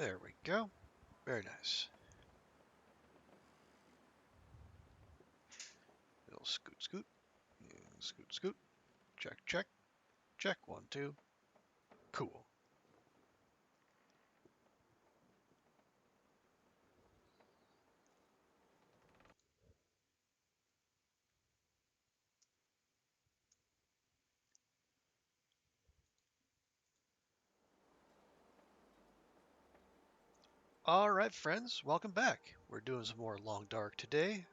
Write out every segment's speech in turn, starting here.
There we go. Very nice. Little scoot, scoot. Scoot, scoot. Check, check. Check. 1, 2. Cool. All right, friends, welcome back. We're doing some more Long Dark today.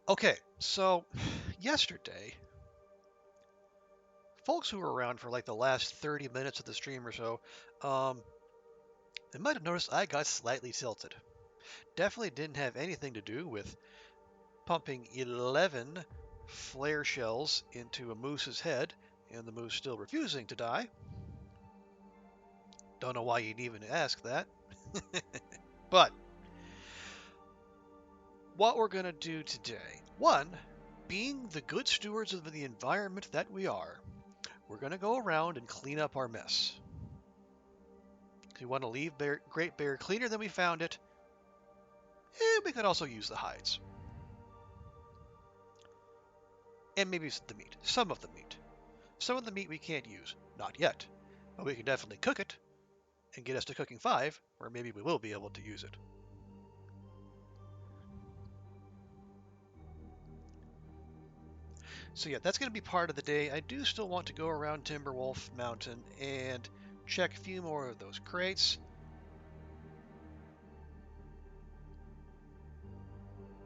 Okay, so yesterday, folks who were around for like the last 30 minutes of the stream or so, they might have noticed I got slightly tilted. Definitely didn't have anything to do with pumping 11 flare shells into a moose's head and the moose still refusing to die. Don't know why you'd even ask that. But what we're going to do today, one, being the good stewards of the environment that we are, we're going to go around and clean up our mess. We want to leave Great Bear cleaner than we found it, and we could also use the hides. And maybe the meat, some of the meat. Some of the meat we can't use, not yet, but we can definitely cook it and get us to cooking 5, where maybe we will be able to use it. So yeah, that's going to be part of the day. I do still want to go around Timberwolf Mountain and check a few more of those crates.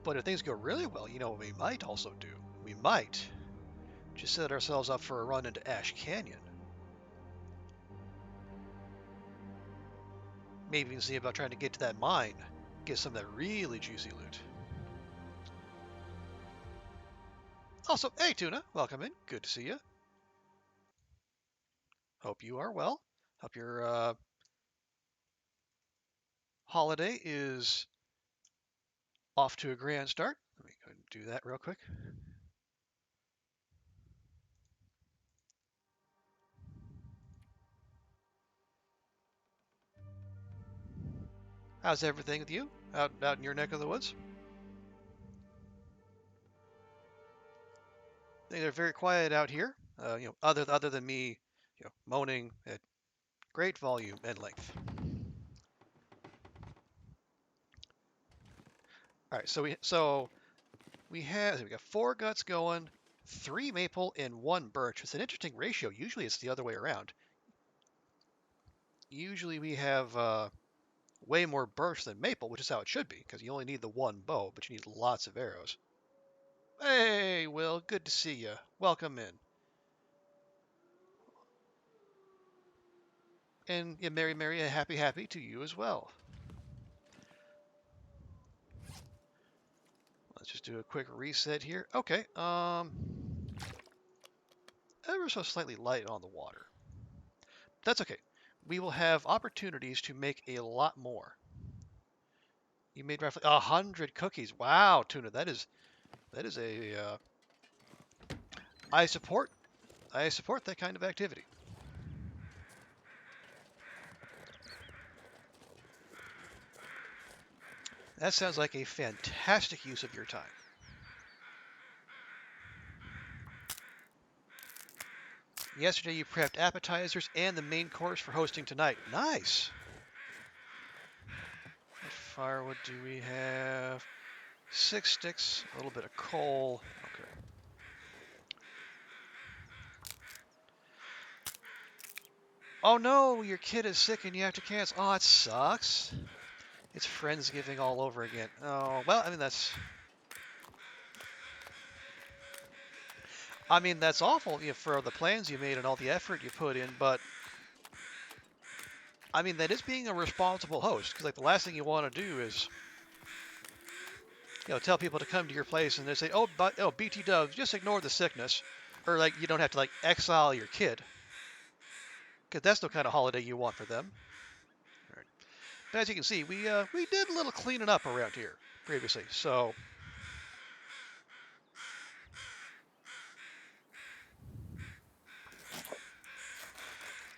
But if things go really well, you know what we might also do? We might just set ourselves up for a run into Ash Canyon. Maybe even see about trying to get to that mine, get some of that really juicy loot. Also, hey Tuna, welcome in. Good to see you. Hope you are well. Hope your holiday is off to a grand start. Let me go ahead and do that real quick. How's everything with you out in your neck of the woods? They're very quiet out here. Other than me, moaning at great volume and length. All right, so we got 4 guts going, 3 maple and 1 birch. It's an interesting ratio. Usually it's the other way around. Usually we have way more birch than maple, which is how it should be, because you only need the 1 bow, but you need lots of arrows. Hey, Will, good to see you. Welcome in. And yeah, Mary, happy to you as well. Let's just do a quick reset here. Okay, ever so slightly light on the water. That's okay. We will have opportunities to make a lot more. You made roughly 100 cookies. Wow, Tuna, that is a I support that kind of activity. That sounds like a fantastic use of your time. Yesterday you prepped appetizers and the main course for hosting tonight. Nice. What firewood do we have? 6 sticks, a little bit of coal. Okay. Oh no, your kid is sick and you have to cancel. Oh, it sucks. It's Friendsgiving all over again. Oh, well, that's awful for the plans you made and all the effort you put in, but that is being a responsible host, because like the last thing you want to do is tell people to come to your place and they say, oh, BT Dubs, just ignore the sickness, or like you don't have to like exile your kid, because that's the kind of holiday you want for them. All right. But as you can see, we did a little cleaning up around here previously, so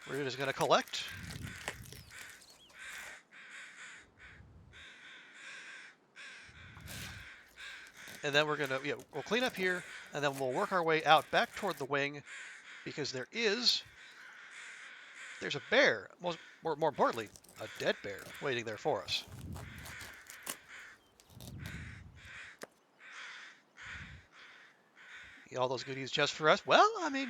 we're just gonna collect And then we're gonna, we'll clean up here, and then we'll work our way out back toward the wing, because there's a bear, more importantly, a dead bear waiting there for us. All those goodies just for us. Well, I mean,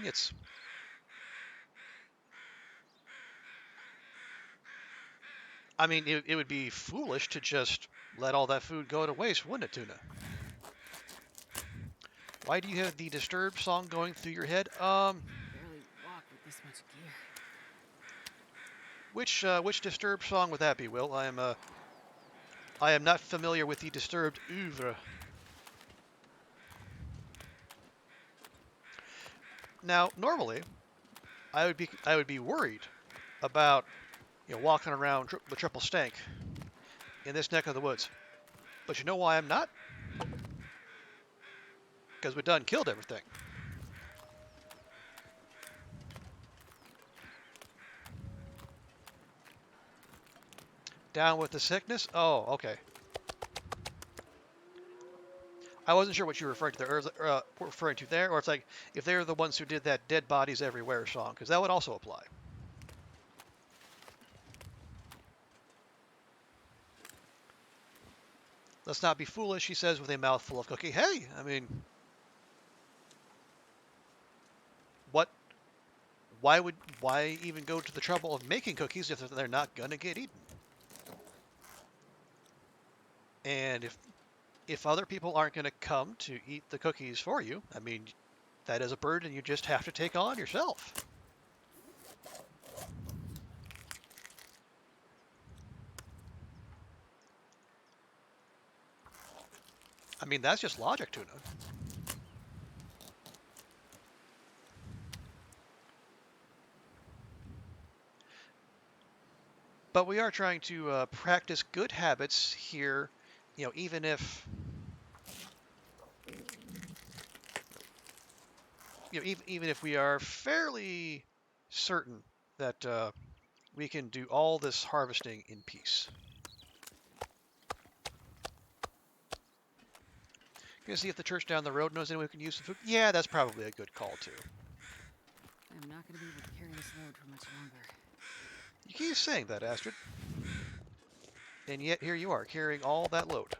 it would be foolish to just let all that food go to waste, wouldn't it, Tuna? Why do you have the Disturbed song going through your head? Barely walk with this much gear. Which Disturbed song would that be, Will? I am not familiar with the Disturbed oeuvre. Now, normally, I would be worried about walking around the triple stank in this neck of the woods. But you know why I'm not? Because we done killed everything. Down with the sickness? Oh, okay. I wasn't sure what you were referring to there, or it's like if they're the ones who did that "Dead Bodies Everywhere" song, because that would also apply. Let's not be foolish, he says with a mouthful of cookie. Hey, I mean, what? Why even go to the trouble of making cookies if they're not gonna get eaten? And if other people aren't gonna come to eat the cookies for you, I mean, that is a burden you just have to take on yourself. I mean, that's just logic, Tuna. But we are trying to practice good habits here, even if even if we are fairly certain that we can do all this harvesting in peace. Gonna see if the church down the road knows anyone who can use some food. Yeah, that's probably a good call too. I'm not going to be able to carry this load for much longer. You keep saying that, Astrid. And yet here you are, carrying all that load.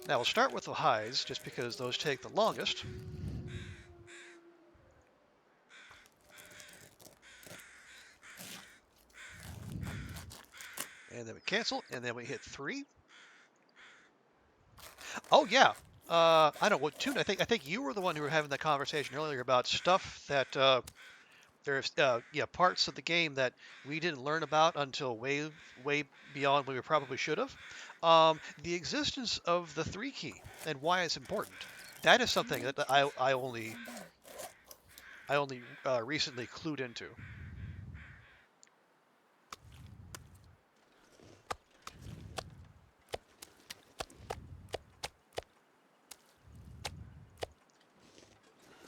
Now we'll start with the hides, just because those take the longest. And then we cancel, and then we hit 3. Oh yeah, I know what Tune. I think you were the one who were having that conversation earlier about stuff that there's parts of the game that we didn't learn about until way beyond what we probably should have. The existence of the 3 key and why it's important. That is something that I only recently clued into.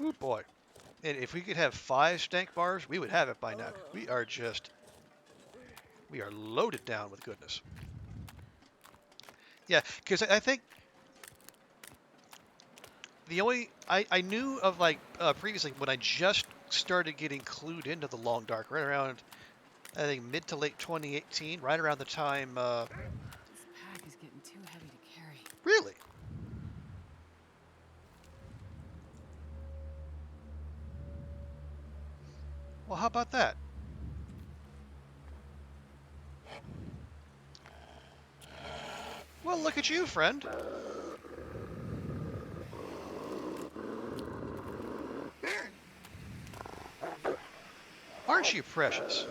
Oh boy. And if we could have 5 stank bars, we would have it by now. We are loaded down with goodness. Yeah, because I think the only, I knew of previously when I just started getting clued into the Long Dark, right around, I think mid to late 2018, right around the time, This pack is getting too heavy to carry. really? Well, how about that? Well, look at you, friend. Aren't you precious?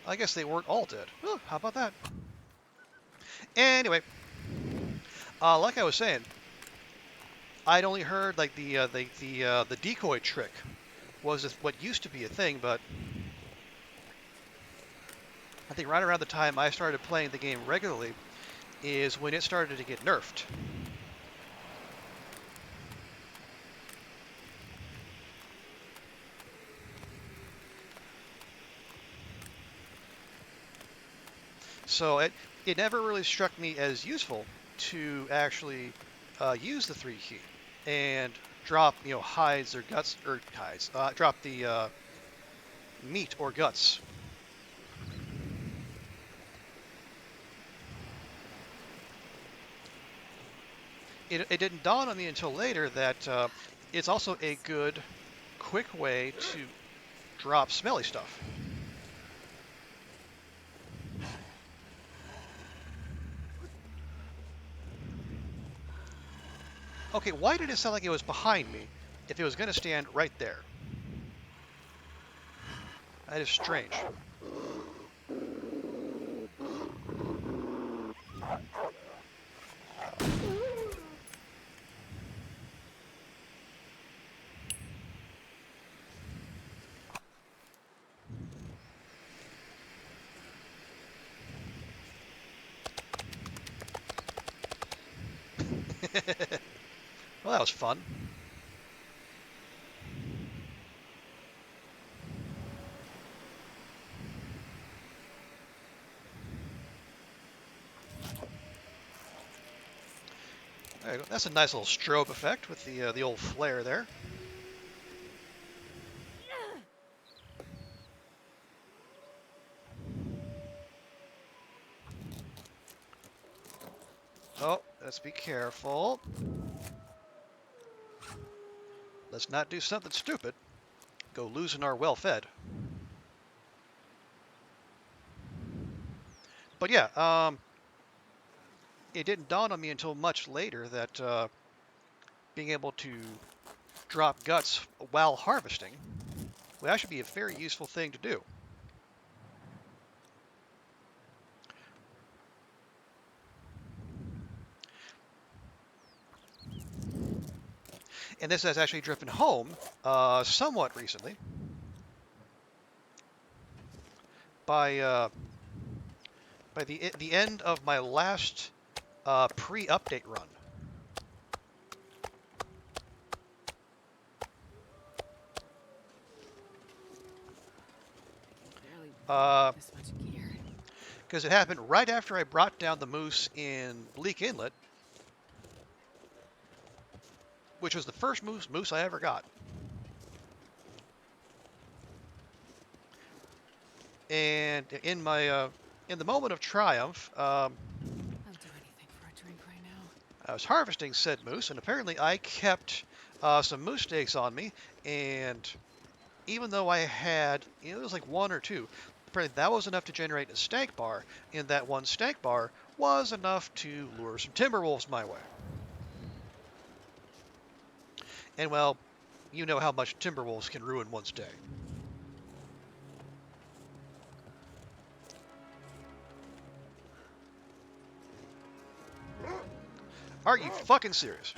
I guess they weren't all dead. Oh, how about that? Anyway, like I was saying, I'd only heard like the decoy trick was what used to be a thing, but I think right around the time I started playing the game regularly is when it started to get nerfed. So it never really struck me as useful to actually use the 3 key and drop hides or guts or hides drop the meat or guts. It didn't dawn on me until later that it's also a good quick way to drop smelly stuff. Okay, why did it sound like it was behind me if it was going to stand right there? That is strange. Well, that was fun. There you go. That's a nice little strobe effect with the old flare there. Oh, let's be careful. Let's not do something stupid. Go losing our well-fed. But yeah, it didn't dawn on me until much later that being able to drop guts while harvesting would actually be a very useful thing to do. And this has actually driven home somewhat recently by the end of my last pre-update run. This much gear. Because it happened right after I brought down the moose in Bleak Inlet, which was the first moose I ever got. And in the moment of triumph, I'll do anything for a drink right now. I was harvesting said moose, and apparently I kept some moose steaks on me. And even though I had, it was like 1 or 2, apparently that was enough to generate a stank bar. And that one stank bar was enough to lure some timber wolves my way. And well, you know how much timber wolves can ruin one's day. Are you fucking serious?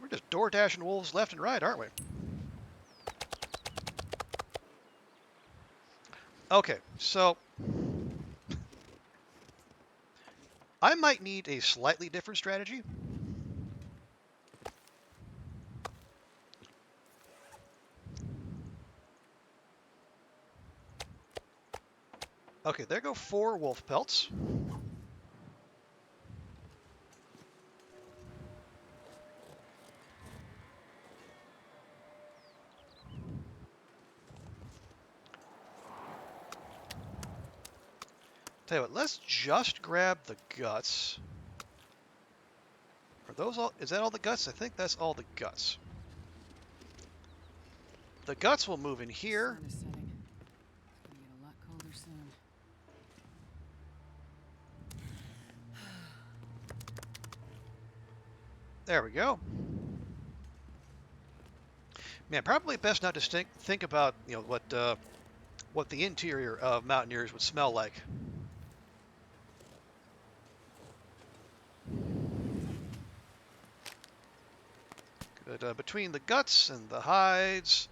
We're just door dashing wolves left and right, aren't we? Okay, so I might need a slightly different strategy. Okay, there go 4 wolf pelts. Tell you what, let's just grab the guts. Are those all? Is that all the guts? I think that's all the guts. The guts will move in here. Sun is setting. It's gonna get a lot colder soon. There we go. Man, probably best not to think about what the interior of Mountaineers would smell like. But between the guts and the hides,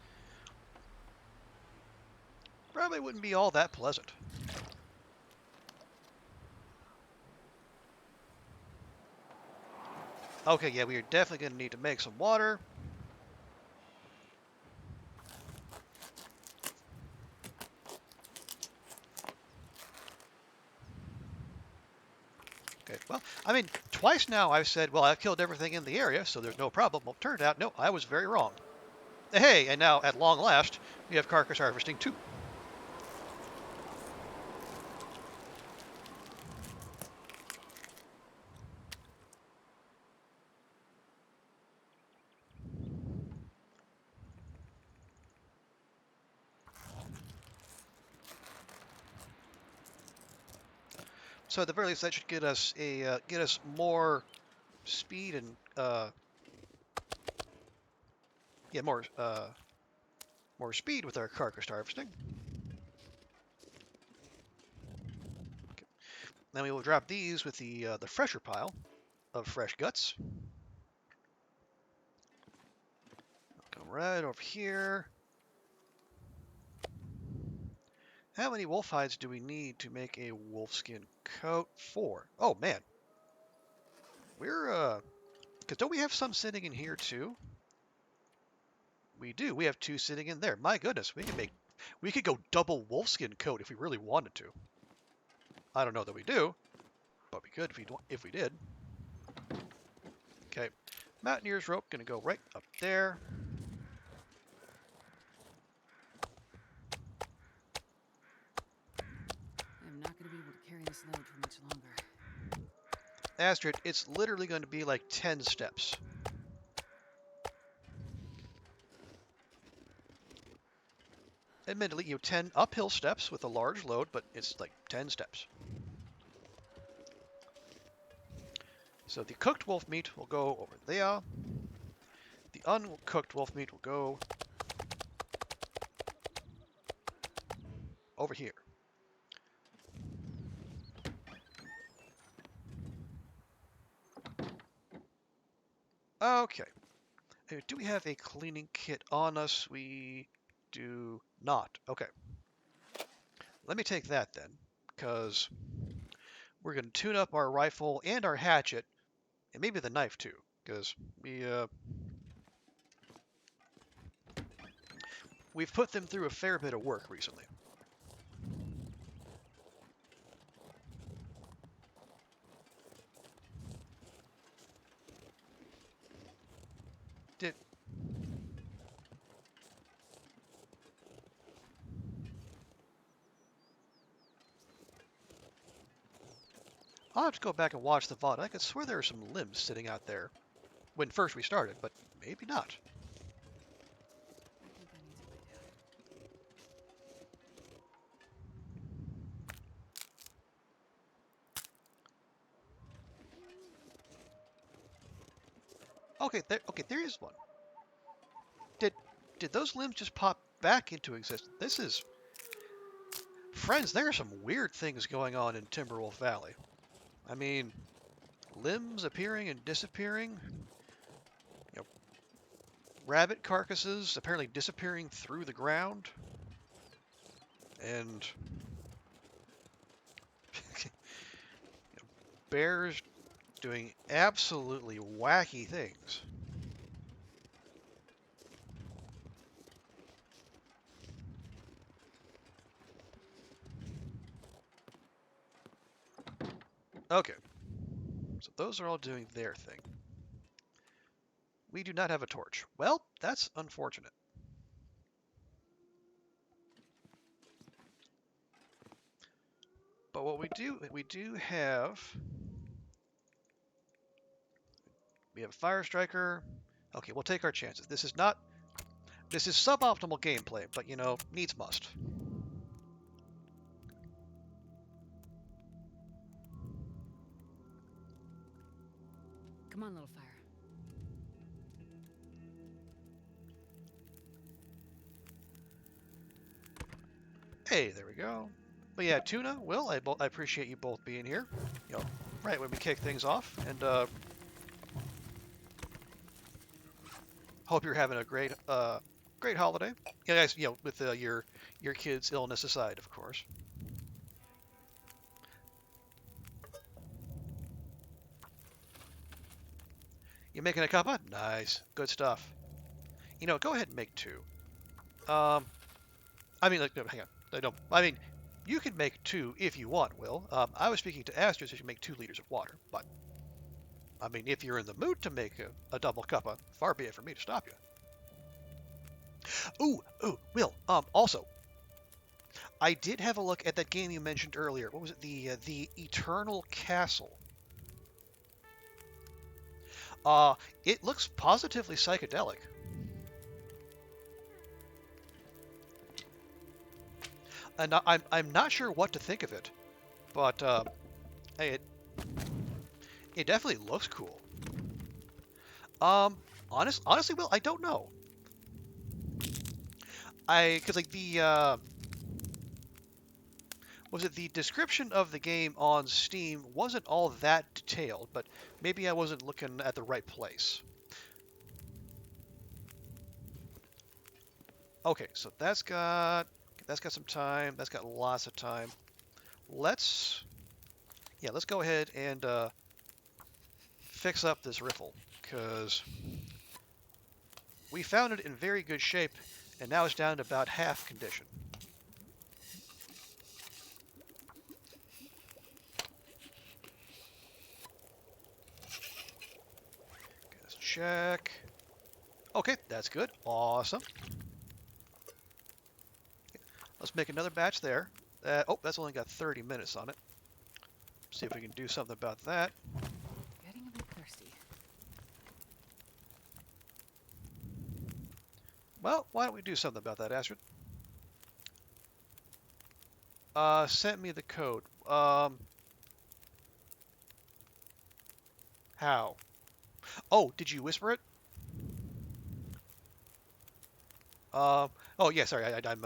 probably wouldn't be all that pleasant. Okay, yeah, we are definitely going to need to make some water. Okay, well, I mean, twice now I've said, well, I've killed everything in the area, so there's no problem. Well, turned out, no, I was very wrong. Hey, and now, at long last, we have carcass harvesting too. So at the very least, that should get us more speed and yeah, more speed with our carcass harvesting. Okay. Then we will drop these with the fresher pile of fresh guts. Come right over here. How many wolf hides do we need to make a wolfskin coat? 4. Oh man, we're because don't we have some sitting in here too? We do. We have 2 sitting in there. My goodness, we could go double wolfskin coat if we really wanted to. I don't know that we do, but we could if we did. Okay, mountaineer's rope gonna go right up there. I'm not going to be able to carry this load for much longer. Astrid, it's literally going to be like 10 steps. Admittedly, 10 uphill steps with a large load, but it's like 10 steps. So the cooked wolf meat will go over there. The uncooked wolf meat will go over here. Okay. Do we have a cleaning kit on us? We do not. Okay. Let me take that then, because we're going to tune up our rifle and our hatchet, and maybe the knife too, because we've put them through a fair bit of work recently. Did I'll have to go back and watch the VOD. I could swear there were some limbs sitting out there when first we started, but maybe not. I think I need to lie down. Okay, there is one. Did those limbs just pop back into existence? This is... Friends, there are some weird things going on in Timberwolf Valley. I mean, limbs appearing and disappearing. You know, rabbit carcasses apparently disappearing through the ground. And... bears doing absolutely wacky things. Okay, so those are all doing their thing. We do not have a torch. Well, that's unfortunate. But what we do have... We have a fire striker. Okay, we'll take our chances. This is suboptimal gameplay, but needs must. Come on, little fire. Hey, there we go. But yeah, Tuna, Will, I appreciate you both being here. Right when we kick things off, and Hope you're having a great holiday. Yeah, guys, with your kids' illness aside, of course. You making a cuppa? Nice, good stuff. Go ahead and make two. Um, I mean, like, no, hang on. I don't. I mean, you can make two if you want, Will. I was speaking to Astrid, so she can make 2 liters of water. But I mean, if you're in the mood to make a double cuppa, far be it for me to stop you. Ooh, Will. Also, I did have a look at that game you mentioned earlier. What was it? The Eternal Castle. Uh, it looks positively psychedelic. And I'm not sure what to think of it, but hey, it definitely looks cool. Um, honestly, Will, I don't know. Because like the description of the game on Steam wasn't all that detailed, but maybe I wasn't looking at the right place. Okay, so that's got some time. That's got lots of time. Let's let's go ahead and fix up this riffle because we found it in very good shape, and now it's down to about half condition. Let's check. Okay, that's good. Awesome. Let's make another batch there. That's only got 30 minutes on it. See if we can do something about that. Getting a bit thirsty. Well, why don't we do something about that, Astrid? Sent me the code. How? Oh, did you whisper it? Oh, yeah, sorry, I'm,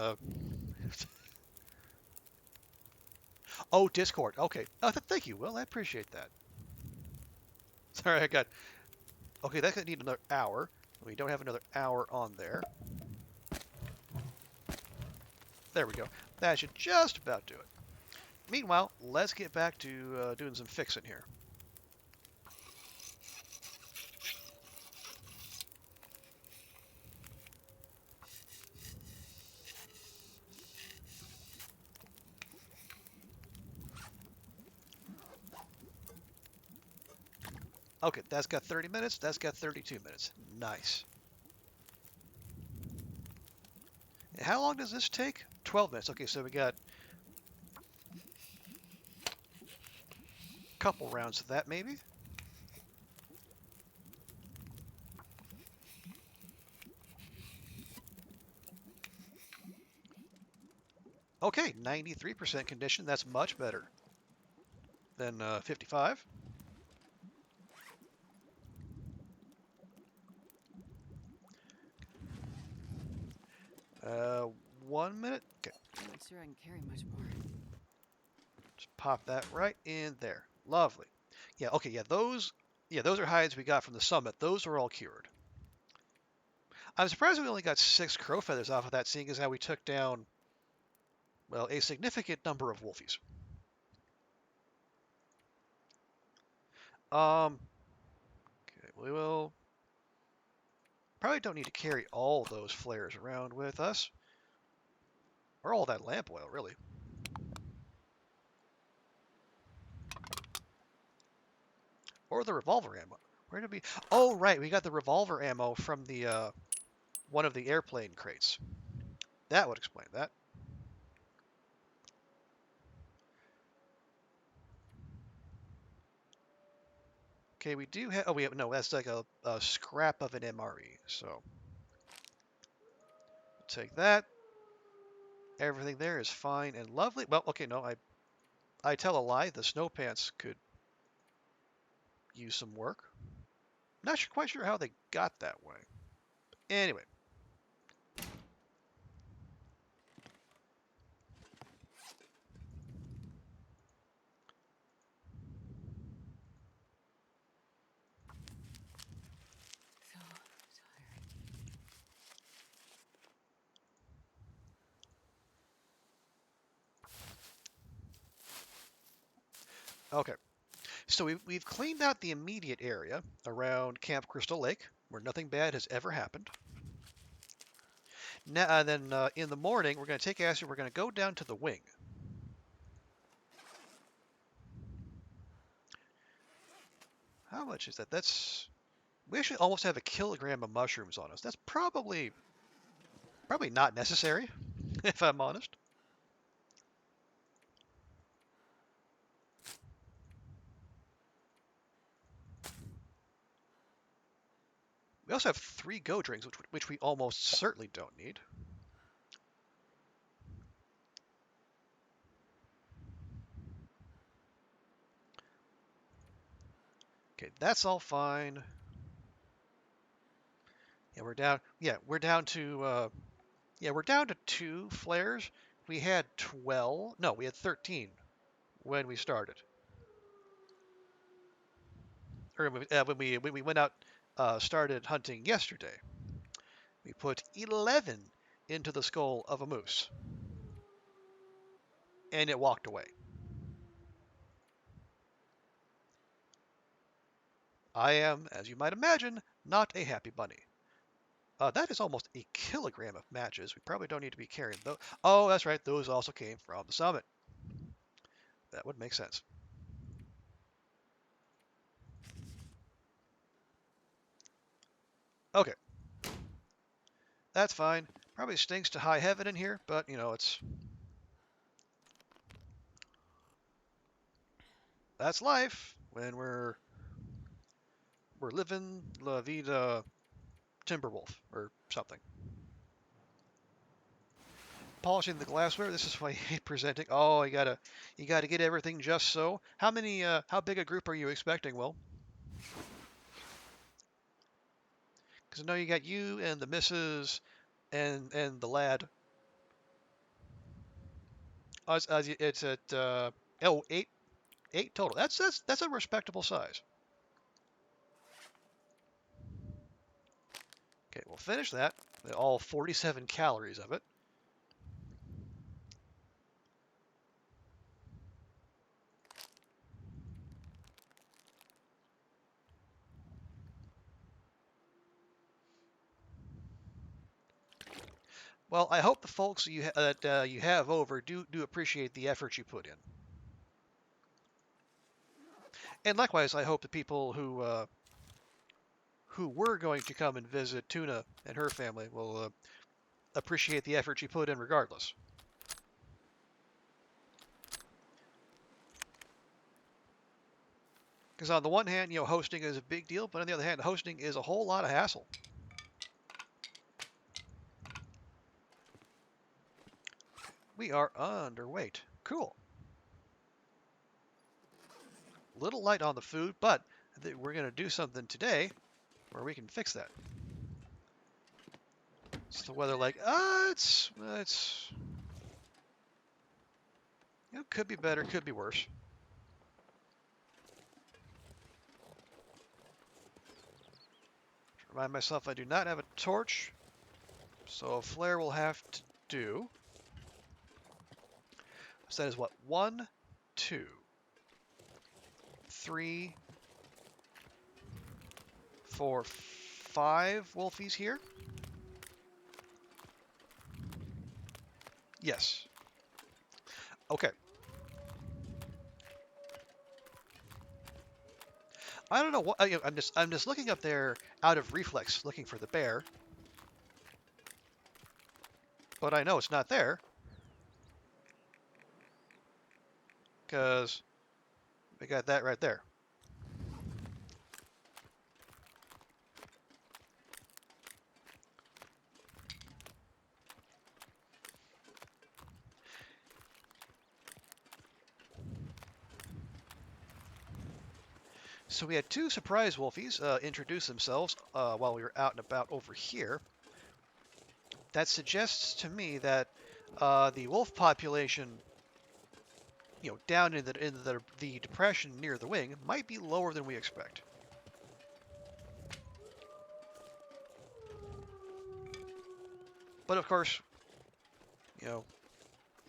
oh, Discord. Okay. Thank you, Will. I appreciate that. Sorry, okay, that's gonna need another hour. We don't have another hour on there. There we go. That should just about do it. Meanwhile, let's get back to doing some fixing here. Okay, that's got 30 minutes. That's got 32 minutes. Nice. And how long does this take? 12 minutes. Okay, so we got a couple rounds of that, maybe. Okay, 93% condition. That's much better than 55. 1 minute. Okay, I'm not sure I can carry much more. just pop that right in there. Lovely. Yeah. Okay. Yeah, those are hides we got from the summit. Those are all cured. I'm surprised we only got 6 crow feathers off of that, seeing as how we took down, well, a significant number of wolfies. Um. Okay, we will probably don't need to carry all those flares around with us, or all that lamp oil, really. Or the revolver ammo. Where did we? Oh, right, we got the revolver ammo from the one of the airplane crates. That would explain that. Okay, we do have. Oh, we have no. That's like a scrap of an MRE. So take that. Everything there is fine and lovely. Well, okay, no, I tell a lie. The snow pants could use some work. Not sure, quite sure how they got that way. Anyway, So tired. Okay. So we've cleaned out the immediate area around Camp Crystal Lake, where nothing bad has ever happened. Now, then in the morning, we're going to take Astrid, we're going to go down to the wing. How much is that? We actually almost have a kilogram of mushrooms on us. That's probably not necessary, if I'm honest. We also have 3 go drinks, which we almost certainly don't need. Okay, that's all fine. Yeah, we're down. Yeah, we're down to 2 flares. We had 12. No, we had 13 when we started. Or when we went out, started hunting yesterday. We put 11 into the skull of a moose, and it walked away. I am, as you might imagine, not a happy bunny. That is almost a kilogram of matches. We probably don't need to be carrying those. Oh, that's right. Those also came from the summit. That would make sense. Okay, that's fine. Probably stinks to high heaven in here, but that's life when we're living la vida Timberwolf or something. Polishing the glassware. This is why I hate presenting. Oh, you gotta get everything just so. How big a group are you expecting, Will? Because I know you got you and the missus and the lad. It's at oh, eight total. That's a respectable size. Okay, we'll finish that. All 47 calories of it. Well, I hope the folks that you have over do appreciate the effort you put in. And likewise, I hope the people who were going to come and visit Tuna and her family will appreciate the effort you put in regardless. Because on the one hand, hosting is a big deal, but on the other hand, hosting is a whole lot of hassle. We are underweight. Cool. Little light on the food, but we're going to do something today where we can fix that. It's the weather like, could be better, could be worse. Remind myself I do not have a torch, so a flare will have to do. So that is what? 1, 2, 3, 4, 5 wolfies here. Yes. Okay. I don't know what I'm just looking up there out of reflex, looking for the bear, but I know it's not there because we got that right there. So we had 2 surprise wolfies introduce themselves while we were out and about over here. That suggests to me that the wolf population, down in the depression near the wing might be lower than we expect. But of course, you know,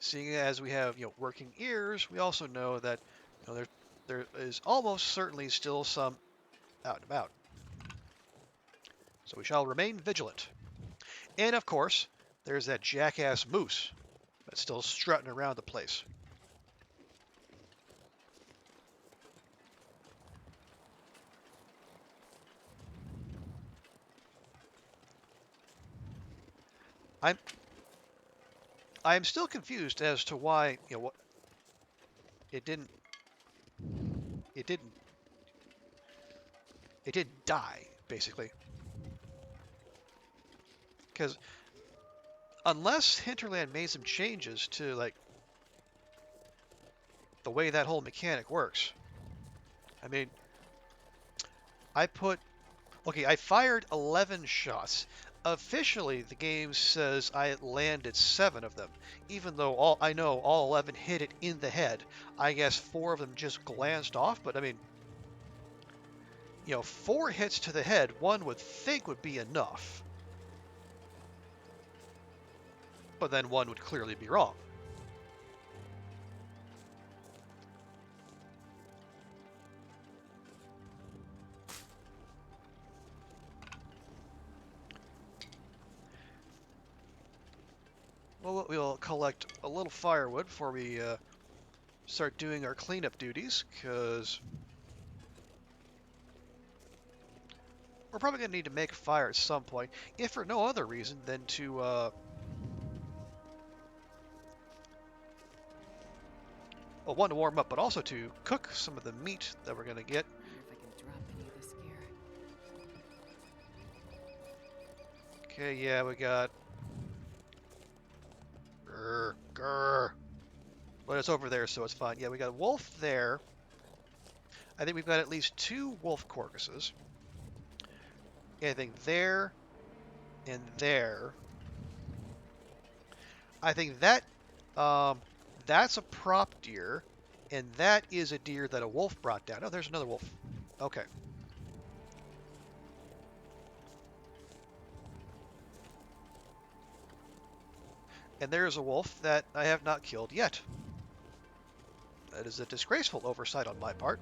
seeing as we have working ears, we also know that there's there is almost certainly still some out and about. So we shall remain vigilant. And of course, there's that jackass moose that's still strutting around the place. I'm I'm still confused as to why what it didn't it didn't it didn't die basically because unless Hinterland made some changes to like the way that whole mechanic works. I mean, I put okay, I fired 11 shots. Officially, the game says I landed 7 of them, even though I know all 11 hit it in the head. I guess 4 of them just glanced off, but I mean, 4 hits to the head, one would think would be enough. But then one would clearly be wrong. Well, we'll collect a little firewood before we start doing our cleanup duties, because we're probably going to need to make a fire at some point, if for no other reason than to, well, one, to warm up, but also to cook some of the meat that we're going to get. Wonder if I can drop any of this gear. Okay, yeah, we got... Grr. But it's over there, so it's fine. Yeah, we got a wolf there. I think we've got at least 2 wolf carcasses. I think there and there. I think that that's a prop deer, and that is a deer that a wolf brought down. Oh, there's another wolf. Okay. And there's a wolf that I have not killed yet. That is a disgraceful oversight on my part.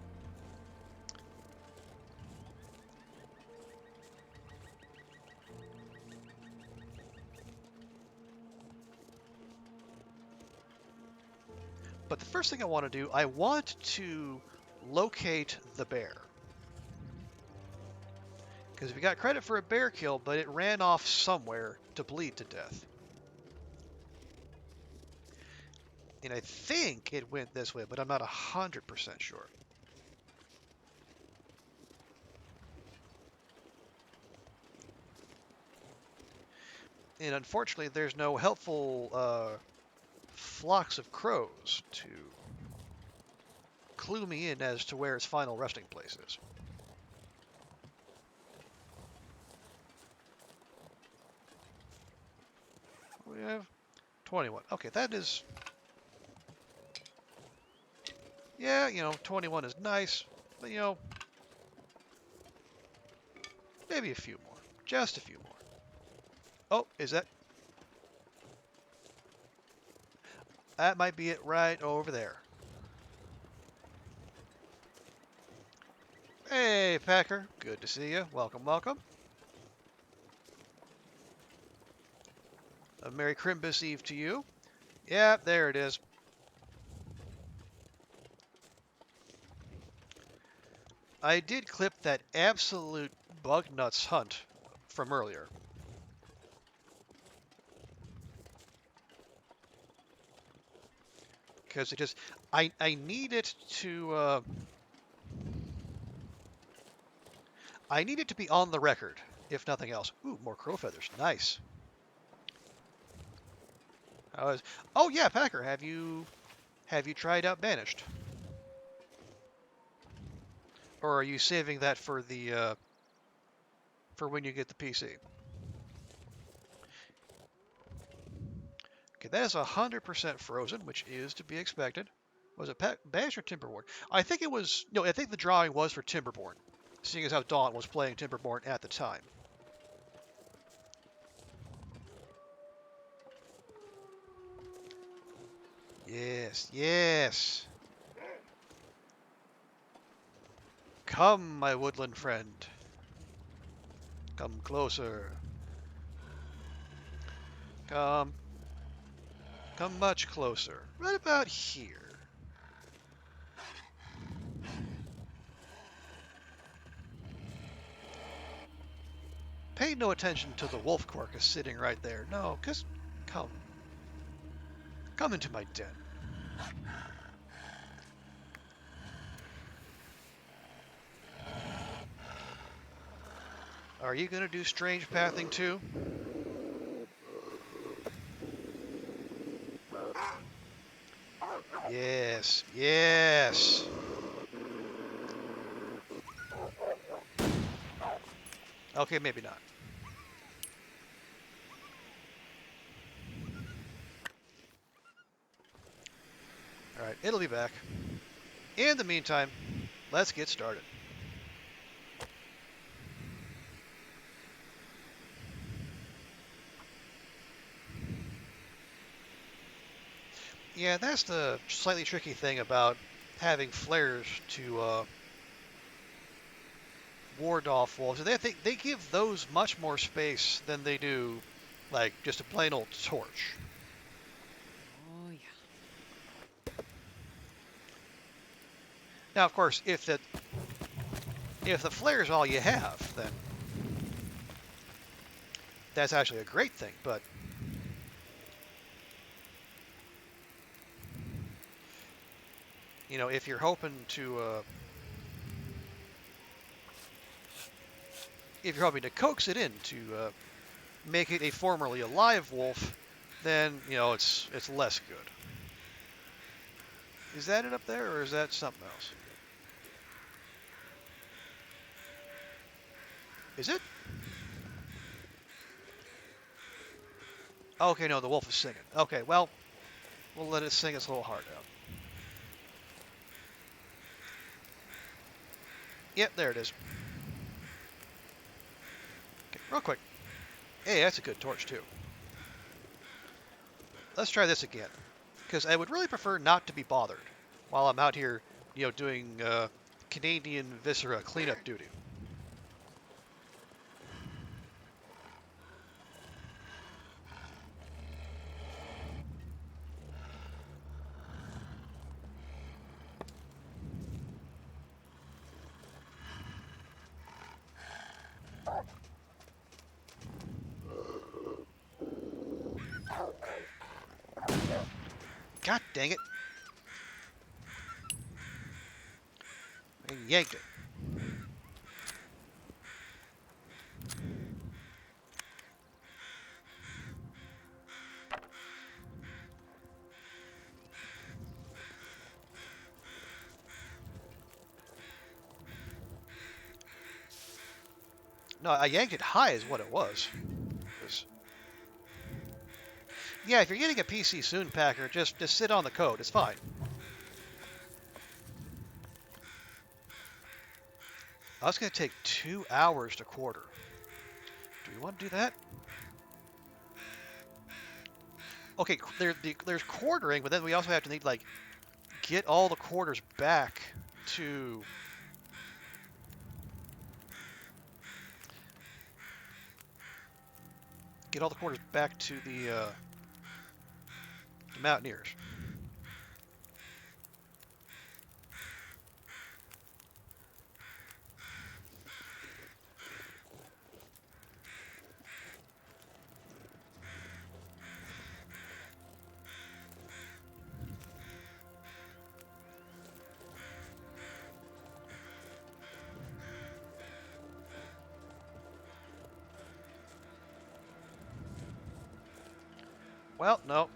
But the first thing I want to do, I want to locate the bear. Because we got credit for a bear kill, but it ran off somewhere to bleed to death. And I think it went this way, but I'm not 100% sure. And unfortunately, there's no helpful flocks of crows to clue me in as to where its final resting place is. We have 21. Okay, that is... Yeah, 21 is nice, but, maybe a few more. Just a few more. Oh, is that... That might be it right over there. Hey, Packer. Good to see you. Welcome, welcome. A Merry Crimbus Eve to you. Yeah, there it is. I did clip that absolute bug nuts hunt from earlier. Because it just, I need it to, I need it to be on the record, if nothing else. Ooh, more crow feathers. Nice. Oh yeah, Packer, have you tried out Banished? Or are you saving that for the, for when you get the PC? Okay, that is 100% frozen, which is to be expected. Was it Banished or Timberborn? I think it was, no, I think the drawing was for Timberborn, seeing as how Dawn was playing Timberborn at the time. Yes, yes. Come, my woodland friend. Come closer. Come. Come much closer. Right about here. Pay no attention to the wolf carcass sitting right there. No, just come. Come into my den. Are you gonna do strange pathing too? Yes, yes. Okay, maybe not. Alright, it'll be back. In the meantime, let's get started. Yeah, that's the slightly tricky thing about having flares to ward off wolves. They give those much more space than they do, like, just a plain old torch. Oh, yeah. Now, of course, if the flare's all you have, then that's actually a great thing. But you know, if you're hoping to coax it in to make it a formerly alive wolf, then you know it's less good. Is that it up there, or is that something else? Is it? Okay, no, the wolf is singing. Okay, well, we'll let it sing its little heart out. Yep, there it is. Okay, real quick. Hey, that's a good torch too. Let's try this again, because I would really prefer not to be bothered while I'm out here, you know, doing Canadian Viscera cleanup duty. God dang it! I yanked it. No, I yanked it high is what it was. Yeah, if you're getting a PC Soon Packer, just sit on the code. It's fine. Oh, it's going to take 2 hours to quarter. Do we want to do that? Okay, there's quartering, but then we also have to need, like, get all the quarters back to... Get all the quarters back to the Mountaineers. Well, no.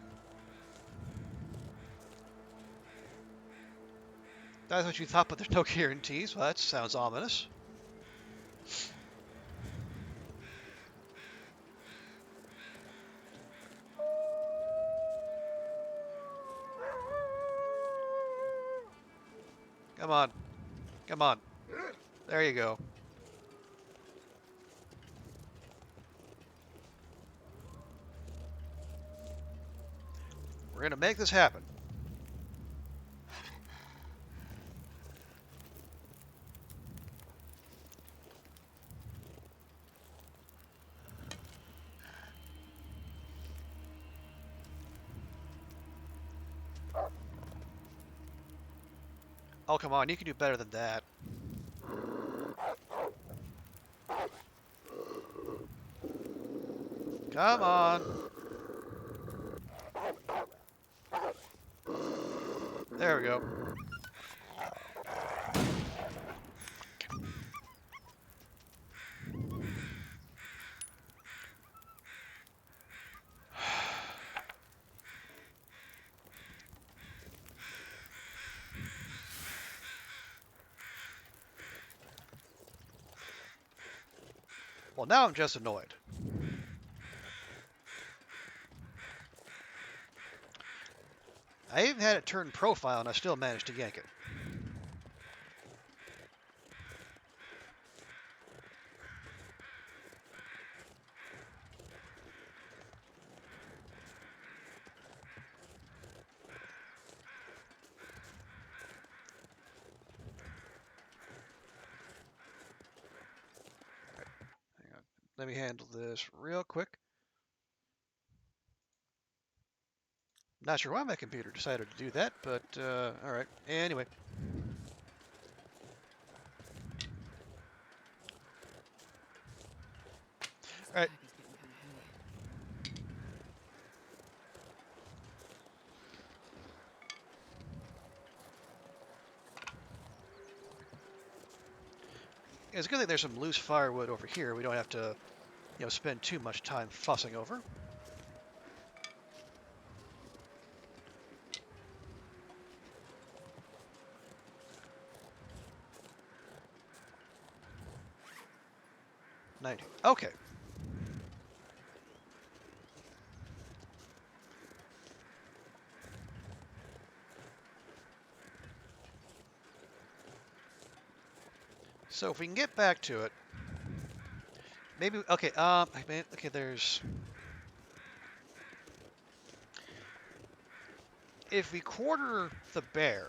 That's what you thought, but there's no guarantees. Well, that sounds ominous. Come on. Come on. There you go. We're going to make this happen. Oh, come on, you can do better than that. Come on. There we go. Well, now I'm just annoyed. I even had it turned profile and I still managed to yank it. Hang on. Let me handle this real quick. Not sure why my computer decided to do that, but all right. Anyway. This All right. pack is getting kind of heavy. It's a good thing there's some loose firewood over here. We don't have to, spend too much time fussing over. Okay. So if we can get back to it, maybe okay. Okay. If we quarter the bear,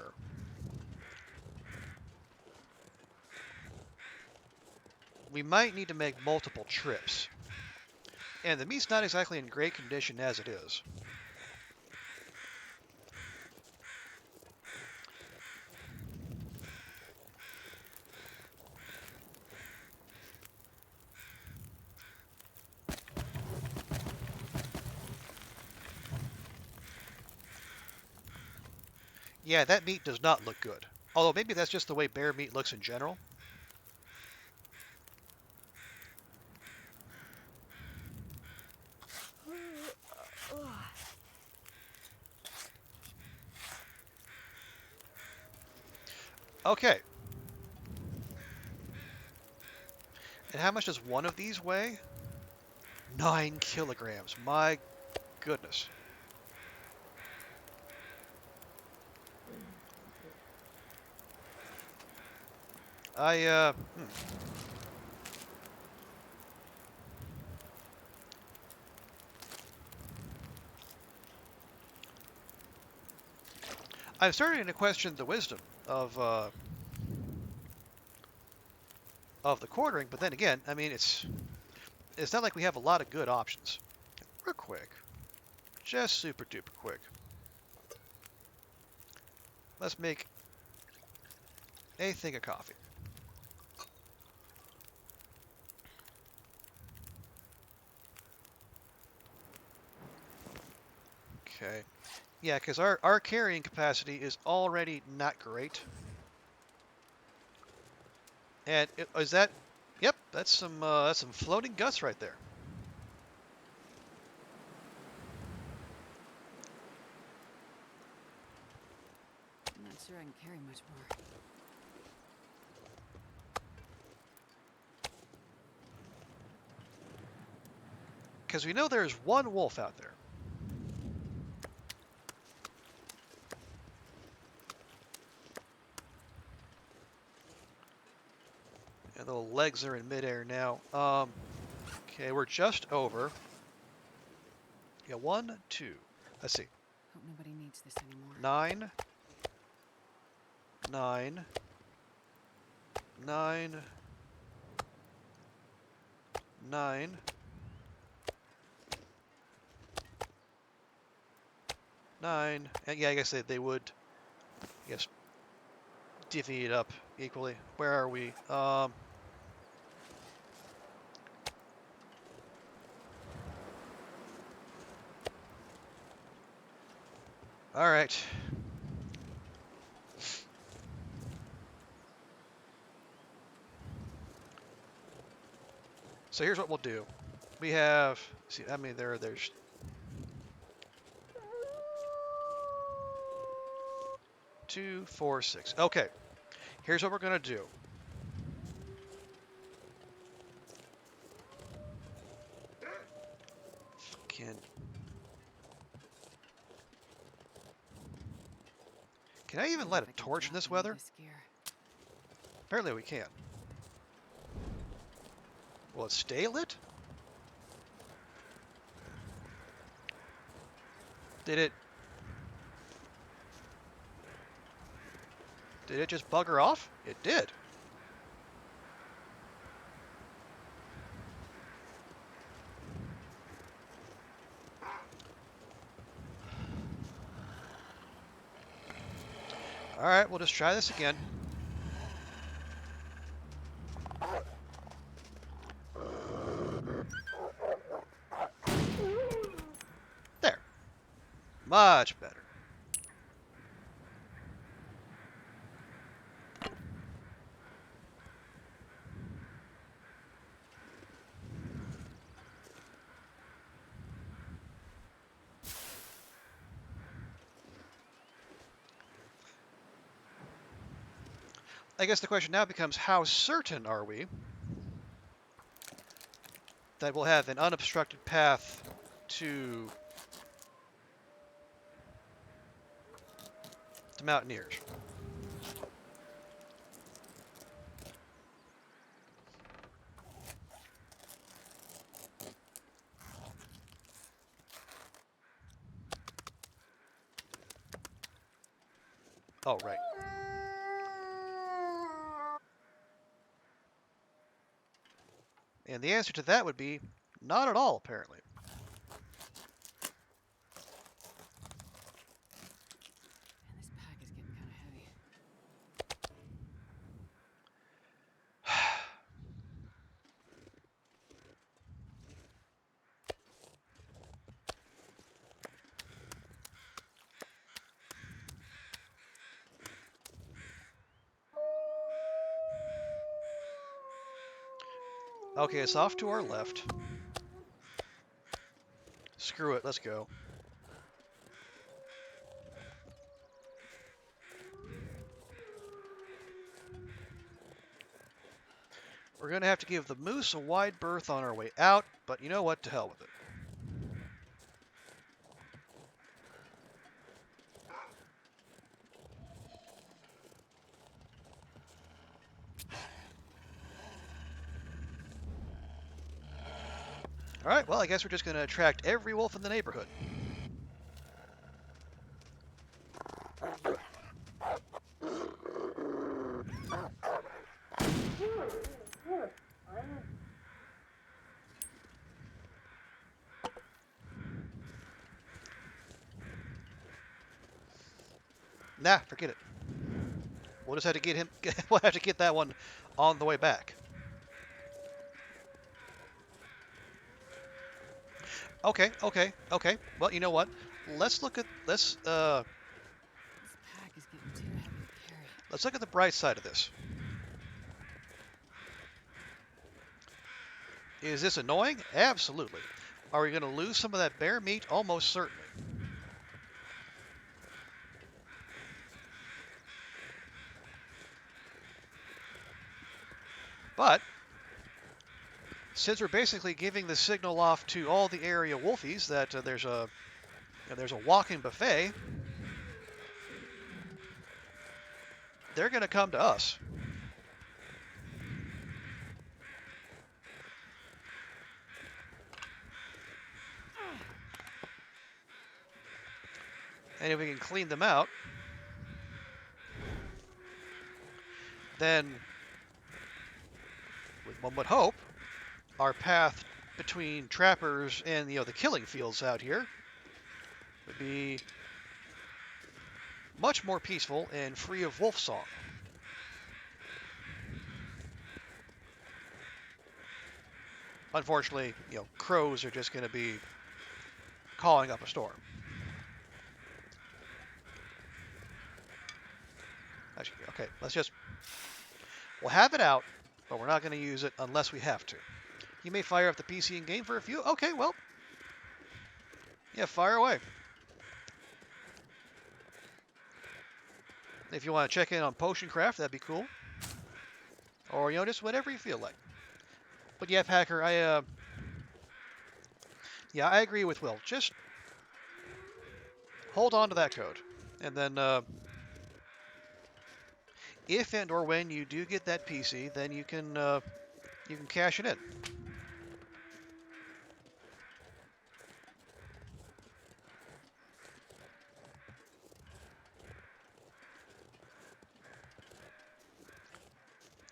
we might need to make multiple trips, and the meat's not exactly in great condition as it is. Yeah, that meat does not look good. Although maybe that's just the way bear meat looks in general. Okay. And how much does one of these weigh? 9 kilograms. My goodness. Hmm. I'm starting to question the wisdom of the quartering, but then again, I mean, it's not like we have a lot of good options. Real quick, just super duper quick. Let's make a thing of coffee. Okay. Yeah, because our carrying capacity is already not great. And is that? Yep, that's some floating guts right there. I'm not sure I can carry much more. Because we know there's one wolf out there. And the legs are in midair now. Okay, we're just over. Yeah, 1, 2. Let's see. Hope nobody needs this anymore. 9, 9, 9, 9. 9. And yeah, I guess they would. Yes. divvy it up equally. Where are we? All right. So here's what we'll do. We have, see, I mean, there's 2, 4, 6. Okay, here's what we're gonna do. Can I even light a torch in this weather? Apparently we can't. Will it stay lit? Did it just bugger off? It did. All right, we'll just try this again. There. Much better. I guess the question now becomes, how certain are we that we'll have an unobstructed path to the Mountaineers? Oh, right. And the answer to that would be not at all, apparently. Man, this pack is getting kind of heavy. Okay, it's off to our left. Screw it, let's go. We're going to have to give the moose a wide berth on our way out, but you know what? To hell with it. All right, well, I guess we're just going to attract every wolf in the neighborhood. Nah, forget it. We'll just have to get him. We'll have to get that one on the way back. Okay, okay, okay. Well, you know what? Let's look at This pack is getting too heavy to carry. let's look at the bright side of this. Is this annoying? Absolutely. Are we going to lose some of that bear meat? Almost certainly. But since we're basically giving the signal off to all the area wolfies that there's a walking buffet, they're going to come to us. And if we can clean them out, then one would hope our path between trappers and the killing fields out here would be much more peaceful and free of wolf song. unfortunately, crows are just going to be calling up a storm. Actually, okay, we'll have it out, but we're not going to use it unless we have to. You may fire up the PC in game for a few. Okay, well, yeah, fire away. If you want to check in on potion craft, that'd be cool. Or just whatever you feel like. But yeah, Packer, I agree with Will. Just hold on to that code, and then if and or when you do get that PC, then you can cash it in.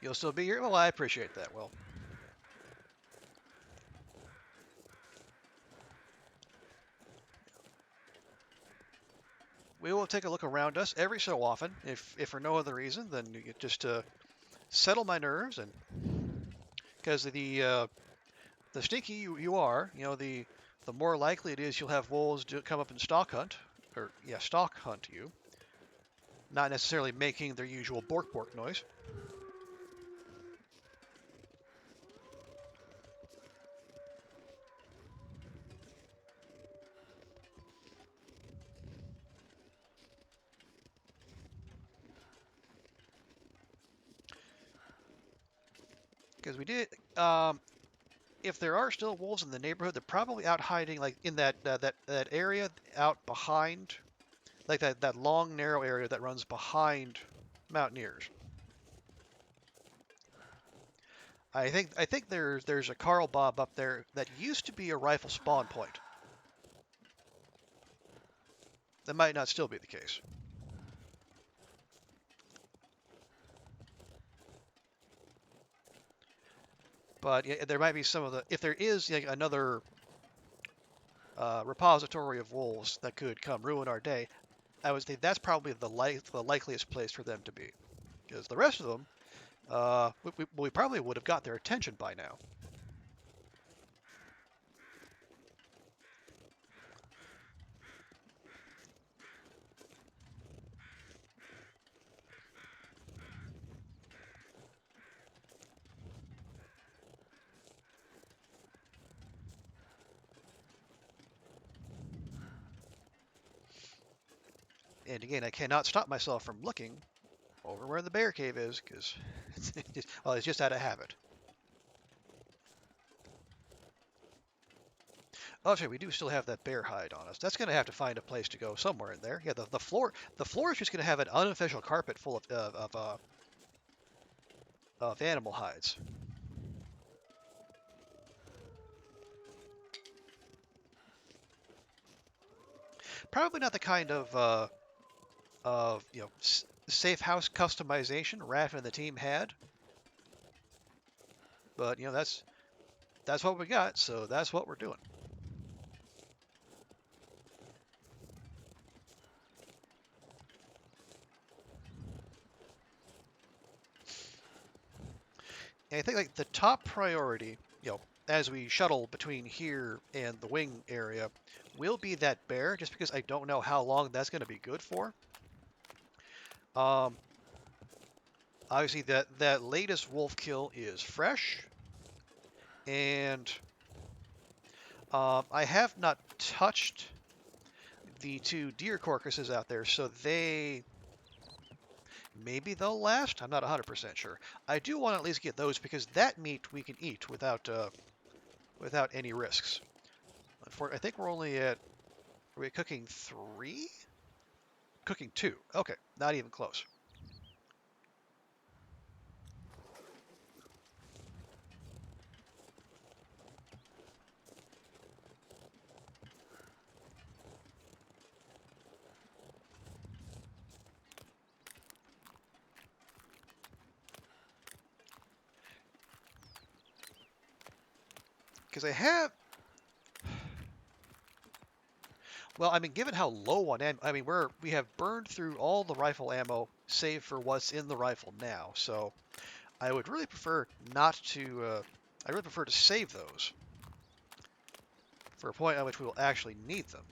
You'll still be here. Well, I appreciate that, Will. We will take a look around us every so often, if for no other reason than just to settle my nerves, and because the stinky you are, the more likely it is you'll have wolves come up and stalk hunt, or yeah, stalk hunt you, not necessarily making their usual bork bork noise. Because we did, if there are still wolves in the neighborhood, they're probably out hiding, like in that area out behind, like that long narrow area that runs behind Mountaineers. I think there's a Carl Bob up there that used to be a rifle spawn point. That might not still be the case. But yeah, there might be some of the, if there is another repository of wolves that could come ruin our day, I would say that's probably the likeliest place for them to be. Because the rest of them, we probably would have got their attention by now. And again, I cannot stop myself from looking over where the bear cave is, because it's just out of habit. Oh, sorry, we do still have that bear hide on us. That's going to have to find a place to go somewhere in there. Yeah, the floor is just going to have an unofficial carpet full of animal hides. Probably not the kind of safe house customization Raph and the team had, but that's what we got, so that's what we're doing. And I think like the top priority, as we shuttle between here and the wing area, will be that bear, just because I don't know how long that's going to be good for. Um, Obviously, that latest wolf kill is fresh, and I have not touched the two deer carcasses out there, so maybe they'll last. I'm not 100% sure. I do want to at least get those because that meat we can eat without any risks. I think we're only at. Are we cooking 3? Cooking 2. Okay, not even close. Because I have. Well, I mean, given how low on ammo, I mean, we have burned through all the rifle ammo, save for what's in the rifle now. So I would really prefer not to. I'd really prefer to save those for a point at which we will actually need them.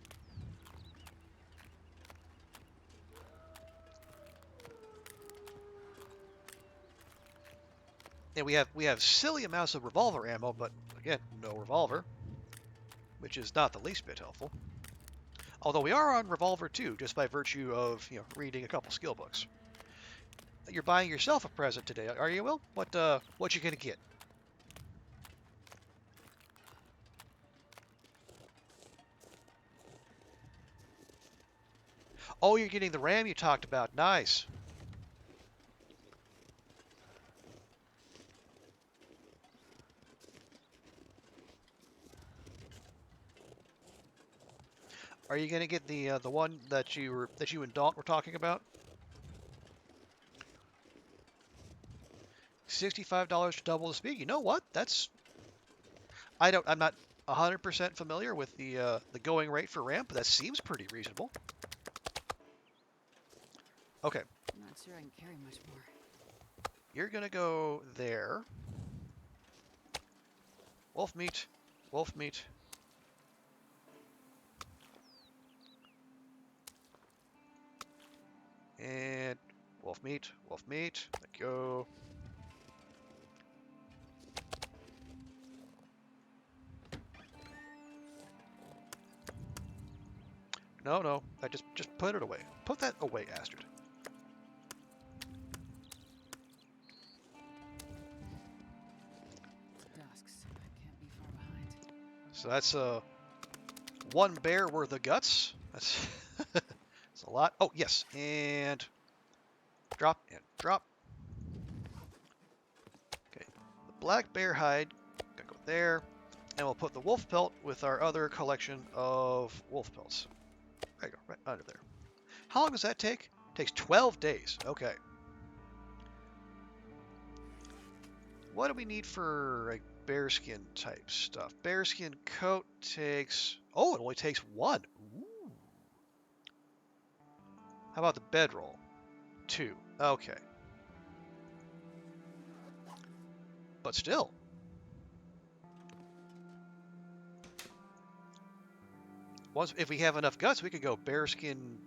And we have silly amounts of revolver ammo, but again, no revolver, which is not the least bit helpful. Although we are on revolver 2, just by virtue of reading a couple skill books. You're buying yourself a present today, are you, Will? What you gonna get? Oh, you're getting the RAM you talked about. Nice. Are you gonna get the one that you and Daunt were talking about? $65 to double the speed. You know what? I'm not 100% familiar with the going rate for RAM, but that seems pretty reasonable. Okay, I'm not sure I can carry much more. you're gonna go there. Wolf meat, wolf meat. And wolf meat, wolf meat. Let go. No, no, I just put it away. Put that away, Astrid. It's dusk, so I can't be far behind. So that's one bear worth of guts. That's that's a lot. Oh yes, and drop and drop. Okay, the black bear hide gonna go there, and we'll put the wolf pelt with our other collection of wolf pelts. There you go, right under there. How long does that take? It takes 12 days. Okay. What do we need for like bearskin type stuff? Bearskin coat takes. Oh, it only takes one. Ooh. How about the bedroll? 2. Okay. But still. If we have enough guts, we could go bearskin,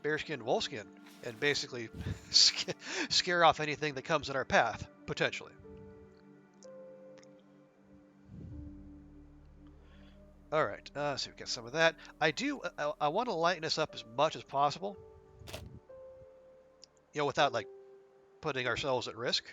wolfskin, and basically scare off anything that comes in our path, potentially. All right, so we got some of that. I want to lighten this up as much as possible, without like putting ourselves at risk.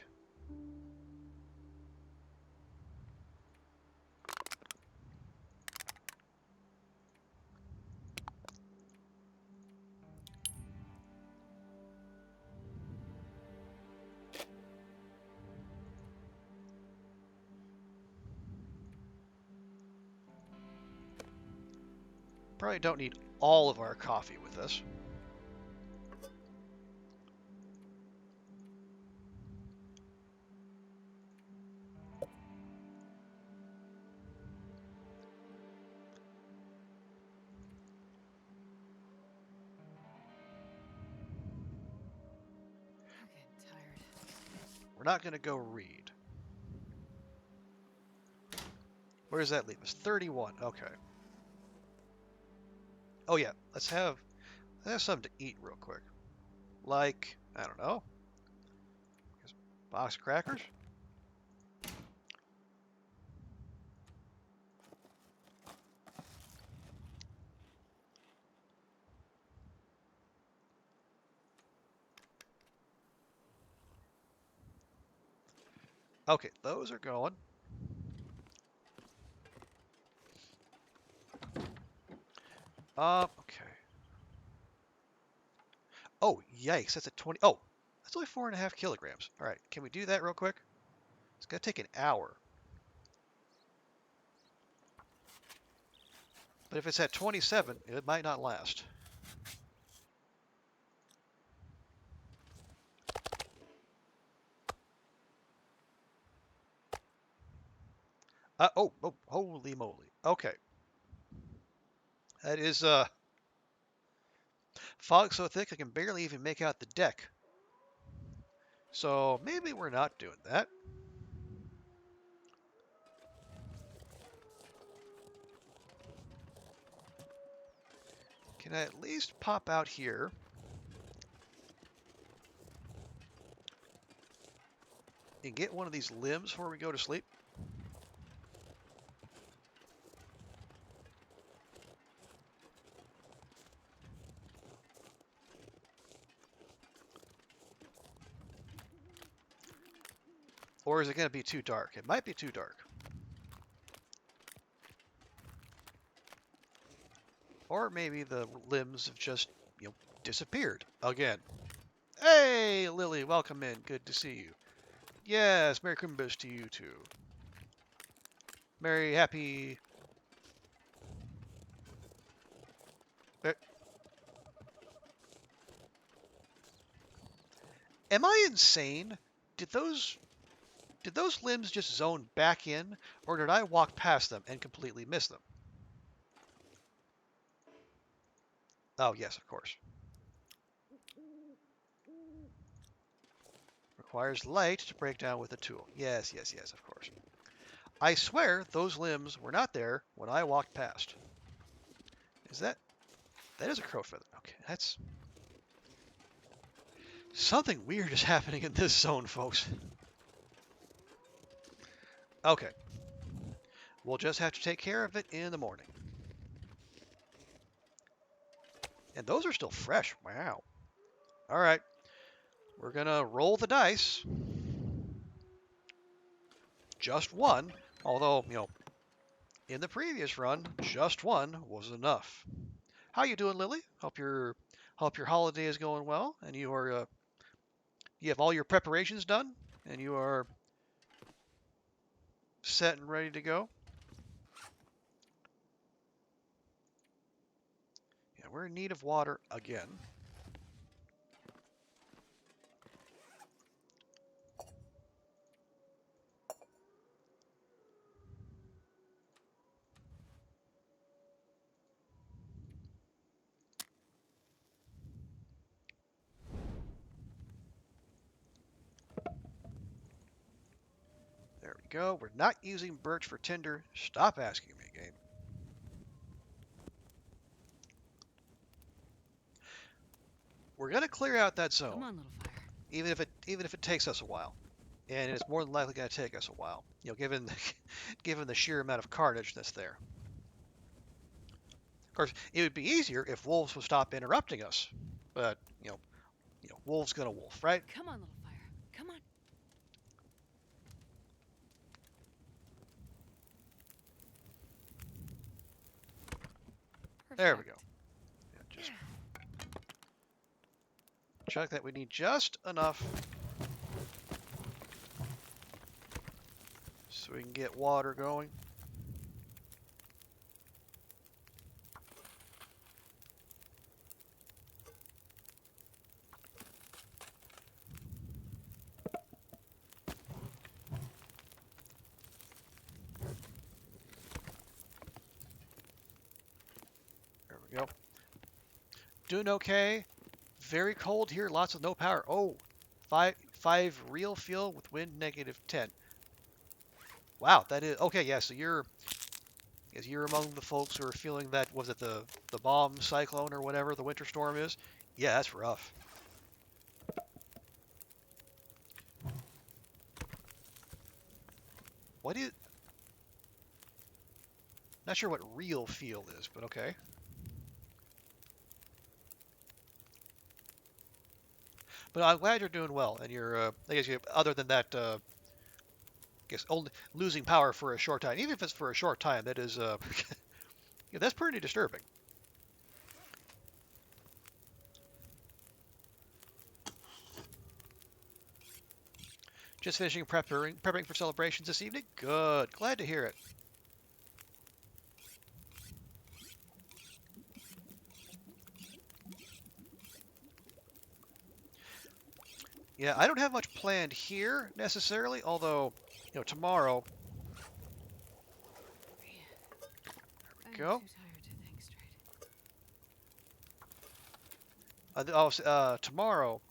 Probably don't need all of our coffee with us. I'm getting tired. We're not going to go read. Where does that leave us? 31. Okay. Oh yeah, let's have something to eat real quick. Like, I don't know, box of crackers. Okay, those are going. Okay. Oh, yikes, that's a 20. Oh, that's only 4.5 kilograms. All right, can we do that real quick? It's gonna take an hour. But if it's at 27, it might not last. Oh, holy moly. Okay. That is, fog so thick I can barely even make out the deck. So maybe we're not doing that. Can I at least pop out here? And get one of these limbs before we go to sleep? Or is it going to be too dark? It might be too dark. Or maybe the limbs have just, disappeared again. Hey, Lily, welcome in. Good to see you. Yes, Merry Christmas to you too. Merry, happy. Eh, Am I insane? Did those limbs just zone back in, or did I walk past them and completely miss them? Oh yes, of course. Requires light to break down with a tool. Yes, yes, yes, of course. I swear those limbs were not there when I walked past. Is that is a crow feather. Okay, that's something weird is happening in this zone, folks. Okay. We'll just have to take care of it in the morning. And those are still fresh. Wow. All right. We're going to roll the dice. Just one. Although, in the previous run, just one was enough. How you doing, Lily? Hope your holiday is going well and you have all your preparations done and you are set and ready to go. Yeah, we're in need of water again. There we go. We're not using birch for tinder. Stop asking me, game. We're gonna clear out that zone, Come on, little fire. even if it takes us a while, and it's more than likely gonna take us a while. Given given the sheer amount of carnage that's there. Of course, it would be easier if wolves would stop interrupting us, but wolves gonna wolf, right? Come on, little fire. Come on. There we Perfect. go. Yeah, just check that we need just enough so we can get water going. There we go. Doing okay. Very cold here. Lots of no power. Oh, five real feel with wind -10. Wow, that is okay. Yeah, so you're among the folks who are feeling that. Was it the bomb cyclone or whatever the winter storm is? Yeah, that's rough. What is? Not sure what real feel is, but okay. But I'm glad you're doing well, and I guess other than that, I guess only losing power for a short time, even if it's for a short time, that is, yeah, that's pretty disturbing. Just finishing prepping for celebrations this evening. Good, glad to hear it. Yeah, I don't have much planned here necessarily, although, tomorrow. There we I'm go. too tired to think straight. Tomorrow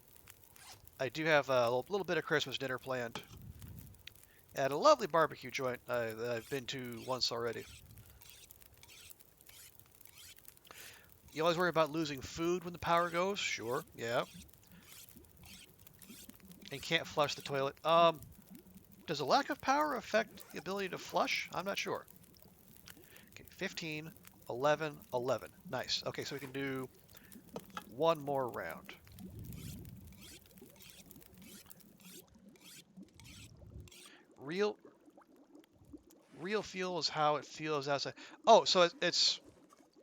I do have a little bit of Christmas dinner planned at a lovely barbecue joint that I've been to once already. You always worry about losing food when the power goes? Sure, yeah. And can't flush the toilet. Does a lack of power affect the ability to flush? I'm not sure. Okay, 15, 11, 11. Nice. Okay, so we can do one more round. Real real fuel is how it feels outside. Oh, so it's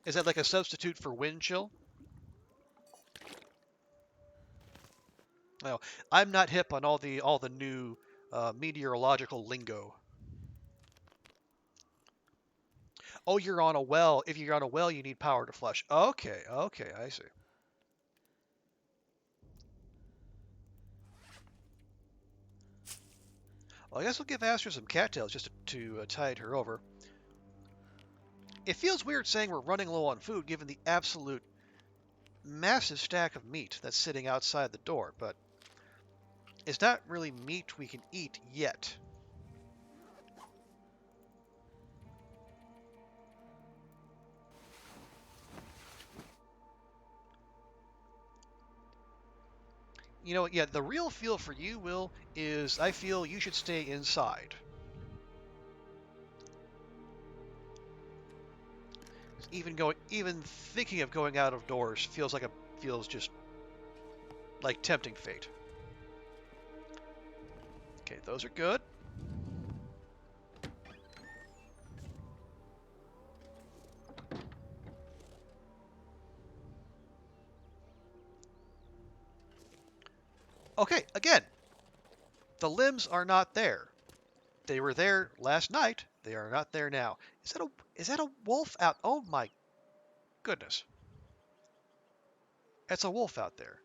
is that like a substitute for wind chill? No, I'm not hip on all the new meteorological lingo. Oh, you're on a well. If you're on a well, you need power to flush. Okay, okay, I see. Well, I guess we'll give Astrid some cattails just to tide her over. It feels weird saying we're running low on food given the absolute massive stack of meat that's sitting outside the door, but it's not really meat we can eat yet. You know, yeah, the real feel for you, Will, is I feel you should stay inside. Even thinking of going out of doors feels just like tempting fate. Okay, those are good. Okay, again, the limbs are not there. They were there last night. They are not there now. Is that a wolf out? Oh my goodness. That's a wolf out there.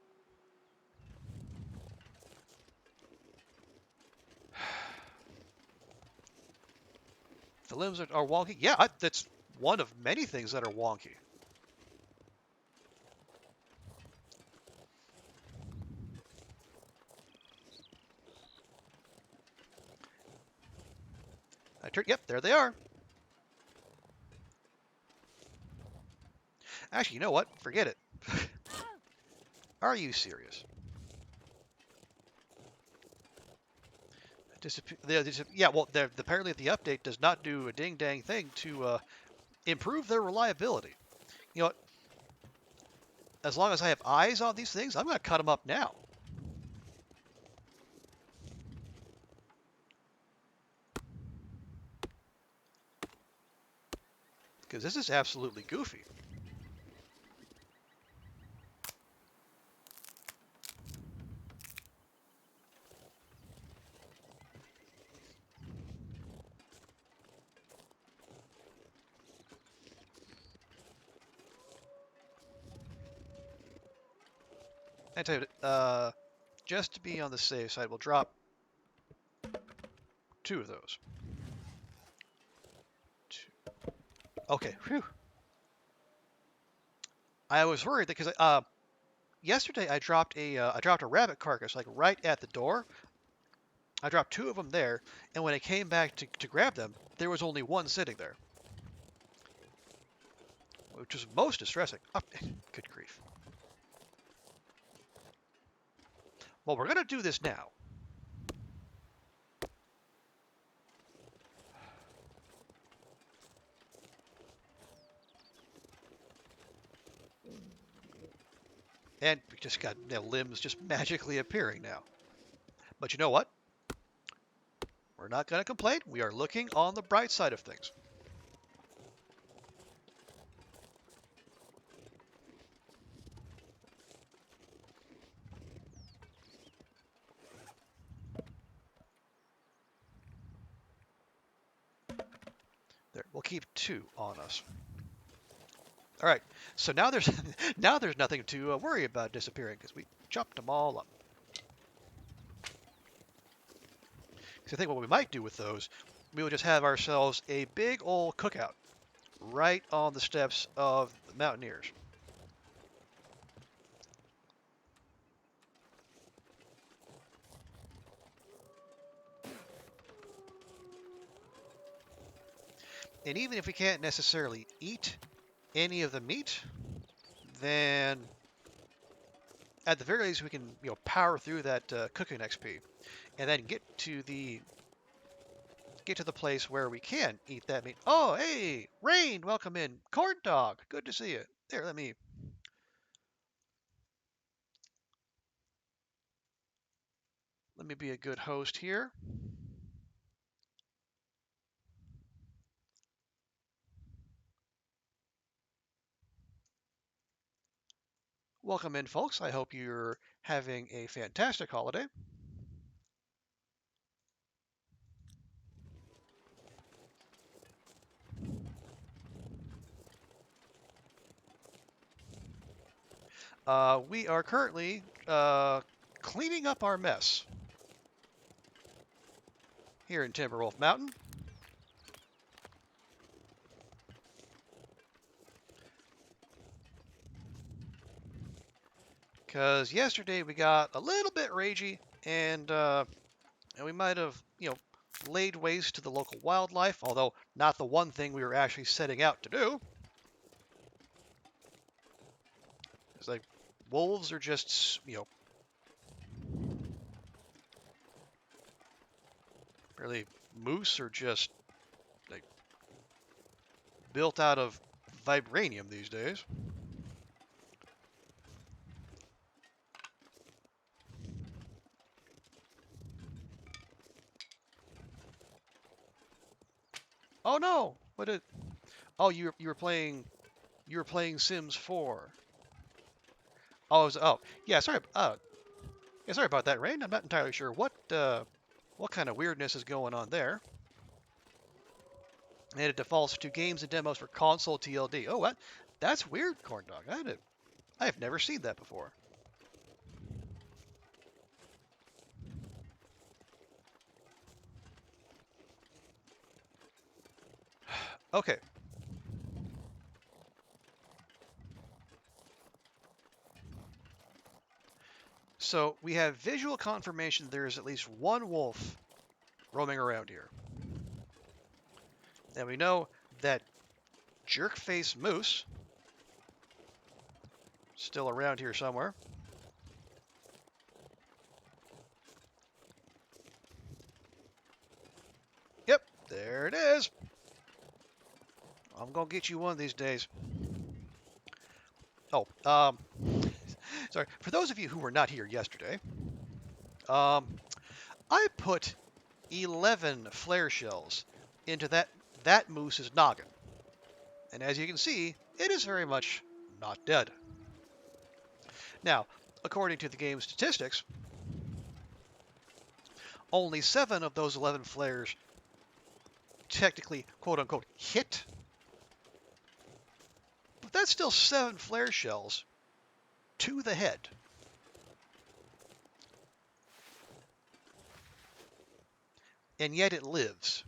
The limbs are wonky. Yeah, that's one of many things that are wonky. Yep, there they are. Actually, you know what? Forget it. Are you serious? Yeah, well, apparently the update does not do a ding dang thing to improve their reliability. You know what? As long as I have eyes on these things, I'm going to cut them up now. Because this is absolutely goofy. I tell you, just to be on the safe side, we'll drop 2 of those. 2. Okay, whew. I was worried because yesterday I dropped a rabbit carcass like right at the door. I dropped 2 of them there, and when I came back to grab them, there was only 1 sitting there, which was most distressing. Oh, good grief. Well, we're gonna do this now. And we just got limbs just magically appearing now. But you know what? We're not going to complain. We are looking on the bright side of things. There, we'll keep 2 on us. All right, so now there's now there's nothing to worry about disappearing because we chopped them all up. So I think what we might do with those, we will just have ourselves a big old cookout right on the steps of the Mountaineers. And even if we can't necessarily eat any of the meat, then at the very least we can power through that cooking XP, and then get to the place where we can eat that meat. Oh, hey, Rain, welcome in. Corn dog, good to see you. There, let me be a good host here. Welcome in, folks. I hope you're having a fantastic holiday. We are currently cleaning up our mess here in Timberwolf Mountain. Because yesterday we got a little bit ragey, and we might have, laid waste to the local wildlife, although not the one thing we were actually setting out to do. It's like wolves are just, really moose are just like built out of vibranium these days. Oh no! What did? Oh, you were playing Sims 4. Oh yeah. Sorry. Yeah. Sorry about that, Rain. I'm not entirely sure what kind of weirdness is going on there. And it defaults to games and demos for console TLD. Oh, what? That's weird, Corn Dog. I have never seen that before. Okay. So we have visual confirmation there is at least one wolf roaming around here. And we know that jerk-face moose still around here somewhere. Yep, there it is. I'm gonna get you one of these days. Oh, sorry. For those of you who were not here yesterday, I put 11 flare shells into that moose's noggin. And as you can see, it is very much not dead. Now, according to the game's statistics, only 7 of those 11 flares technically, quote unquote, hit. But that's still 7 flare shells to the head. And yet it lives.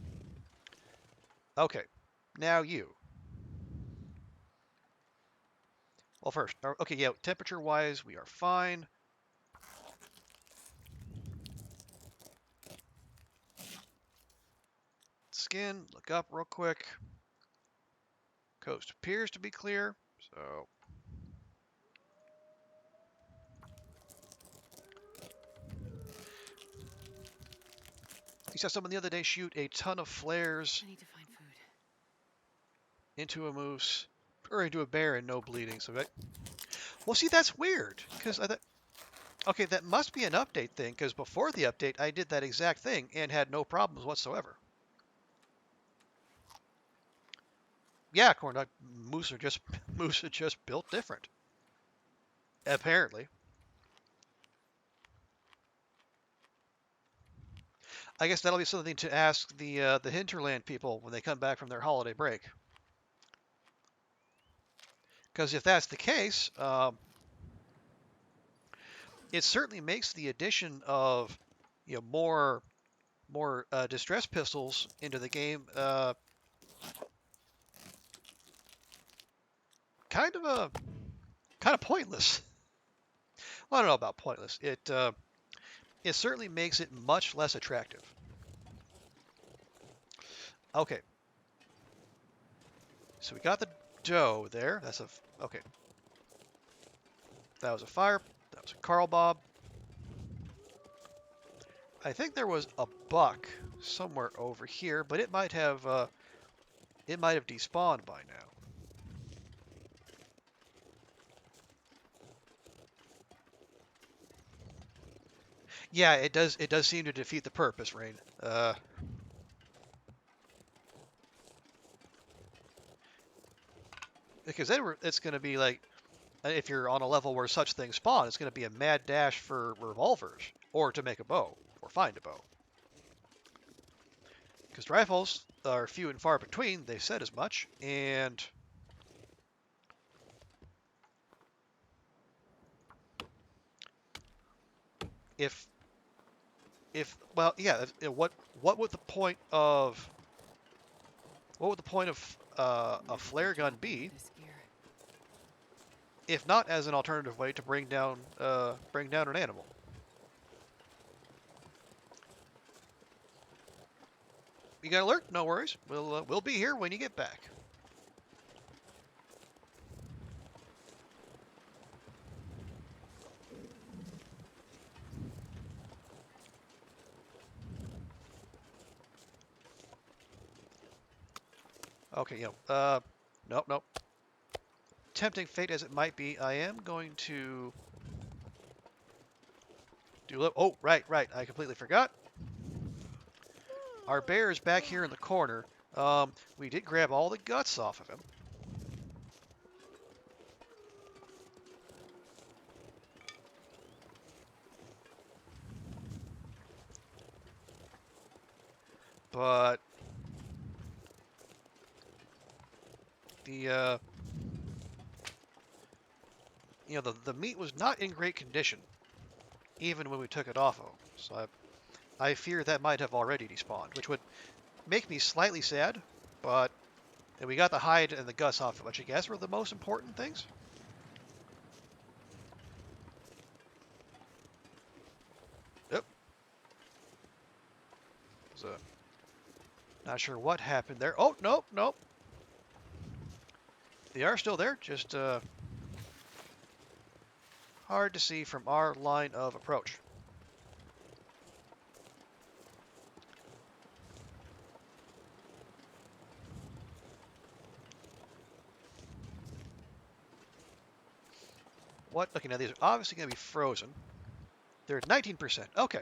Okay, now you. Well, first, okay, yeah, temperature-wise, we are fine. Skin, look up real quick. Coast appears to be clear, so you saw someone the other day shoot a ton of flares I need to find food. into a moose or into a bear and no bleeding. So that, well, see, that's weird because I thought, okay, that must be an update thing because before the update, I did that exact thing and had no problems whatsoever. Yeah, corn dog, moose are just moose are just built different, apparently. I guess that'll be something to ask the hinterland people when they come back from their holiday break. Because if that's the case, it certainly makes the addition of more distress pistols into the game kind of a kind of pointless. Well, I don't know about pointless. It certainly makes it much less attractive. Okay, so we got the dough there. Okay. That was a fire. That was a Carl Bob. I think there was a buck somewhere over here, but it might have despawned by now. Yeah, it does. It does seem to defeat the purpose, Rain. Because then it's going to be like, if you're on a level where such things spawn, it's going to be a mad dash for revolvers, or to make a bow, or find a bow. Because rifles are few and far between, they said as much, and if well, yeah, what would the point of a flare gun be if not as an alternative way to bring down an animal? You got alert? No worries. We'll be here when you get back. Okay, nope. Tempting fate as it might be, I am going to do. Oh, right. I completely forgot. Our bear is back here in the corner. We did grab all the guts off of him. But the the meat was not in great condition, even when we took it off of him. So I fear that might have already despawned, which would make me slightly sad. But and we got the hide and the guts off, which I guess were the most important things. Yep. So not sure what happened there. Oh, nope. They are still there, just hard to see from our line of approach. What? Okay, now these are obviously going to be frozen. They're at 19%. Okay.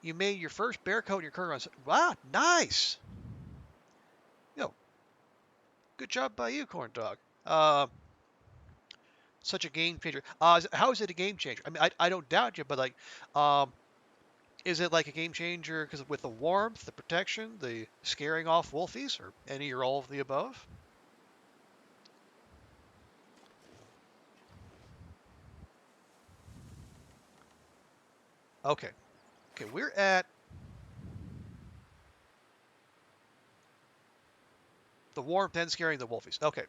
You made your first bear coat in your current run. Wow, nice. Yo, good job by you, Corn Dog. Such a game changer. How is it a game changer? I mean, I don't doubt you, but like, is it like a game changer because with the warmth, the protection, the scaring off wolfies, or any or all of the above? Okay. Okay, we're at the warmth and scaring the wolfies. Okay.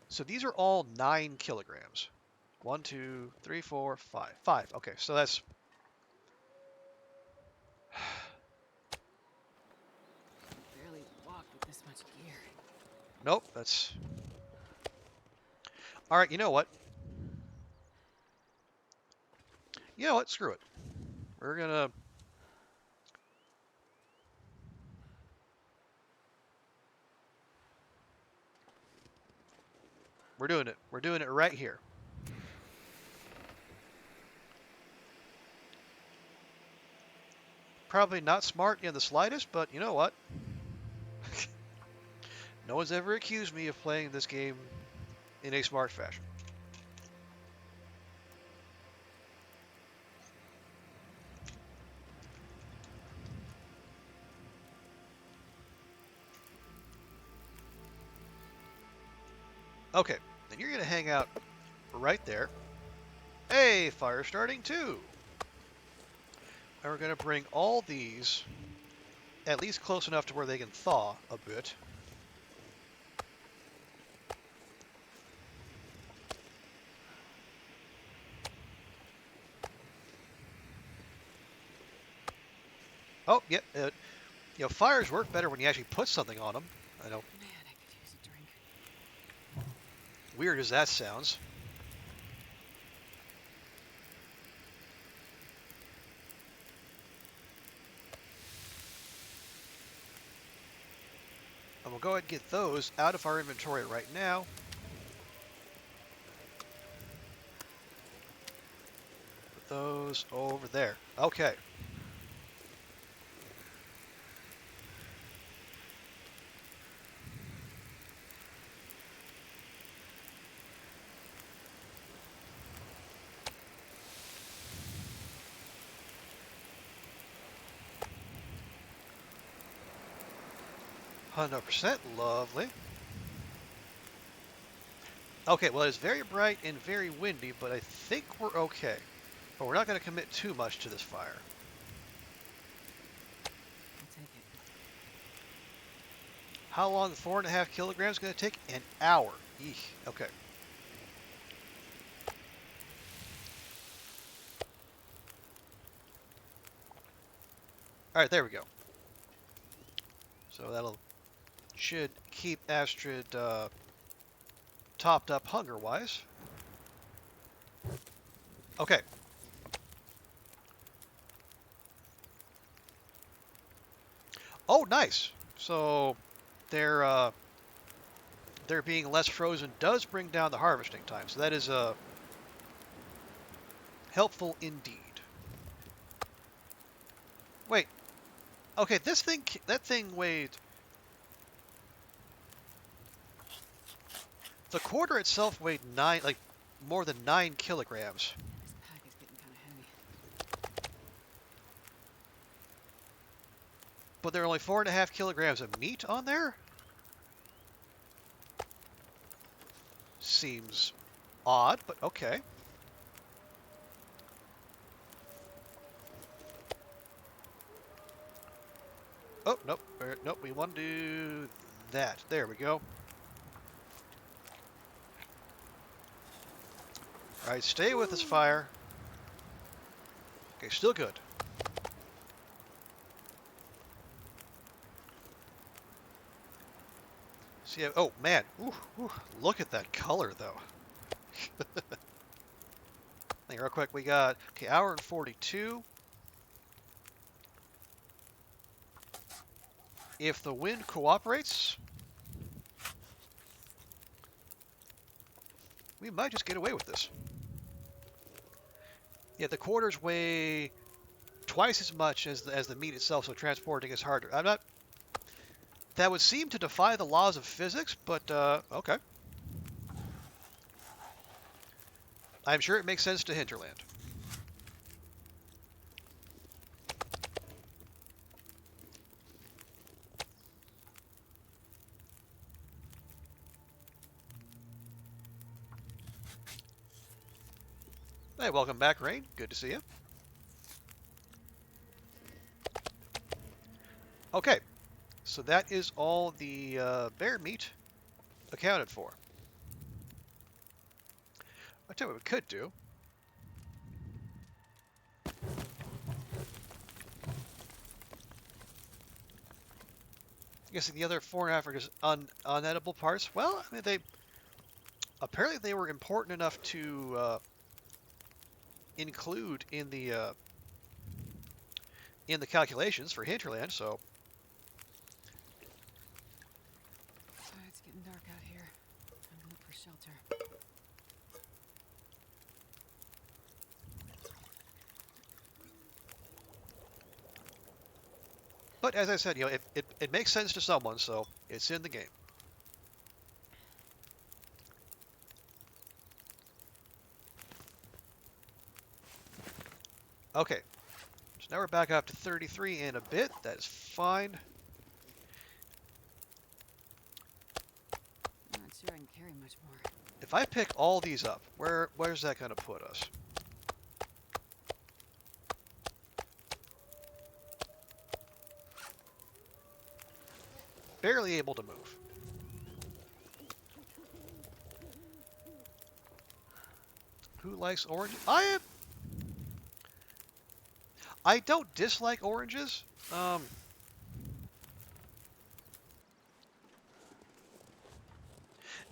So these are all 9 kilograms. 1, 2, 3, 4, 5. 5. Okay, so that's Barely walked with this much gear. nope. That's all right. You know what? Screw it. We're doing it. We're doing it right here. Probably not smart in the slightest, but you know what? No one's ever accused me of playing this game in a smart fashion. Okay, then you're going to hang out right there. Hey, fire starting too. And we're going to bring all these at least close enough to where they can thaw a bit. Oh, yeah. Fires work better when you actually put something on them. I know. Man, I could use a drink. Weird as that sounds. And we'll go ahead and get those out of our inventory right now. Put those over there. Okay. %, lovely. Okay, well, it's very bright and very windy, but I think we're okay. But we're not going to commit too much to this fire. I'll take it. How long 4.5 kilograms is going to take? An hour. Eek. Okay. All right, there we go. So that'll should keep Astrid topped up hunger-wise. Okay. Oh, nice. So they're being less frozen does bring down the harvesting time. So that is helpful indeed. Wait. Okay, that thing weighed. The quarter itself weighed more than 9 kilograms. This pack is getting kind of heavy. But there are only 4.5 kilograms of meat on there? Seems odd, but okay. Oh, nope. Nope, we want to do that. There we go. All right, stay with us, fire. Okay, still good. See, oh man, ooh, look at that color though. Think real quick, we got okay, hour and 42. If the wind cooperates, we might just get away with this. Yeah, the quarters weigh twice as much as the meat itself, so transporting is harder. I'm not. That would seem to defy the laws of physics, but okay. I'm sure it makes sense to Hinterland. Hey, welcome back, Rain. Good to see you. Okay, so that is all the bear meat accounted for. I'll tell you what we could do. I guess the other 4.5 are just unedible parts. Well, I mean, apparently they were important enough to include in the calculations for Hinterland. So It's getting dark out here. Time to look for shelter. but as I said, you know, it makes sense to someone, so it's in the game. Okay, so now we're back up to 33 and a bit. That is fine. I'm not sure I can carry much more. If I pick all these up, where's that going to put us? Barely able to move. Who likes orange? I don't dislike oranges.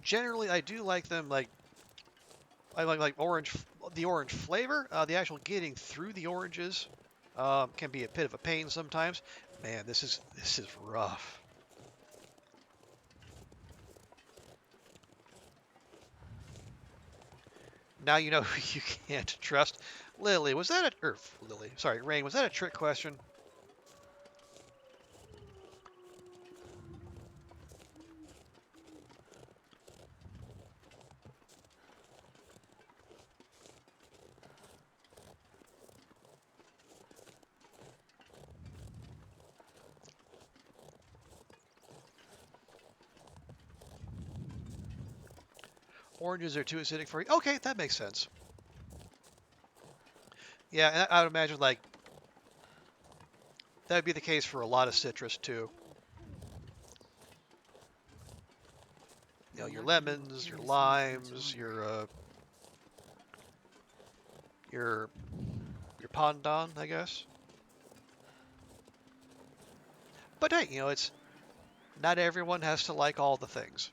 Generally, I do like them. I like orange, the orange flavor. The actual getting through the oranges can be a bit of a pain sometimes. Man, this is rough. now you know you can't trust Lily. Was that a... Lily. Sorry, Rain. Was that a trick question? Oranges are too acidic for you. Okay, that makes sense. Yeah, and I would imagine, like, that would be the case for a lot of citrus, too. You know, I'm your not getting lemons, your nearly as hungry as much limes, longer. your your pandan, I guess. But hey, you know, it's not everyone has to like all the things.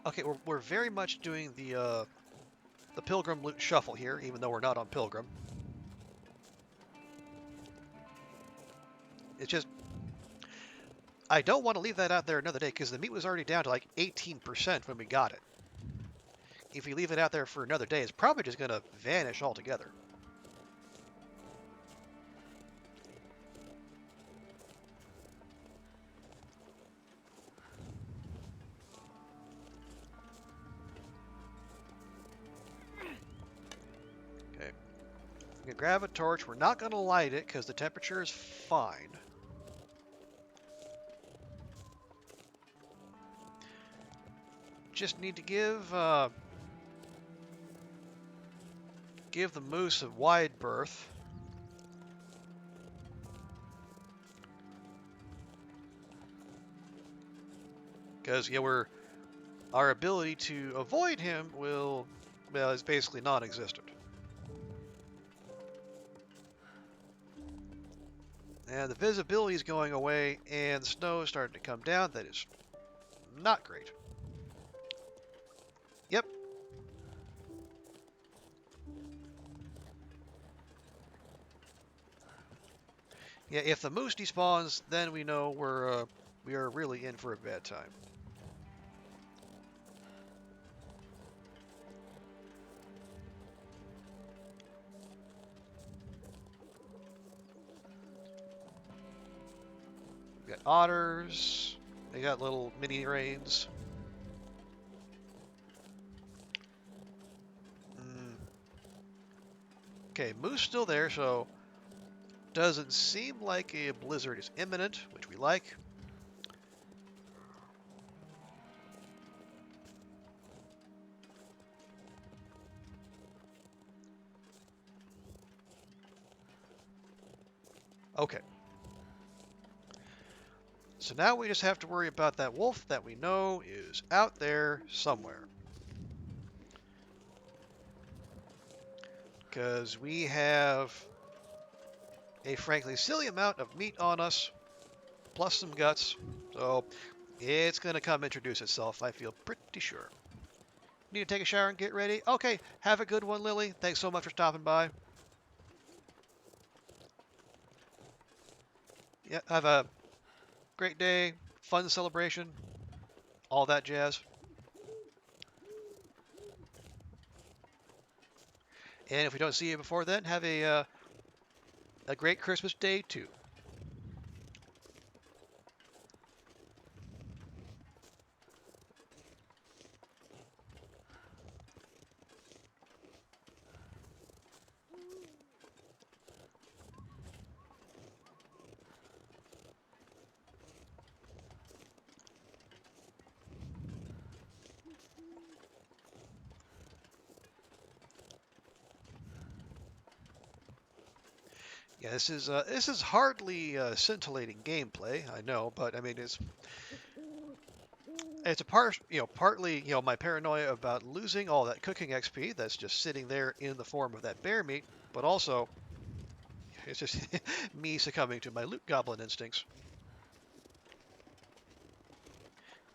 Okay, we're very much doing the Pilgrim loot shuffle here, even though we're not on Pilgrim. It's just I don't want to leave that out there another day because the meat was already down to like 18% when we got it. If we leave it out there for another day, it's probably just going to vanish altogether. Okay, we can grab a torch. We're not going to light it because the temperature is fine. Just need to give the moose a wide berth. Because yeah, our ability to avoid him is basically non-existent. And the visibility is going away, and the snow is starting to come down. That is not great. Yep. Yeah, if the moose despawns, then we know we are really in for a bad time. We got otters. They got little mini rains. Okay, moose still there, so doesn't seem like a blizzard is imminent, which we like. Okay. So now we just have to worry about that wolf that we know is out there somewhere. Because we have a frankly silly amount of meat on us, plus some guts. So it's going to come introduce itself, I feel pretty sure. Need to take a shower and get ready? Okay, have a good one, Lily. Thanks so much for stopping by. Yeah, have a great day, fun celebration, all that jazz. And if we don't see you before then, have a great Christmas day too. Yeah, this is hardly scintillating gameplay, I know, but I mean it's a partly my paranoia about losing all that cooking XP that's just sitting there in the form of that bear meat, but also it's just me succumbing to my loot goblin instincts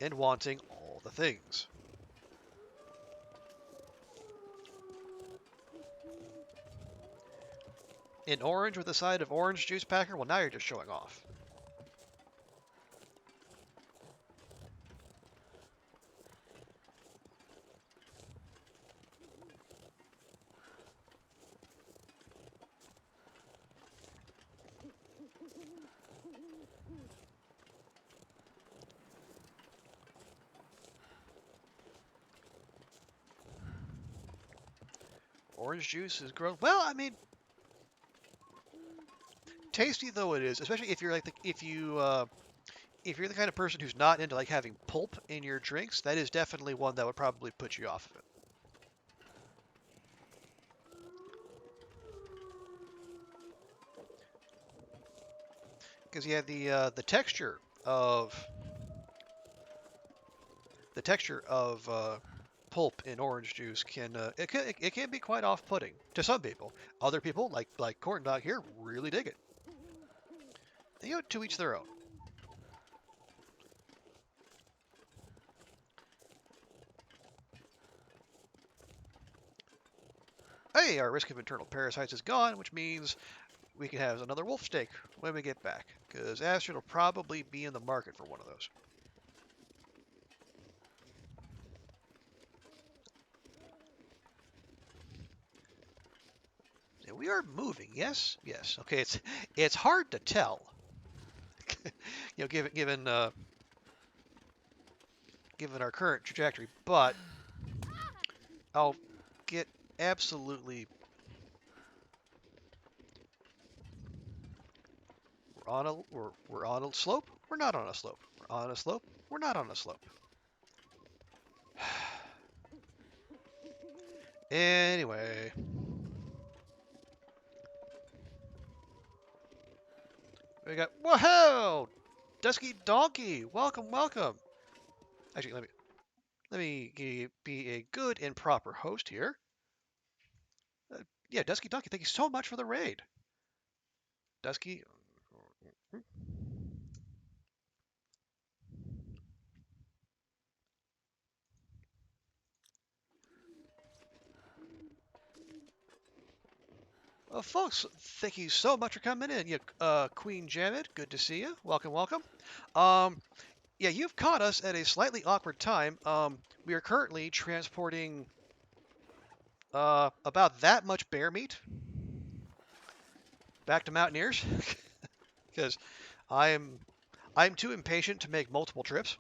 and wanting all the things. In orange with a side of orange juice, Packer? Well, now you're just showing off. Orange juice is gross. Well, I mean, tasty though it is, especially if you're like if you're the kind of person who's not into like having pulp in your drinks, that is definitely one that would probably put you off of it. Because yeah, the texture of pulp in orange juice it can be quite off-putting to some people. Other people like Corn Dog here really dig it. You know, to each their own. Hey, our risk of internal parasites is gone, which means we can have another wolf steak when we get back, because Astrid will probably be in the market for one of those. And we are moving, yes, yes. Okay, it's hard to tell, given our current trajectory, but I'll get absolutely. We're on a slope. We're not on a slope. We're on a slope. We're not on a slope. Anyway, we got whoa, Dusky Donkey. Welcome, welcome. Actually, let me be a good and proper host here. Yeah, Dusky Donkey. Thank you so much for the raid, Dusky. Well, folks, thank you so much for coming in. Yeah, Queen Janet, good to see you. Welcome, welcome. Um, yeah, you've caught us at a slightly awkward time. We are currently transporting about that much bear meat back to Mountaineers because I'm I'm too impatient to make multiple trips.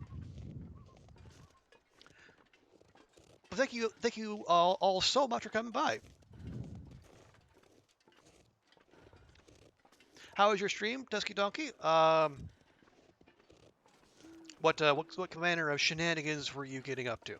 But thank you all so much for coming by. How was your stream, Dusky Donkey? What manner of shenanigans were you getting up to?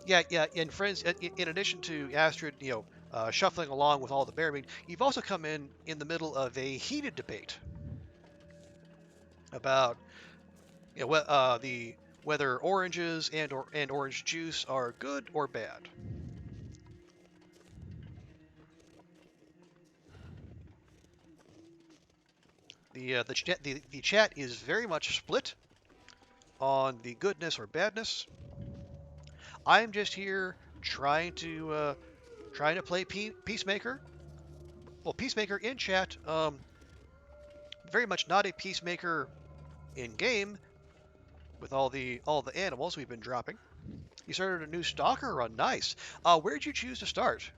Yeah, yeah, and friends, in addition to Astrid, shuffling along with all the bear meat, you've also come in the middle of a heated debate about the whether oranges and orange juice are good or bad. The chat is very much split on the goodness or badness. I'm just here trying to play peacemaker. Well, peacemaker in chat, very much not a peacemaker in game with all the animals we've been dropping. You started a new stalker run, nice. Where'd you choose to start?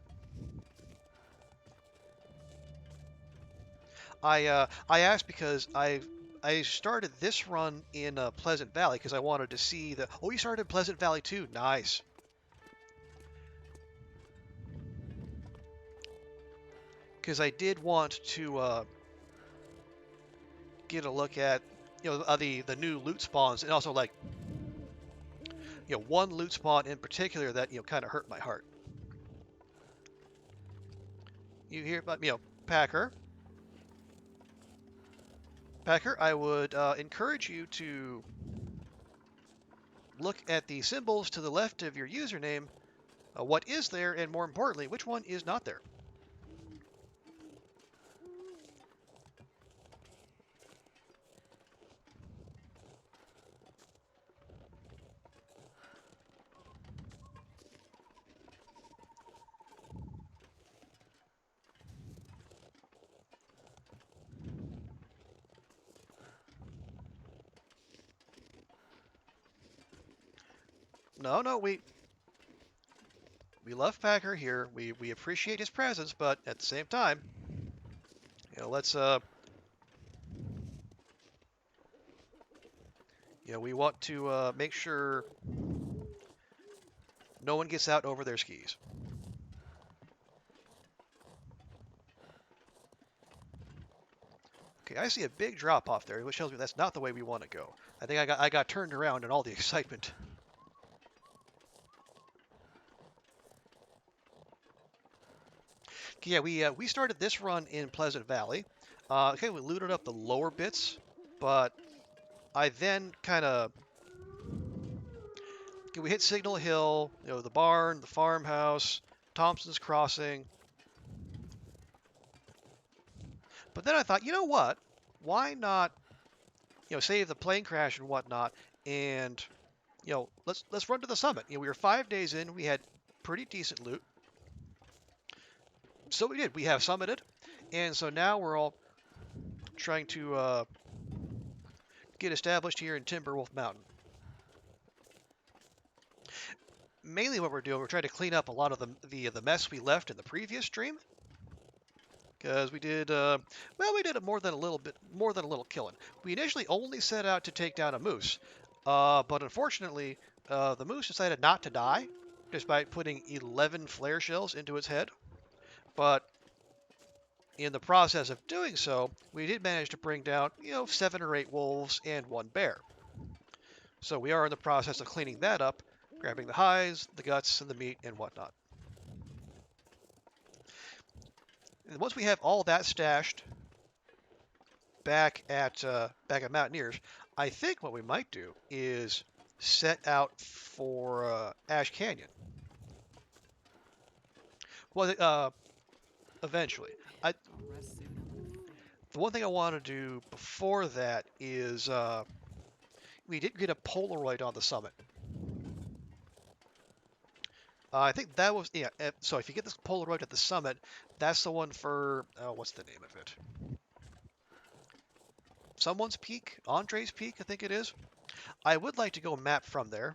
I asked because I started this run in Pleasant Valley because I wanted to see the. Oh, you started Pleasant Valley too. Nice. Because I did want to get a look at the new loot spawns and also like one loot spawn in particular that kind of hurt my heart. You hear about Packer? Packer, I would encourage you to look at the symbols to the left of your username. What is there, and more importantly, which one is not there? No, no, we love Packer here. We appreciate his presence, but at the same time, let's we want to make sure no one gets out over their skis. Okay, I see a big drop off there, which tells me that's not the way we want to go. I think I got turned around in all the excitement. Okay, yeah, we started this run in Pleasant Valley. Okay, we looted up the lower bits, but I then kind of we hit Signal Hill, the barn, the farmhouse, Thompson's Crossing. But then I thought, you know what? Why not, save the plane crash and whatnot, and let's run to the summit. We were 5 days in. We had pretty decent loot, so we did. We have summited, and so now we're all trying to get established here in Timberwolf Mountain. Mainly, what we're doing, we're trying to clean up a lot of the mess we left in the previous stream, because we did we did more than a little killing. We initially only set out to take down a moose, but unfortunately, the moose decided not to die, despite putting 11 flare shells into its head. But in the process of doing so, we did manage to bring down 7 or 8 wolves and 1 bear. So we are in the process of cleaning that up, grabbing the hides, the guts, and the meat and whatnot. And once we have all that stashed back at Mountaineers, I think what we might do is set out for Ash Canyon. Well, eventually. I'll rest soon. I'm gonna faint. The one thing I want to do before that is we did get a Polaroid on the summit. I think that was, yeah, so if you get this Polaroid at the summit, that's the one for, what's the name of it? Someone's Peak? Andre's Peak, I think it is. I would like to go map from there.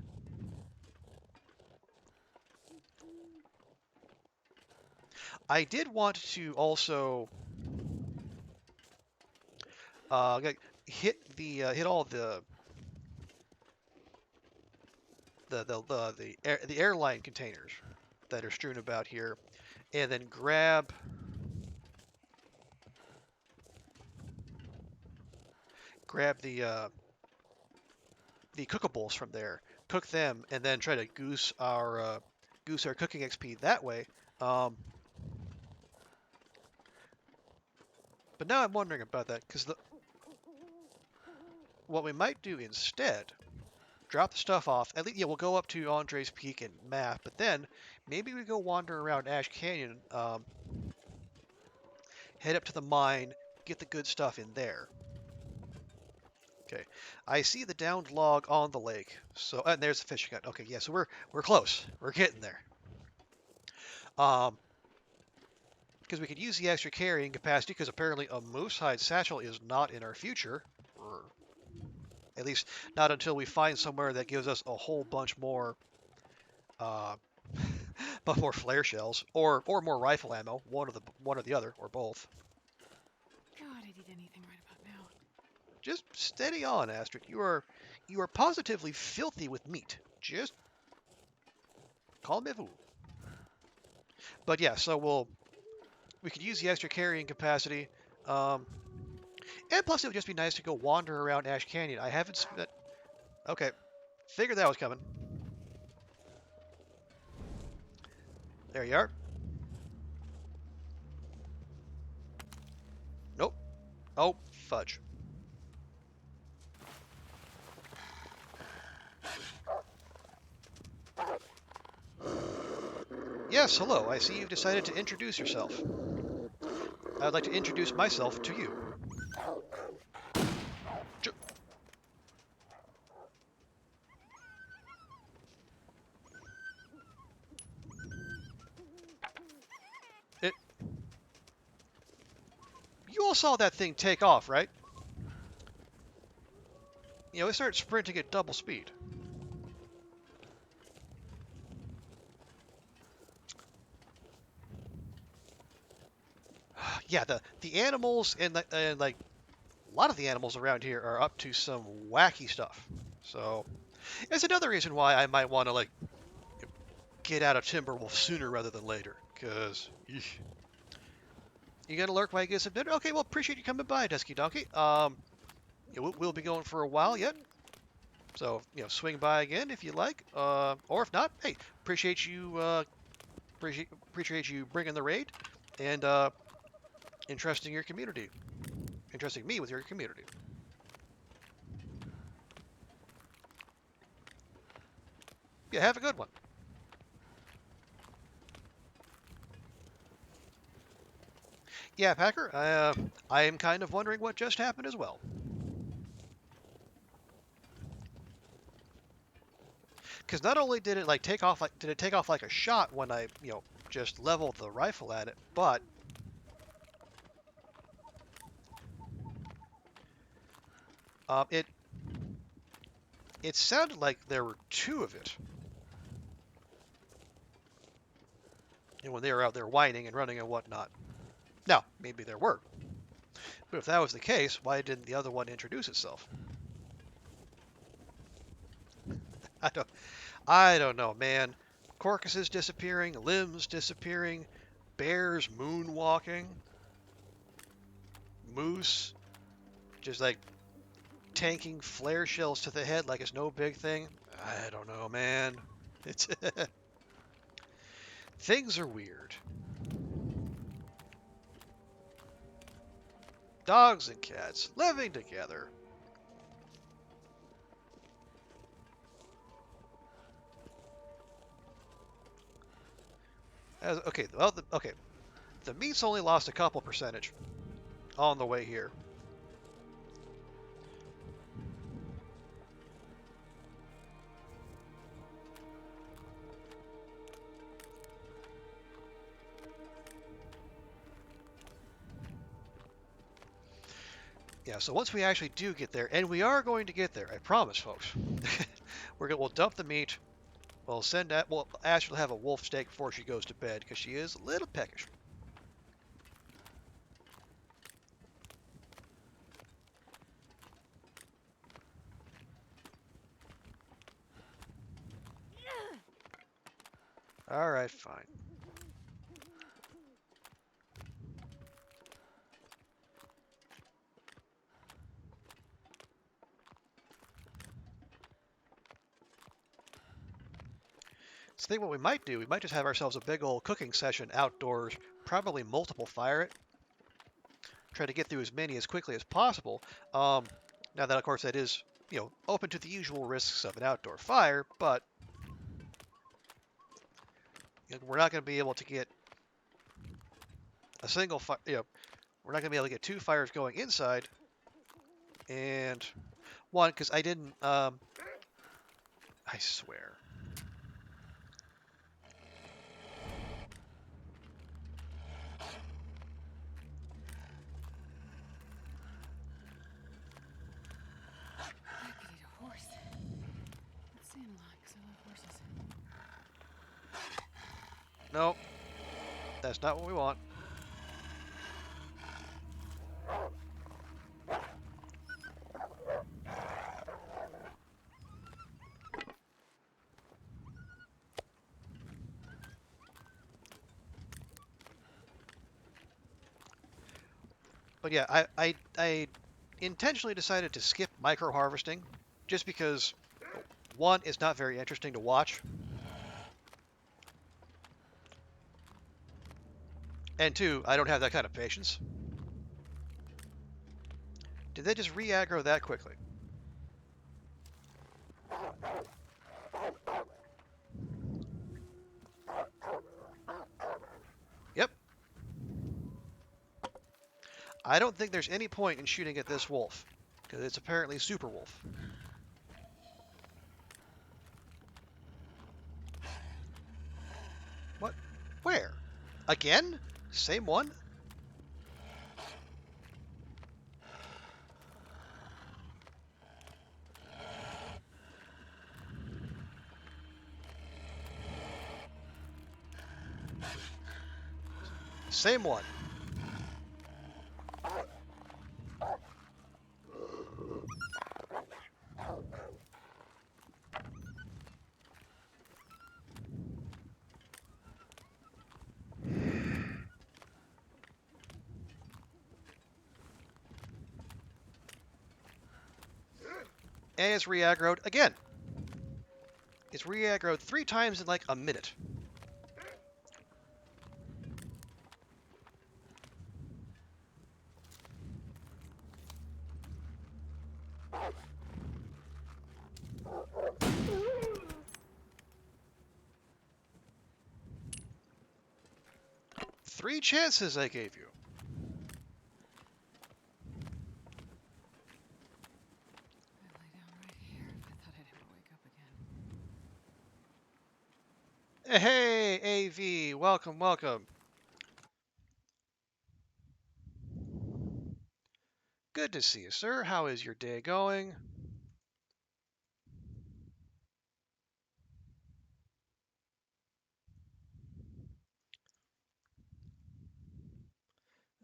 I did want to also hit all the airline containers that are strewn about here, and then grab the cookables from there, cook them, and then try to goose our cooking XP that way. But now I'm wondering about that, because what we might do instead, drop the stuff off. At least, we'll go up to Andre's Peak and map, but then maybe we go wander around Ash Canyon, head up to the mine, get the good stuff in there. Okay, I see the downed log on the lake. So, and there's the fishing hut. Okay, yeah, so we're close. We're getting there. Because we could use the extra carrying capacity, because apparently a moose hide satchel is not in our future, or at least not until we find somewhere that gives us a whole bunch more, but more flare shells, or more rifle ammo, one or the other, or both. God, I'd eat anything right about now. Just steady on, Astrid. You are positively filthy with meat. Just calmez-vous. But yeah, so we could use the extra carrying capacity, and plus it would just be nice to go wander around Ash Canyon. I haven't spent. Okay, figured that was coming. There you are. Nope. Oh, fudge. Yes, hello. I see you've decided to introduce yourself. I would like to introduce myself to you. You all saw that thing take off, right? It started sprinting at double speed. yeah, the animals and like a lot of the animals around here are up to some wacky stuff. So it's another reason why I might want to like get out of Timberwolf sooner rather than later. Because you gonna lurk while you get some dinner? Okay, well appreciate you coming by, Dusky Donkey. Yeah, we'll be going for a while yet. So swing by again if you like. Or if not, hey, appreciate you appreciate you bringing the raid and entrusting your community, entrusting me with your community. Yeah, have a good one. Yeah, Packer, I am kind of wondering what just happened as well. Because not only did it like take off like did it take off like a shot when I just leveled the rifle at it, but it sounded like there were two of it. And when they were out there whining and running and whatnot. Now, maybe there were. But if that was the case, why didn't the other one introduce itself? I don't I don't know, man. Corcuses disappearing, limbs disappearing, bears moonwalking, moose just like tanking flare shells to the head like it's no big thing. I don't know, man. It's things are weird. Dogs and cats living together. Okay, well, okay. The meat's only lost a couple percentage on the way here. Yeah, so once we actually do get there, and we are going to get there, I promise, folks. We'll dump the meat. We'll send that. Well, Astrid will have a wolf steak before she goes to bed because she is a little peckish. All right, fine. So I think what we might do, we might just have ourselves a big old cooking session outdoors, probably multiple fire it. Try to get through as many as quickly as possible. Now that, of course, that is, open to the usual risks of an outdoor fire, but we're not going to be able to get a single fire, we're not going to be able to get two fires going inside. And one, because I didn't, I swear. I could eat a horse. Let's see him a lot, 'cause I love horses. Nope, that's not what we want. But yeah, I intentionally decided to skip micro harvesting just because one, it's not very interesting to watch, and two, I don't have that kind of patience. Did they just re-aggro that quickly? Yep. I don't think there's any point in shooting at this wolf, because it's apparently super wolf. What? Where? Again? Same one? Same one. And it's re-aggroed again. It's re-aggroed 3 times in like a minute. Three chances I gave you. I lay down right here if I thought I'd ever wake up again. Hey, AV, welcome, welcome. Good to see you, sir. How is your day going?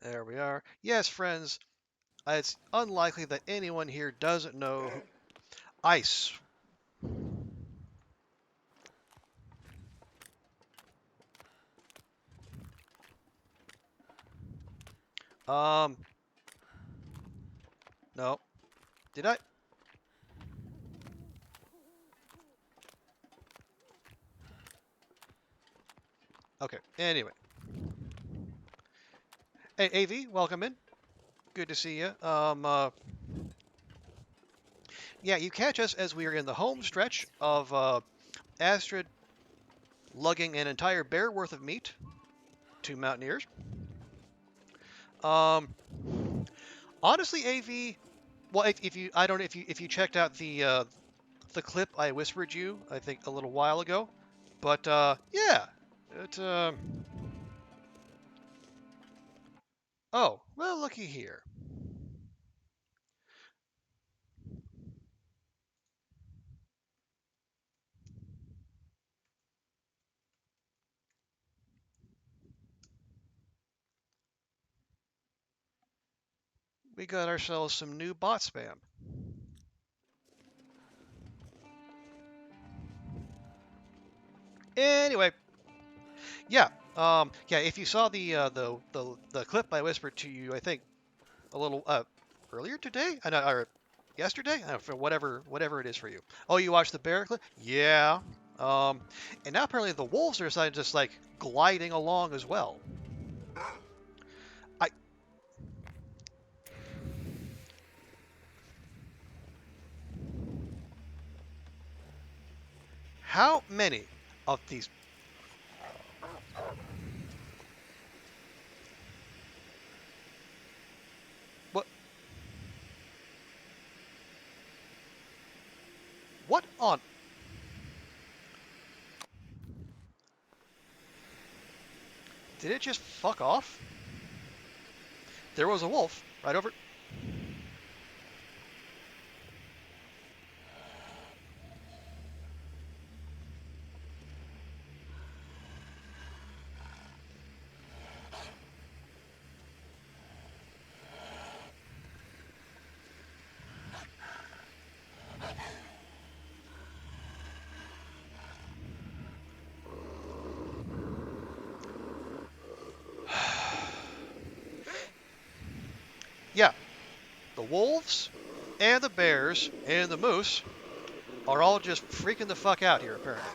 There we are. Yes, friends, it's unlikely that anyone here doesn't know who... Ice. Um, no. Did I? Okay, anyway. Hey, AV, welcome in. Good to see you. Yeah, you catch us as we are in the home stretch of Astrid lugging an entire bear worth of meat to mountaineers. Um, honestly, AV, well, if you, I don't know if you checked out the clip I whispered you, I think a little while ago, but yeah, it. Oh, well, looky here. We got ourselves some new bot spam. Anyway, yeah, yeah. If you saw the clip I whispered to you, I think a little earlier today, or yesterday, I don't know, for whatever it is for you. Oh, you watched the bear clip? Yeah. Um, and now apparently the wolves are deciding just like gliding along as well. I how many of these? What what on? Did it just fuck off? There was a wolf right over. Yeah, the wolves and the bears and the moose are all just freaking the fuck out here apparently.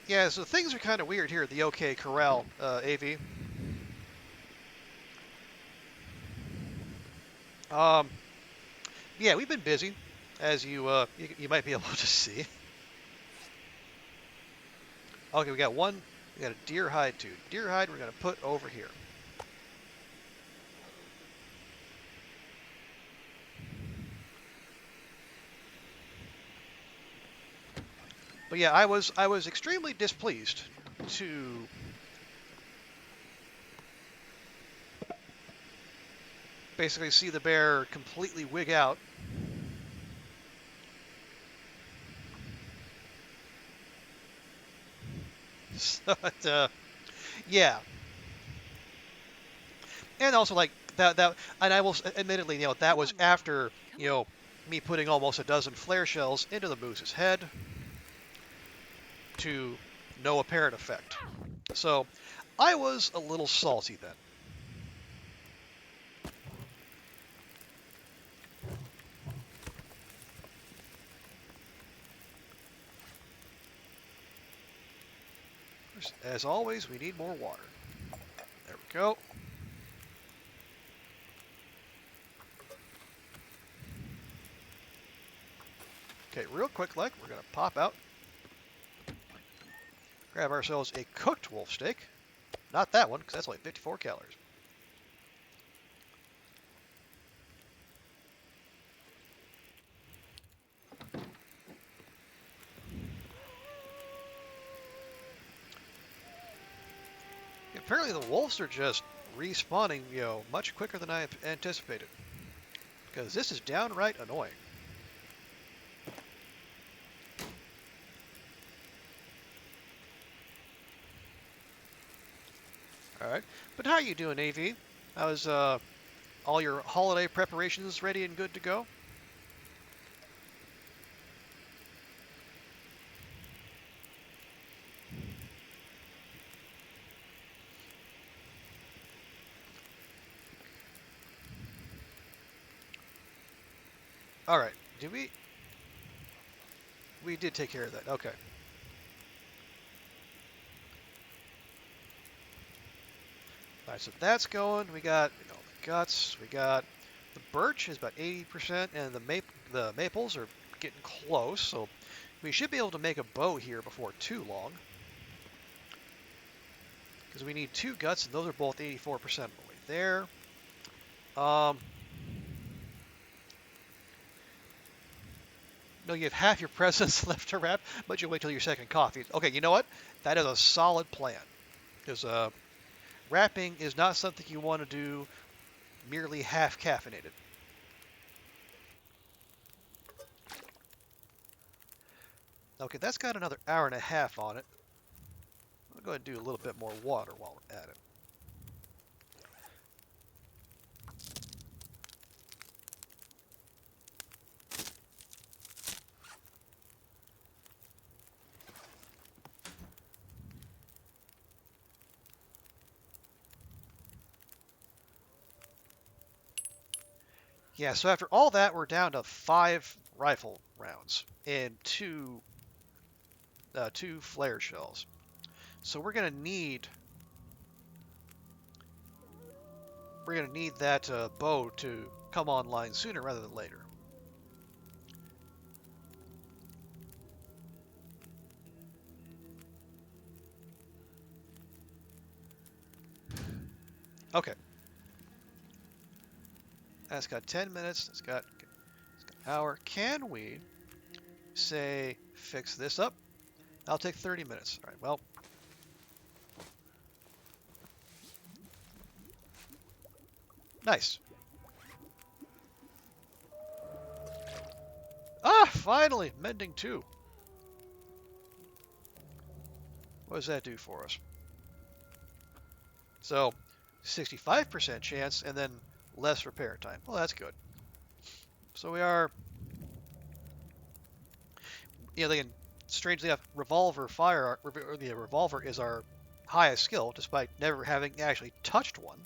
Yeah, so things are kind of weird here at the OK Corral, AV. Um, yeah, we've been busy, as you might be able to see. Okay, we got one. We got a deer hide too. Deer hide we're gonna put over here. But yeah, I was extremely displeased to basically see the bear completely wig out. So, yeah. And also like that and I will admittedly, that Come was on, little guy. after, Come on. me putting almost a dozen flare shells into the moose's head to no apparent effect. So I was a little salty then. As always, we need more water. There we go. Okay, real quick, like we're gonna pop out, grab ourselves a cooked wolf steak. Not that one, because that's only 54 calories. Apparently the wolves are just respawning, much quicker than I anticipated. Because this is downright annoying. All right, but how are you doing, AV? How's all your holiday preparations ready and good to go? All right, did we? We did take care of that. Okay. All right, so that's going. We got the guts. We got the birch is about 80%, and the maples are getting close. So we should be able to make a bow here before too long. Because we need 2 guts, and those are both 84% of the way there. Um, no, you have half your presents left to wrap, but you wait till your second coffee. Okay, you know what? That is a solid plan. Because wrapping is not something you want to do merely half caffeinated. Okay, that's got another hour and a half on it. I'll go ahead and do a little bit more water while we're at it. Yeah, so after all that, we're down to 5 rifle rounds and two flare shells. So we're gonna need that bow to come online sooner rather than later. Okay, that's got 10 minutes. It's got an hour. Can we say fix this up? I'll take 30 minutes. All right. Well, nice. Ah, finally, mending 2. What does that do for us? So, 65% chance and then less repair time. Well, that's good. So we are, again, strangely enough, the revolver is our highest skill, despite never having actually touched one.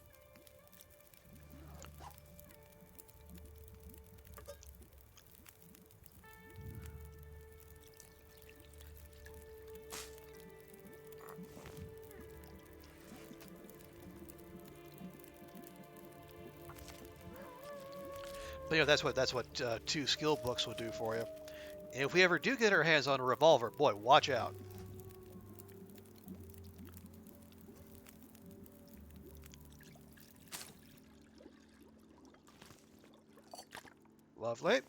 But that's what 2 skill books will do for you. And if we ever do get our hands on a revolver, boy, watch out. Lovely.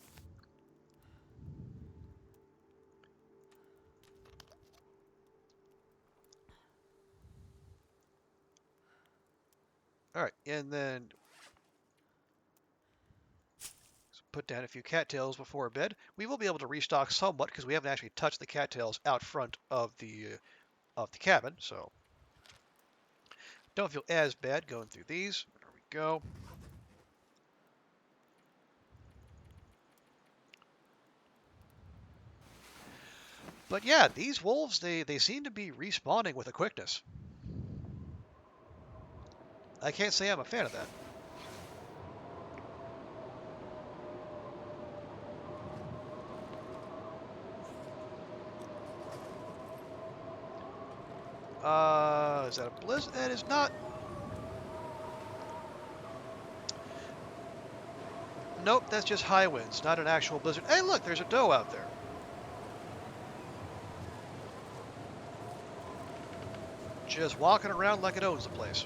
All right, and then put down a few cattails before bed. We will be able to restock somewhat because we haven't actually touched the cattails out front of the cabin, so don't feel as bad going through these. There we go. But yeah, these wolves, they seem to be respawning with a quickness. I can't say I'm a fan of that. Is that a blizzard? That is not. Nope, that's just high winds, not an actual blizzard. Hey, look, there's a doe out there. Just walking around like it owns the place.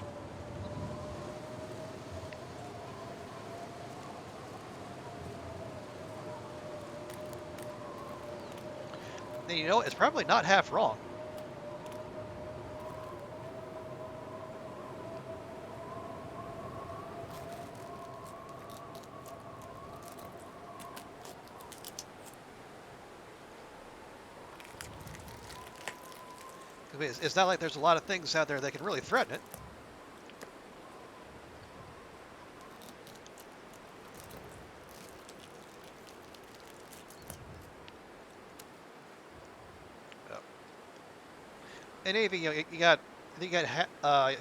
And you know, it's probably not half wrong. It's not like there's a lot of things out there that can really threaten it. Oh. And even you got, at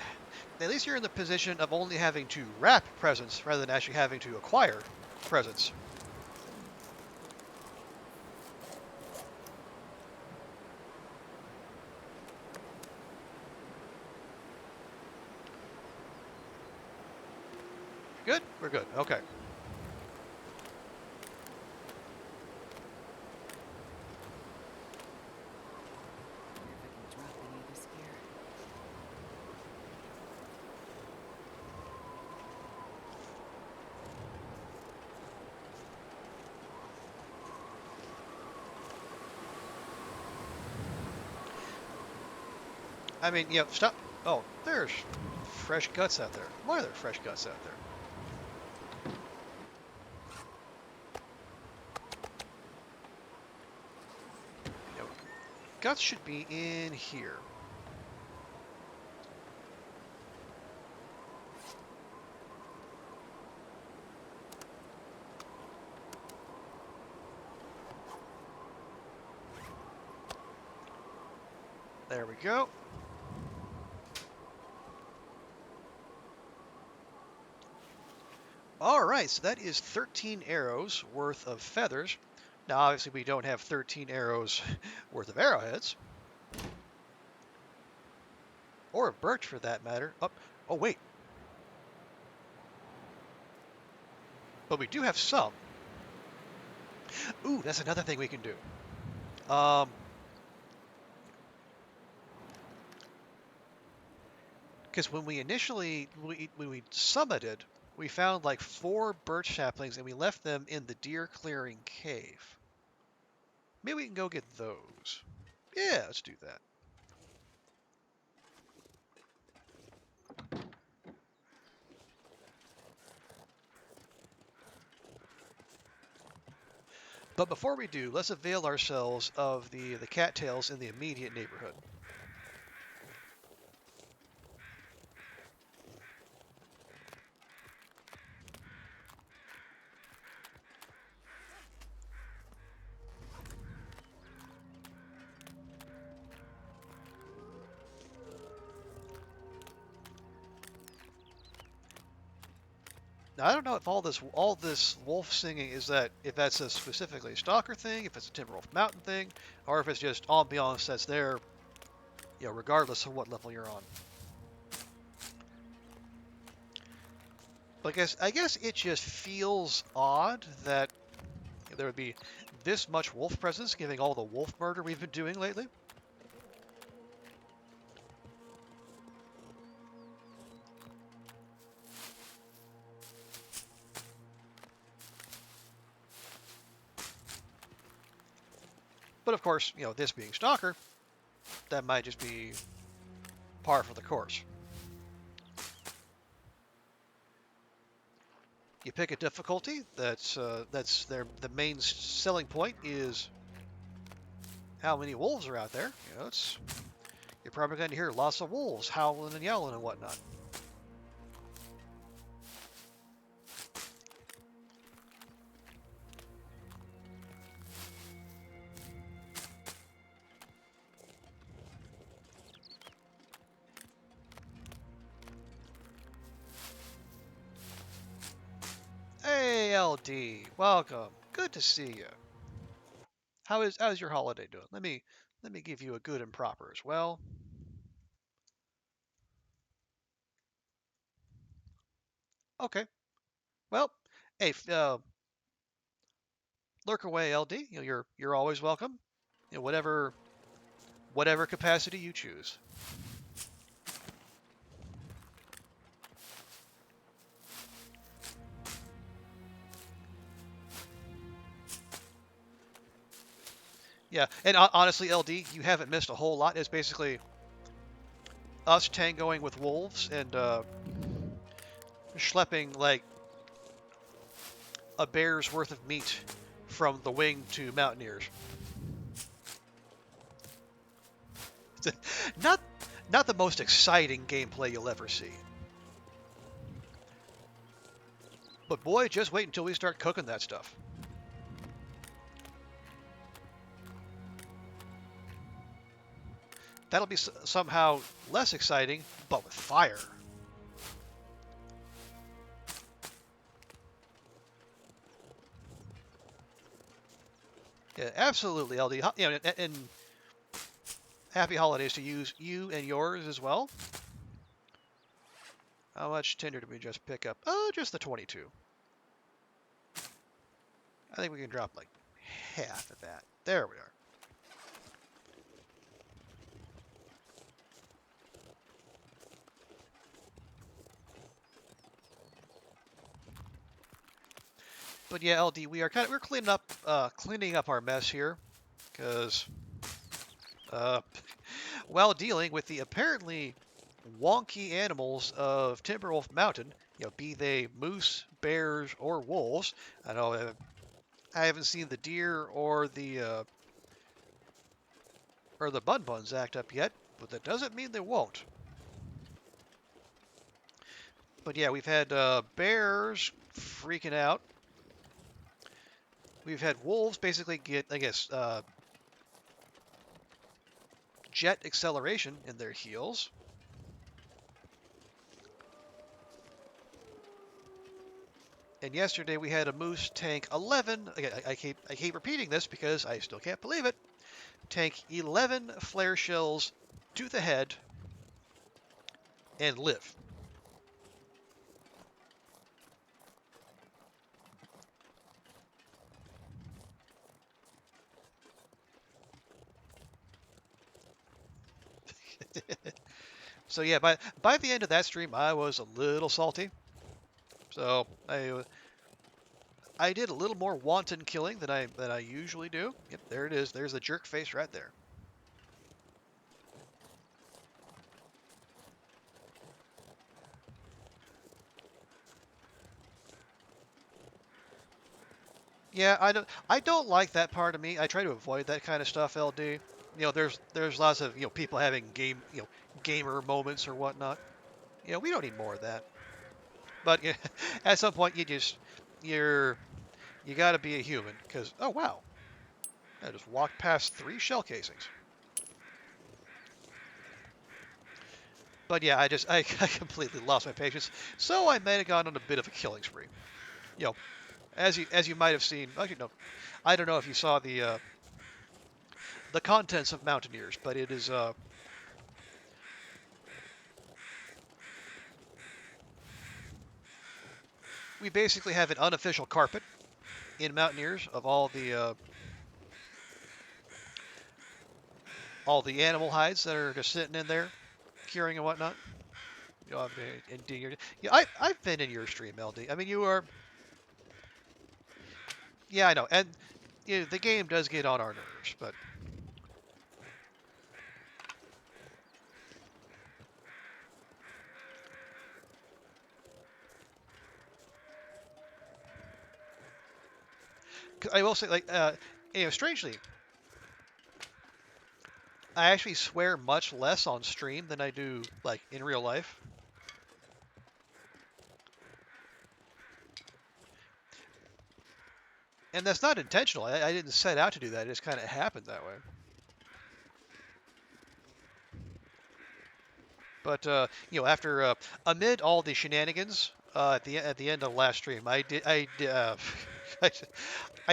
least you're in the position of only having to wrap presents rather than actually having to acquire presents. Good? We're good. Okay. I mean, stop. Oh, there's fresh guts out there. Why are there fresh guts out there? Guts should be in here. There we go. All right, so that is 13 arrows worth of feathers. Now, obviously, we don't have 13 arrows worth of arrowheads. Or of birch, for that matter. Oh, wait. But we do have some. Ooh, that's another thing we can do. Because when we initially, when we summited, we found like 4 birch saplings and we left them in the deer clearing cave. Maybe we can go get those. Yeah, let's do that. But before we do, let's avail ourselves of the cattails in the immediate neighborhood. Now, I don't know if all this wolf singing if that's a specifically stalker thing, if it's a Timberwolf Mountain thing, or if it's just ambiance that's there, regardless of what level you're on. But I guess it just feels odd that there would be this much wolf presence, given all the wolf murder we've been doing lately. But of course, this being Stalker, that might just be par for the course. You pick a difficulty. That's the main selling point is how many wolves are out there. You know, you're probably going to hear lots of wolves howling and yelling and whatnot. Hey, LD, welcome. Good to see you. How's your holiday doing? Let me give you a good and proper as well. Okay. Well, hey, lurk away, LD. You know, you're always welcome. You know, whatever capacity you choose. Yeah, and honestly, LD, you haven't missed a whole lot. It's basically us tangoing with wolves and schlepping like a bear's worth of meat from the wing to mountaineers. not not the most exciting gameplay you'll ever see. But boy, just wait until we start cooking that stuff. That'll be somehow less exciting, but with fire. Yeah, absolutely, LD. You know, and happy holidays to you and yours as well. How much tinder did we just pick up? Oh, just the 22. I think we can drop like half of that. There we are. But yeah, LD, we're cleaning up our mess here because uh, while dealing with the apparently wonky animals of Timberwolf Mountain, you know, be they moose, bears, or wolves. I know I haven't seen the deer or the bun buns act up yet, but that doesn't mean they won't. But yeah, we've had bears freaking out. We've had wolves basically get, I guess, jet acceleration in their heels. And yesterday we had a moose tank 11. Again, I keep repeating this because I still can't believe it. Tank 11 flare shells to the head and live. So yeah, by the end of that stream, I was a little salty. So I did a little more wanton killing than I usually do. Yep, there it is. There's the jerk face right there. Yeah, I don't like that part of me. I try to avoid that kind of stuff, LD. You know, there's lots of, you know, people having gamer moments or whatnot. You know, we don't need more of that. But yeah, at some point you're you got to be a human because oh wow, I just walked past 3 shell casings. But yeah, I completely lost my patience. So I may have gone on a bit of a killing spree. You know, as you might have seen. Actually, no, I don't know if you saw the contents of Mountaineers, but it is we basically have an unofficial carpet in Mountaineers of all the animal hides that are just sitting in there, curing and whatnot. You know, yeah, I've been in your stream, LD. I mean, you are. Yeah, I know, and you know, the game does get on our nerves, but I will say, like, strangely, I actually swear much less on stream than I do, like, in real life. And that's not intentional. I didn't set out to do that. It just kind of happened that way. But after amid all the shenanigans at the end of last stream, I, I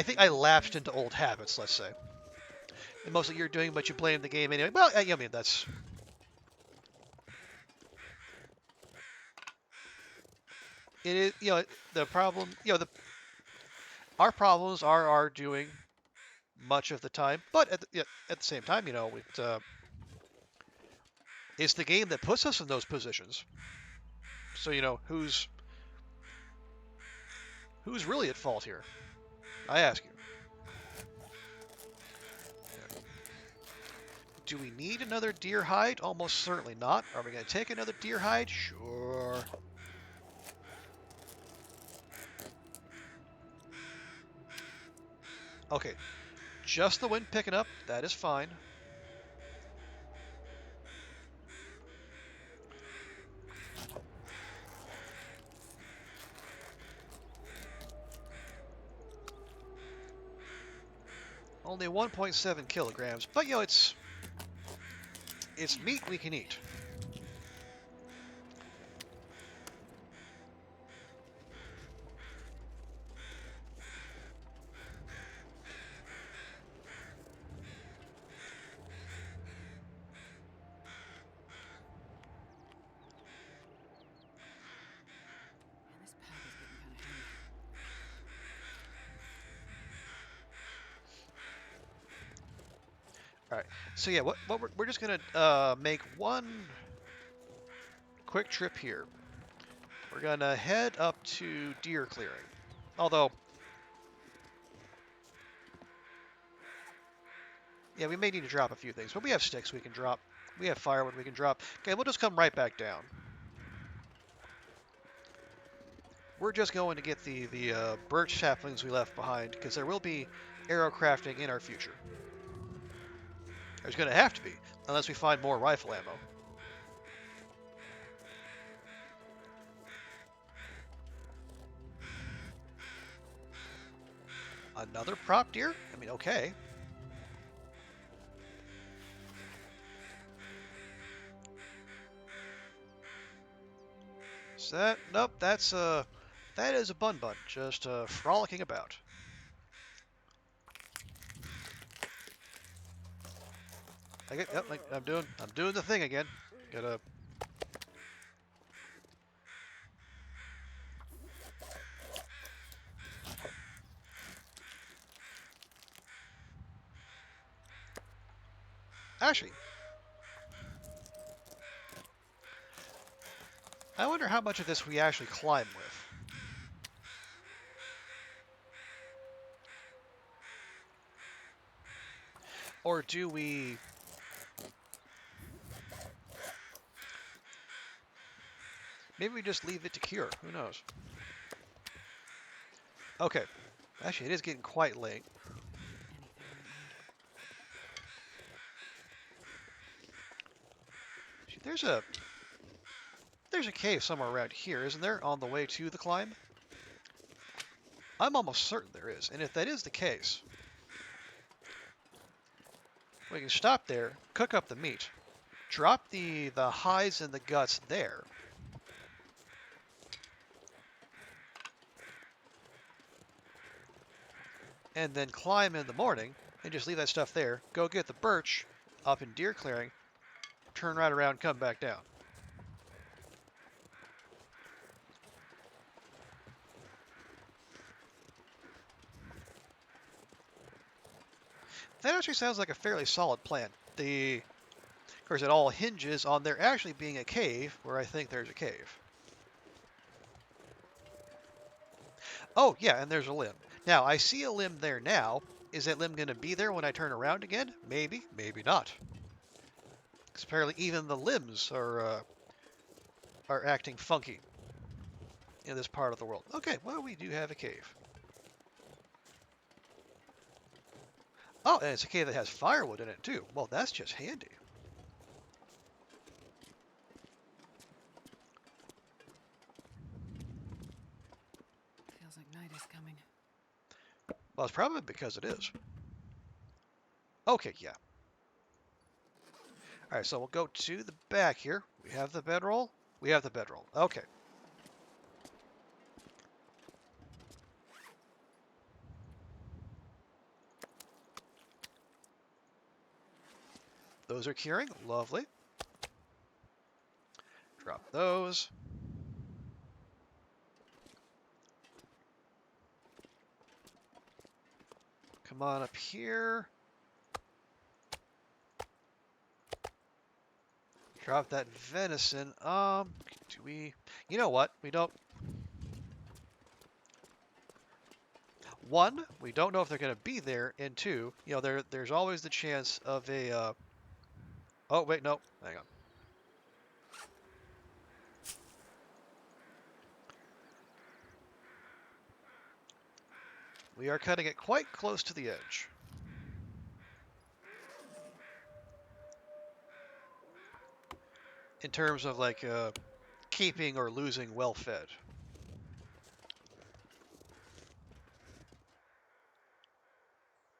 think I lapsed into old habits. Let's say, and mostly you're doing, but you blame the game anyway. Well, I mean that's it is. The problem. Our problems are our doing much of the time, but at the same time, it's the game that puts us in those positions. So who's really at fault here? I ask you. Do we need another deer hide? Almost certainly not. Are we going to take another deer hide? Sure. Okay, just the wind picking up. That is fine. Only 1.7 kilograms, but it's meat we can eat. Yeah, this pack is getting kind of heavy. All right. So yeah, what we're just gonna make one quick trip here. We're gonna head up to deer clearing. Although, yeah, we may need to drop a few things, but we have sticks we can drop. We have firewood we can drop. Okay, we'll just come right back down. We're just going to get the birch saplings we left behind because there will be arrow crafting in our future. There's going to have to be, unless we find more rifle ammo. Another prop deer? I mean, okay. Is that? Nope, that is a bun just frolicking about. Yep, I'm doing the thing again. Gotta. Actually, I wonder how much of this we actually climb with. Or do we... Maybe we just leave it to cure. Who knows? Okay. Actually, it is getting quite late. There's a cave somewhere around here, isn't there, on the way to the climb? I'm almost certain there is, and if that is the case, we can stop there, cook up the meat, drop the hides and the guts there, and then climb in the morning and just leave that stuff there, go get the birch up in deer clearing, turn right around, come back down. That actually sounds like a fairly solid plan. Of course, it all hinges on there actually being a cave where I think there's a cave. Oh, yeah, and there's a limb. Now, I see a limb there now. Is that limb going to be there when I turn around again? Maybe, maybe not. Because apparently even the limbs are acting funky in this part of the world. Okay, well, we do have a cave. Oh, and it's a cave that has firewood in it too. Well, that's just handy. Feels like night is coming. Well, it's probably because it is. Okay, yeah. All right, so we'll go to the back here. We have the bedroll. We have the bedroll. Okay. Those are curing. Lovely. Drop those. Come on up here. Drop that venison. Do we... You know what? We don't... One, we don't know if they're going to be there. And two, you know, there's always the chance of a... Oh, wait, no. Hang on. We are cutting it quite close to the edge. In terms of, like, keeping or losing well fed.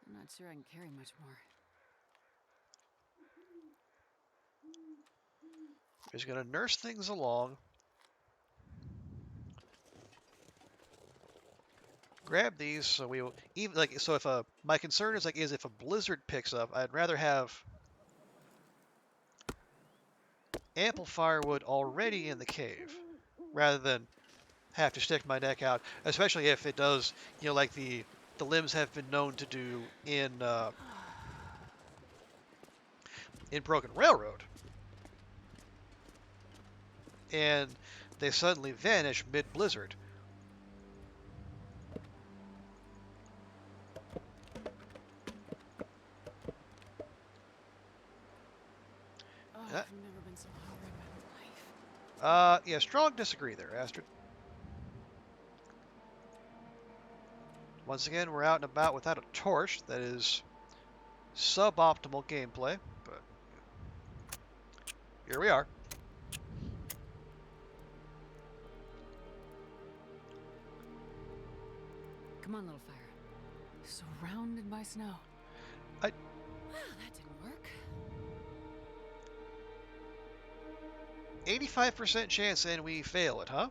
I'm not sure I can carry much more. Just going to nurse things along. Grab these so we will even like so if my concern is if a blizzard picks up, I'd rather have ample firewood already in the cave rather than have to stick my neck out, especially if it does, you know, like the limbs have been known to do in Broken Railroad, and they suddenly vanish mid-blizzard. Oh, Uh, I've never been so hungry in my life. yeah, strong disagree there, Astrid. Once again, we're out and about without a torch. That is suboptimal gameplay, but here we are. Come on, little fire. Surrounded by snow. I- Well, that didn't work. 85% chance and we fail it, huh?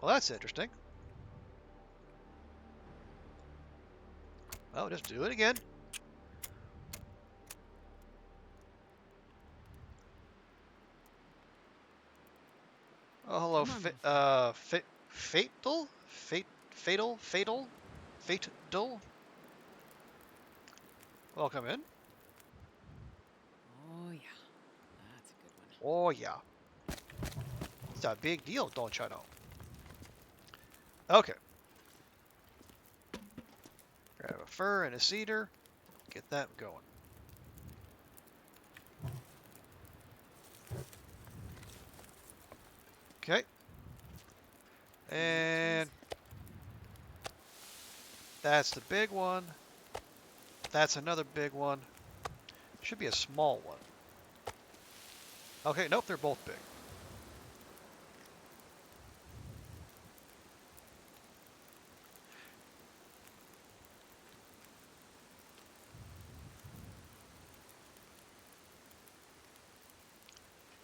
Well, that's interesting. Well, just do it again. Oh, hello, Come on, little fire. fatal? Fatal? Welcome in. Oh, yeah. That's a good one. Oh, yeah. It's a big deal, don't you know? Okay. Grab a fir and a cedar. Get that going. Okay. And that's the big one. That's another big one. Should be a small one. Okay, nope, they're both big.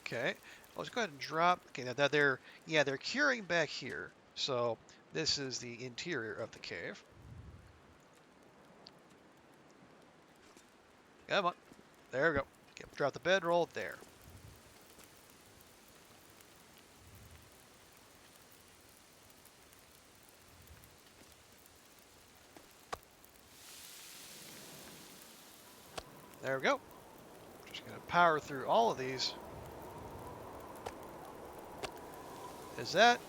Okay, let's go ahead and drop. Okay, now they're curing back here. So this is the interior of the cave. Come on, there we go. Okay, drop the bedroll there. There we go. Just gonna power through all of these. Is that?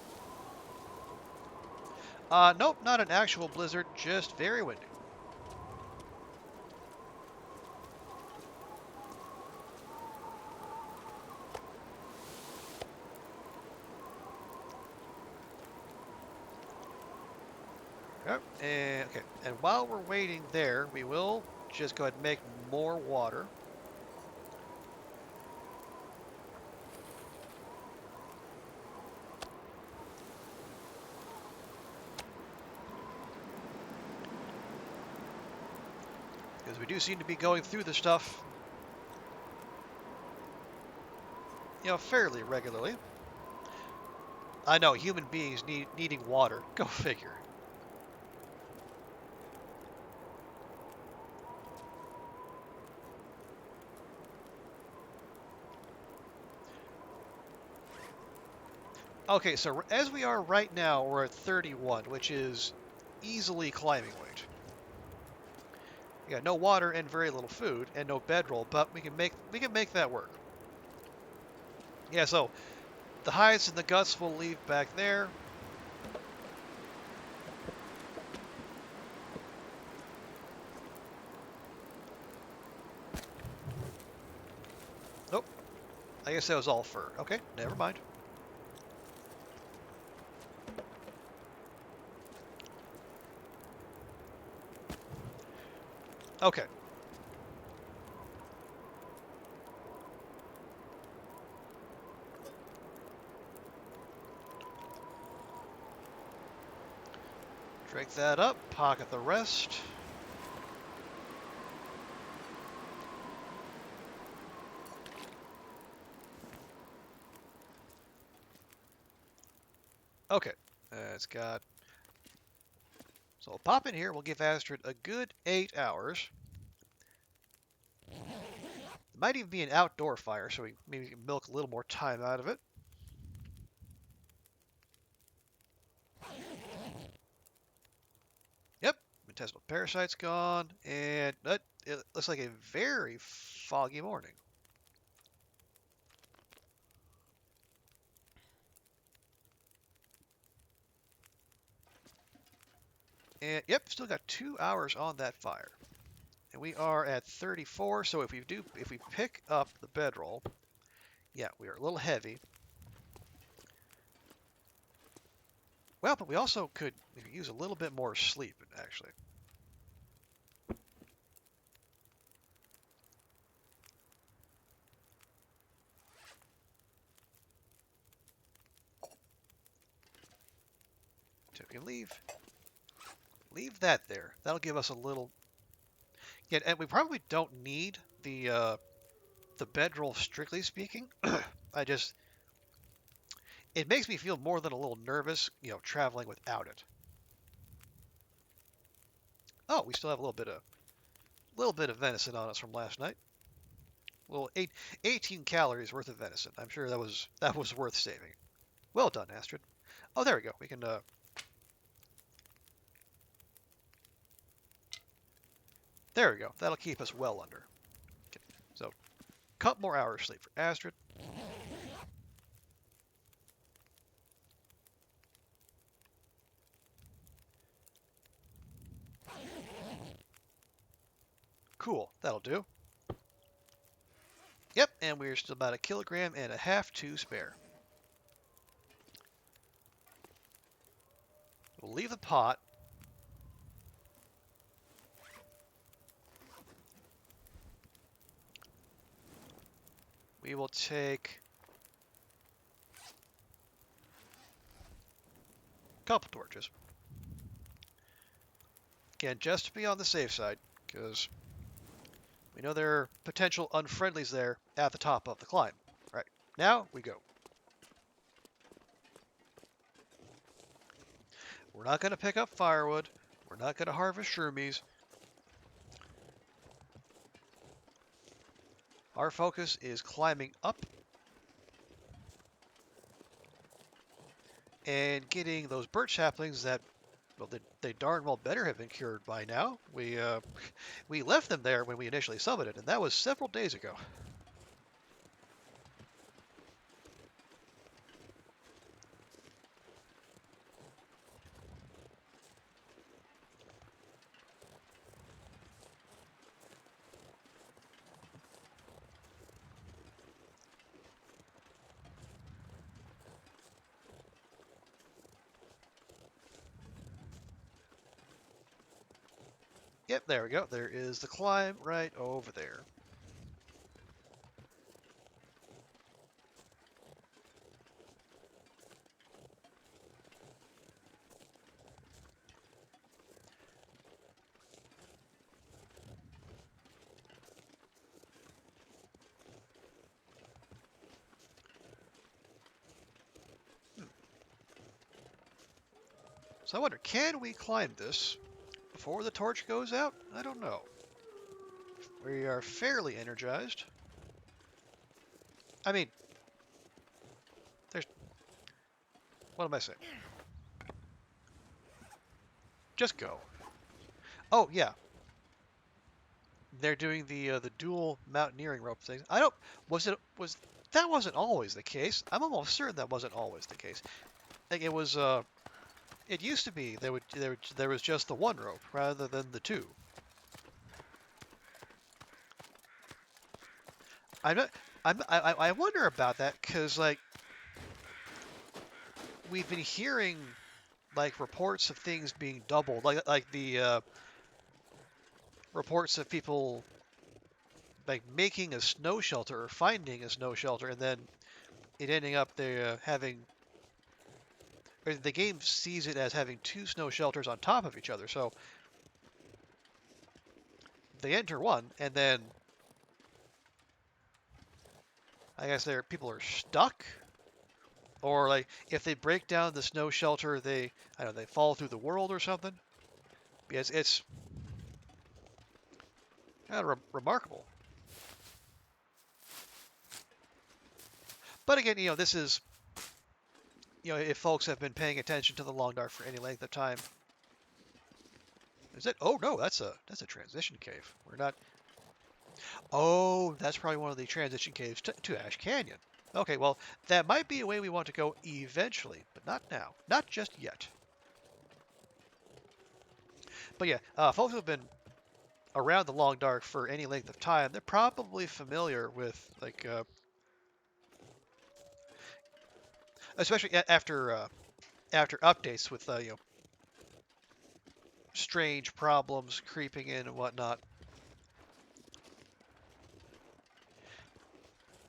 Nope, not an actual blizzard, just very windy. Yep, and okay. And while we're waiting there, we will just go ahead and make more water. Because we do seem to be going through the stuff, fairly regularly. I know, human beings needing water. Go figure. Okay, so as we are right now, we're at 31, which is easily climbing weight. Yeah, no water and very little food and no bedroll, but we can make that work. Yeah, so the hides and the guts we'll leave back there. Nope, I guess that was all fur. Okay, never mind. Okay. Drink that up, pocket the rest. Okay, it's got... So we'll pop in here, we'll give Astrid a good 8 hours. It might even be an outdoor fire, so we maybe can milk a little more time out of it. Yep, intestinal parasite's gone, and it looks like a very foggy morning. And yep, still got 2 hours on that fire. And we are at 34, so if we pick up the bedroll, yeah, we are a little heavy. Well, but we also could use a little bit more sleep, actually. So we can leave that there. That'll give us a little. Yeah, and we probably don't need the bedroll, strictly speaking. It makes me feel more than a little nervous, traveling without it. Oh, we still have a little bit of venison on us from last night. A little 18 calories worth of venison. I'm sure that was worth saving. Well done, Astrid. Oh, there we go. We can there we go. That'll keep us well under. Okay. So, couple more hours sleep for Astrid. Cool. That'll do. Yep, and we're still about 1.5 kilograms to spare. We'll leave the pot. We will take a couple torches. Again, just to be on the safe side, because we know there are potential unfriendlies there at the top of the climb. Right, now we go. We're not going to pick up firewood. We're not going to harvest shroomies. Our focus is climbing up and getting those birch saplings that, well, they darn well better have been cured by now. We left them there when we initially summited, and that was several days ago. Yep, there we go. There is the climb right over there. So I wonder, can we climb this before the torch goes out? I don't know. We are fairly energized. I mean, there's... What am I saying? Just go. Oh, yeah. They're doing the dual mountaineering rope thing. I don't... Was... That wasn't always the case. I'm almost certain that wasn't always the case. Like, it was, it used to be there was just the one rope rather than the two. I'm not... I wonder about that because, like, we've been hearing like reports of things being doubled, like the reports of people like making a snow shelter or finding a snow shelter and then it ending up there having, or the game sees it as having two snow shelters on top of each other. So they enter one and then I guess people are stuck, or like if they break down the snow shelter, I don't know, they fall through the world or something. Because it's kind of remarkable. But again, this is, if folks have been paying attention to the Long Dark for any length of time, is it? Oh no, that's a transition cave. We're not. Oh, that's probably one of the transition caves to Ash Canyon. Okay, well, that might be a way we want to go eventually, but not now. Not just yet. But yeah, folks who have been around the Long Dark for any length of time, they're probably familiar with, like, especially after updates with, strange problems creeping in and whatnot.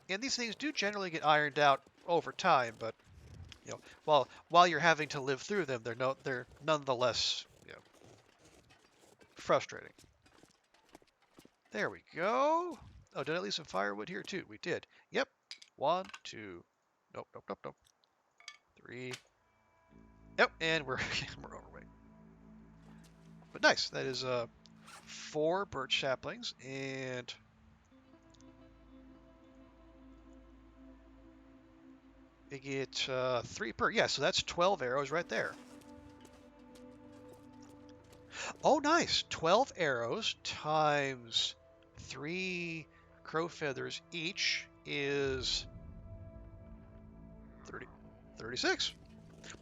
And these things do generally get ironed out over time, but while you're having to live through them, they're nonetheless frustrating. There we go. Oh, did I leave some firewood here too? We did. Yep. 1, 2. Nope, nope, nope, nope. 3. Yep, and we're we're overweight. But nice. That is 4 birch saplings and we get 3 per. Yeah, so that's 12 arrows right there. Oh, nice. 12 arrows times 3 crow feathers each is 36.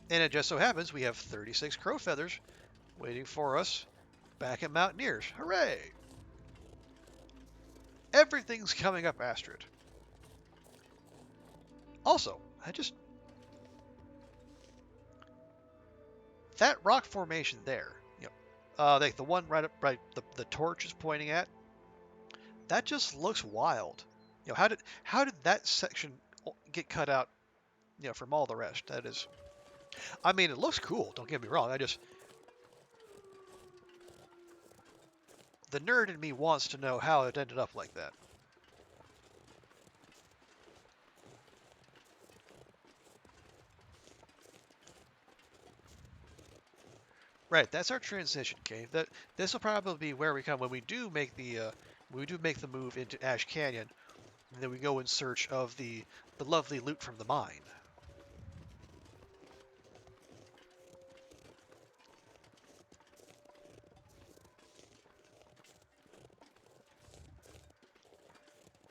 And it just so happens we have 36 crow feathers waiting for us back at Mountaineers. Hooray! Everything's coming up, Astrid. Also, that rock formation there, like the one right the torch is pointing at, that just looks wild. How did that section get cut out, from all the rest? That is, I mean, it looks cool. Don't get me wrong. The nerd in me wants to know how it ended up like that. Right, that's our transition cave. This will probably be where we come when we do make the move into Ash Canyon, and then we go in search of the lovely loot from the mine.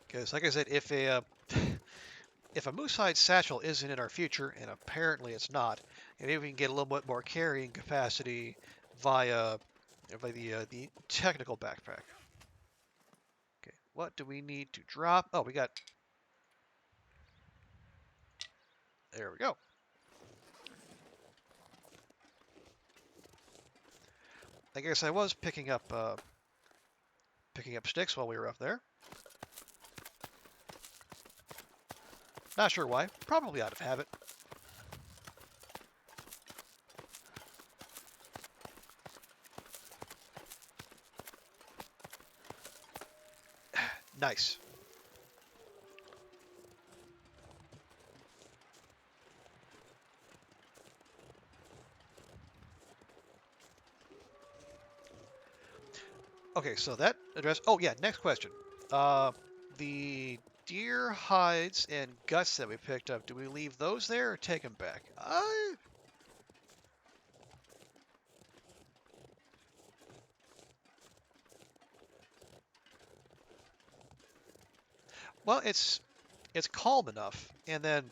Because, like I said, if a if a moose hide satchel isn't in our future, and apparently it's not, and maybe we can get a little bit more carrying capacity via the technical backpack. Okay, what do we need to drop? Oh, we got. There we go. I guess I was picking up Picking up sticks while we were up there. Not sure why. Probably out of habit. Nice. Okay, so that address. Oh yeah, next question. The deer hides and guts that we picked up. Do we leave those there or take them back? Well, it's calm enough, and then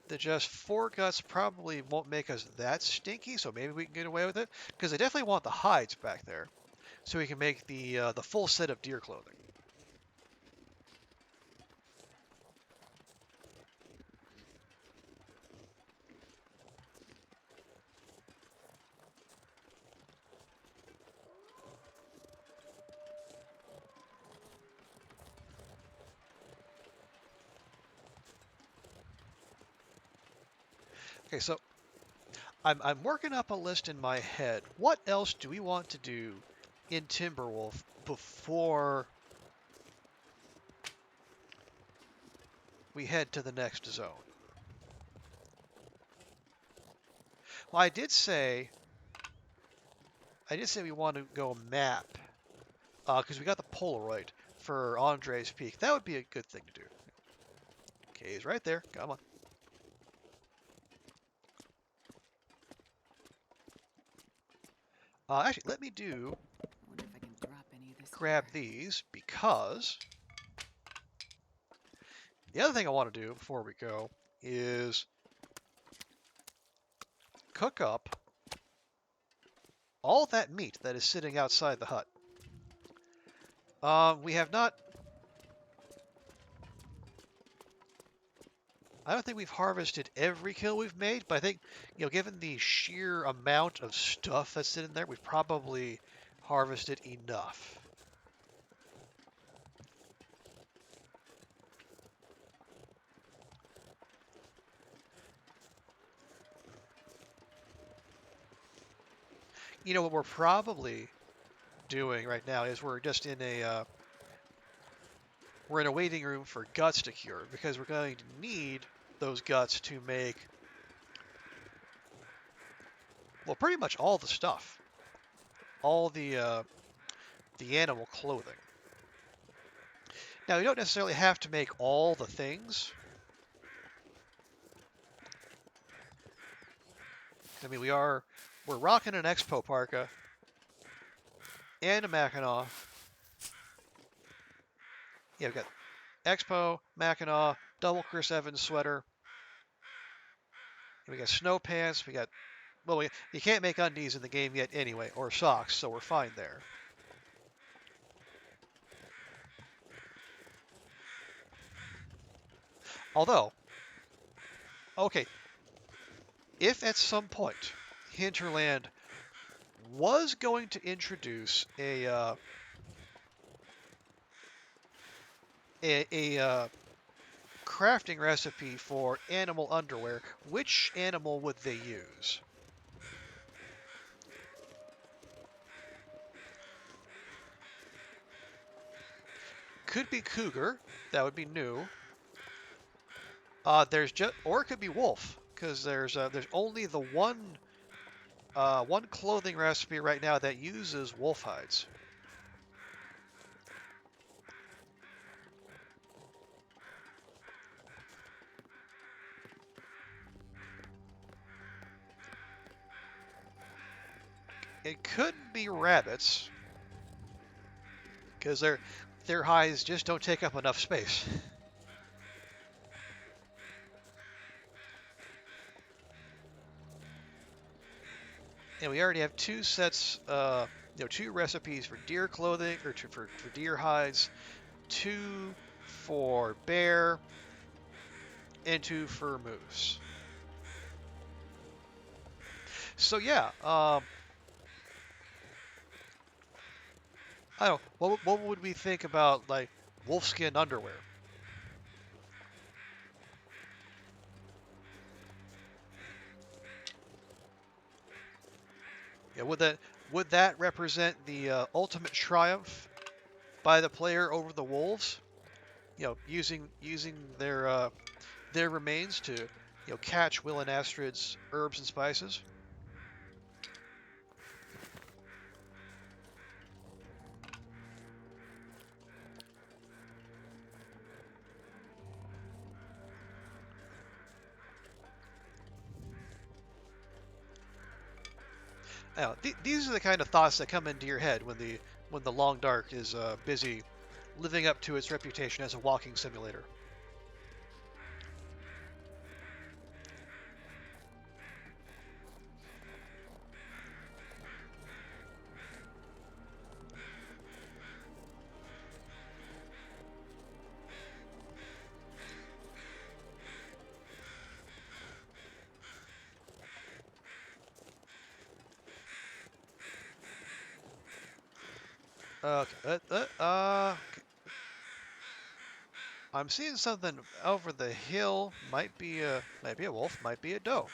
the just four guts probably won't make us that stinky, so maybe we can get away with it. Because I definitely want the hides back there, so we can make the full set of deer clothing. Okay, so I'm working up a list in my head. What else do we want to do in Timberwolf before we head to the next zone? Well, I did say we want to go map, because we got the Polaroid for Andre's Peak. That would be a good thing to do. Okay, he's right there. Come on. Actually, let me I wonder if I can drop any of this grab here. these, because the other thing I want to do before we go is cook up all that meat that is sitting outside the hut. We have not. I don't think we've harvested every kill we've made, but I think, given the sheer amount of stuff that's sitting there, we've probably harvested enough. What we're probably doing right now is we're just in a waiting room for guts to cure, because we're going to need those guts to make, well, pretty much all the stuff, all the animal clothing. Now, you don't necessarily have to make all the things. I mean, we're rocking an Expo parka and a Mackinaw. Yeah, we've got Expo, Mackinaw, double Chris Evans sweater. We got snow pants. You can't make undies in the game yet anyway, or socks, so we're fine there. Although, okay, if at some point Hinterland was going to introduce a crafting recipe for animal underwear, which animal would they use? Could be cougar, that would be new. Or it could be wolf, because there's only the one clothing recipe right now that uses wolf hides. It could be rabbits, because their hides just don't take up enough space. And we already have two sets, two recipes for deer clothing, or for deer hides, two for bear, and two for moose. So yeah, I don't know, what would we think about like wolfskin underwear? Yeah, would that represent the ultimate triumph by the player over the wolves? Using their remains to catch Will and Astrid's herbs and spices. These are the kind of thoughts that come into your head when the Long Dark is busy living up to its reputation as a walking simulator. Okay, I'm seeing something over the hill. Might be a wolf, might be a doe.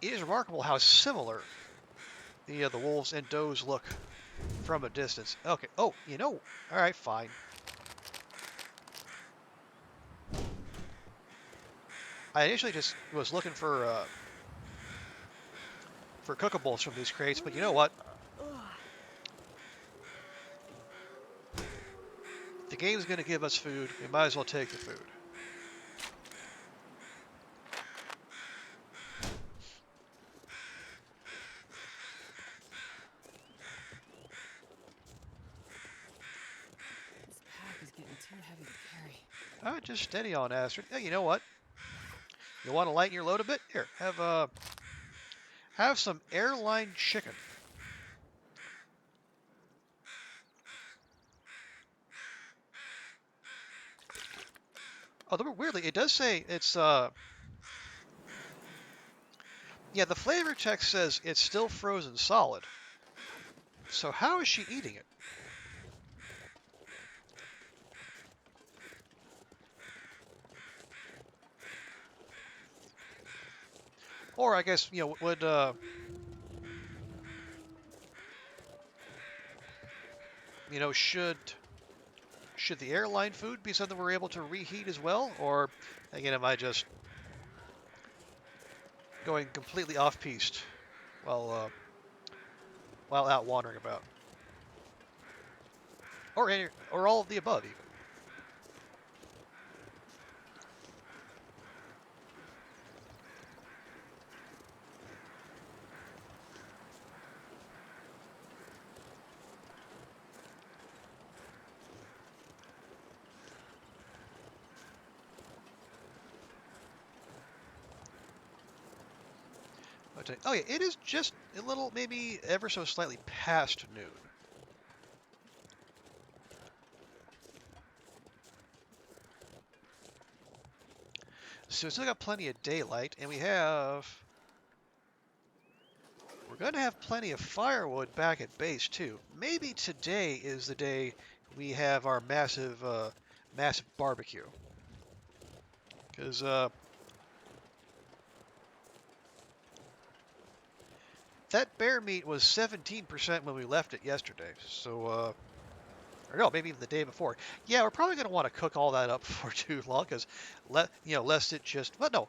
It is remarkable how similar the wolves and does look from a distance. Okay. Oh, all right, fine. I initially just was looking for cookables from these crates, but you know what? If the game's going to give us food, we might as well take the food. This pack is getting too heavy to carry. Just steady on, Astrid. Hey, you know what? You want to lighten your load a bit? Here, have some airline chicken. Although weirdly, it does say it's yeah, the flavor text says it's still frozen solid. So how is she eating it? Or I guess would should the airline food be something we're able to reheat as well? Or again, am I just going completely off piste while out wandering about? Or all of the above even. Oh yeah, it is just a little, maybe ever so slightly past noon. So we still got plenty of daylight, and we're going to have plenty of firewood back at base too. Maybe today is the day we have our massive barbecue. Because that bear meat was 17% when we left it yesterday. So, or no, maybe even the day before. Yeah, we're probably going to want to cook all that up for too long, because lest it just. But no,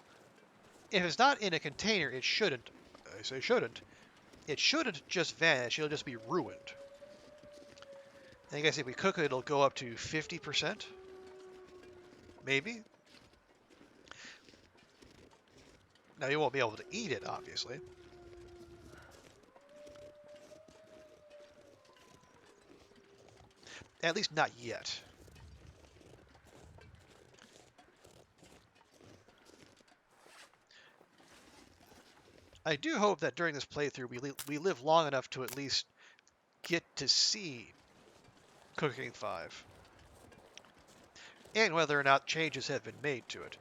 if it's not in a container, it shouldn't. I say shouldn't. It shouldn't just vanish. It'll just be ruined. I guess if we cook it, it'll go up to 50%, maybe. Now you won't be able to eat it, obviously. At least not yet. I do hope that during this playthrough we live long enough to at least get to see Cooking 5. And whether or not changes have been made to it.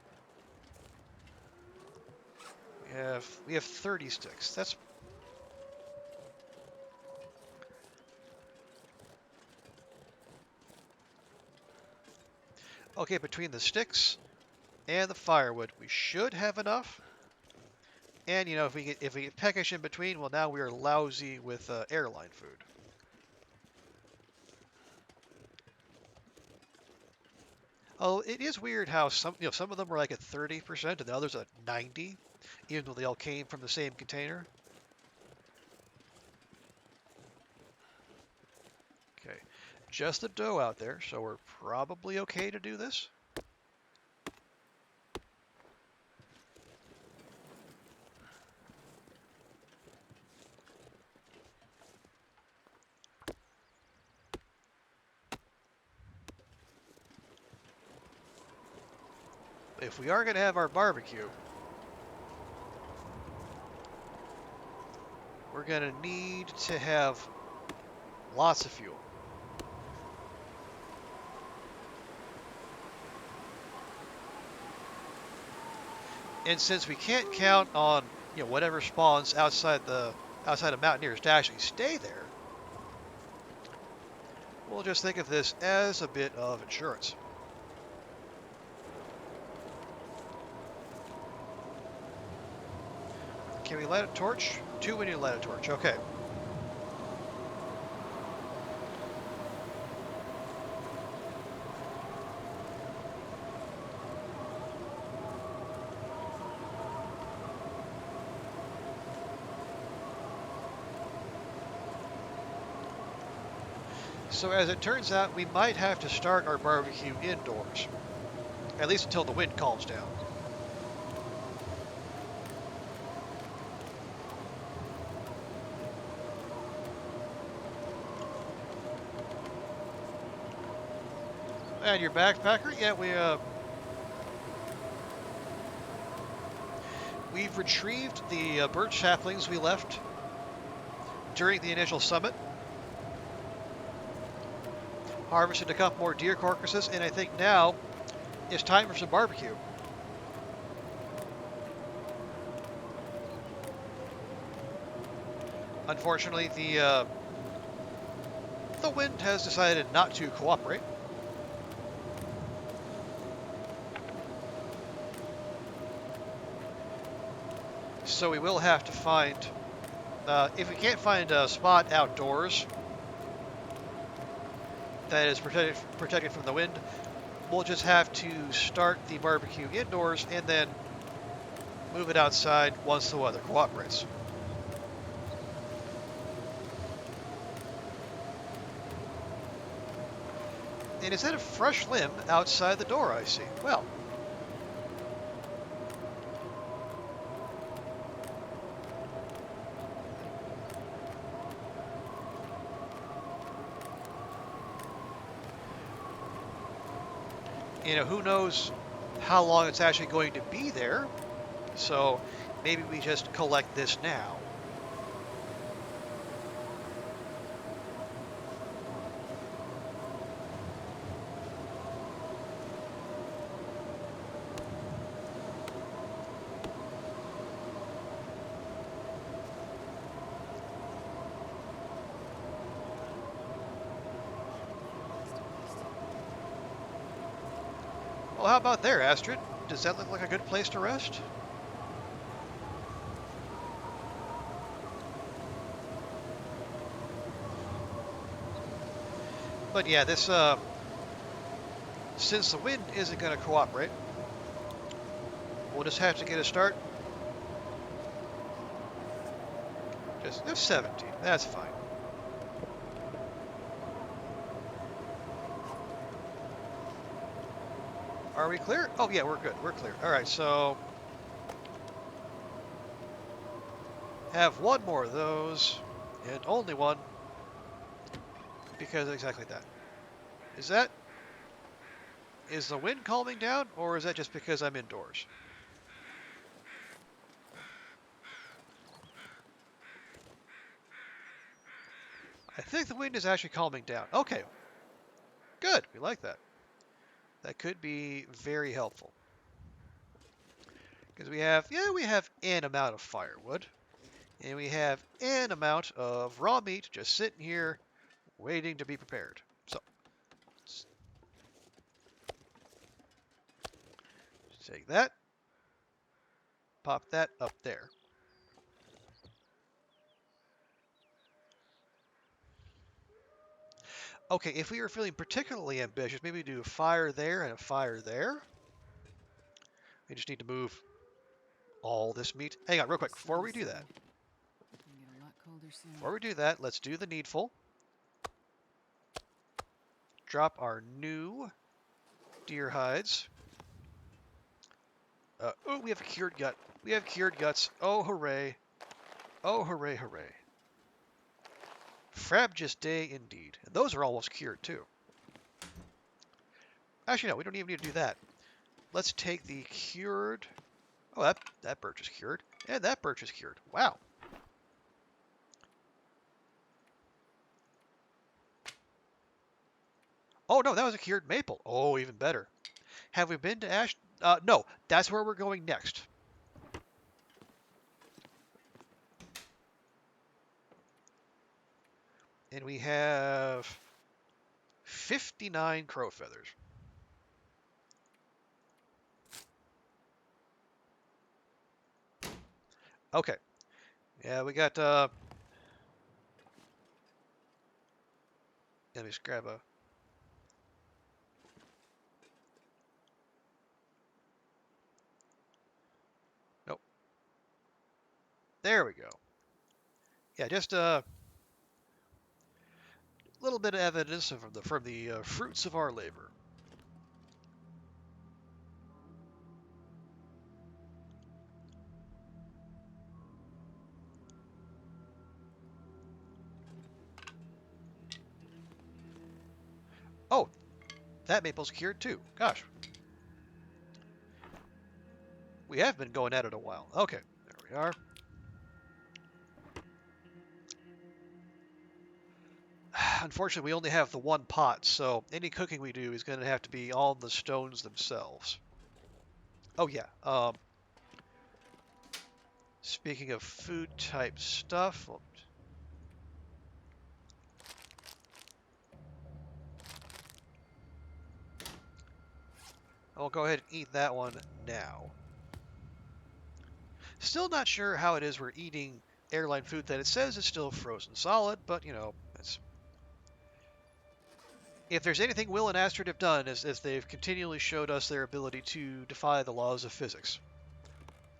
We have 30 sticks. Okay, between the sticks and the firewood, we should have enough. And you know, if we get peckish in between, well, now we are lousy with airline food. Oh, it is weird how some of them are like at 30% and the others at 90, even though they all came from the same container. Okay, just the dough out there, so we're probably okay to do this. If we are going to have our barbecue, we're going to need to have lots of fuel. And since we can't count on whatever spawns outside of Mountaineers to actually stay there, we'll just think of this as a bit of insurance. Can we light a torch? 2, we need to light a torch. Okay. So as it turns out, we might have to start our barbecue indoors, at least until the wind calms down. And your backpacker? Yeah, we've retrieved the birch saplings we left during the initial summit. Harvested a couple more deer carcasses, and I think now it's time for some barbecue. Unfortunately, the wind has decided not to cooperate. So we will have to find, if we can't find a spot outdoors that is protected from the wind, we'll just have to start the barbecue indoors and then move it outside once the weather cooperates. And is that a fresh limb outside the door I see? Well. Who knows how long it's actually going to be there. So maybe we just collect this now. Well, how about there, Astrid? Does that look like a good place to rest? But yeah, this, since the wind isn't going to cooperate, we'll just have to get a start. Just 17, that's fine. Are we clear? Oh yeah, we're good, we're clear. All right, so have one more of those, and only one, because exactly that. Is the wind calming down, or is that just because I'm indoors? I think the wind is actually calming down. Okay, good, we like that. That could be very helpful. Because we have an amount of firewood, and we have an amount of raw meat just sitting here waiting to be prepared. So, Take that. Pop that up there. Okay, if we were feeling particularly ambitious, maybe do a fire there and a fire there. We just need to move all this meat. Hang on, real quick, before we do that. Gonna get a lot colder soon. Before we do that, let's do the needful. Drop our new deer hides. Oh, we have a cured gut. We have cured guts. Oh, hooray. Oh, hooray, hooray. Frabjous day indeed. And those are almost cured, too. Actually, no, we don't even need to do that. Let's take the cured... Oh, that birch is cured. And that birch is cured. Wow. Oh, no, that was a cured maple. Oh, even better. Have we been to Ash? No, that's where we're going next. And we have 59 crow feathers. Okay. Yeah, we got, let me just grab a... Nope. There we go. Yeah, just a little bit of evidence from the fruits of our labor. Oh, that maple's cured too. Gosh. We have been going at it a while. Okay, there we are. Unfortunately, we only have the one pot, so any cooking we do is going to have to be on the stones themselves. Oh yeah. Speaking of food type stuff, I'll go ahead and eat that one now. Still not sure how it is we're eating airline food that it says is still frozen solid, but you know, if there's anything Will and Astrid have done is they've continually showed us their ability to defy the laws of physics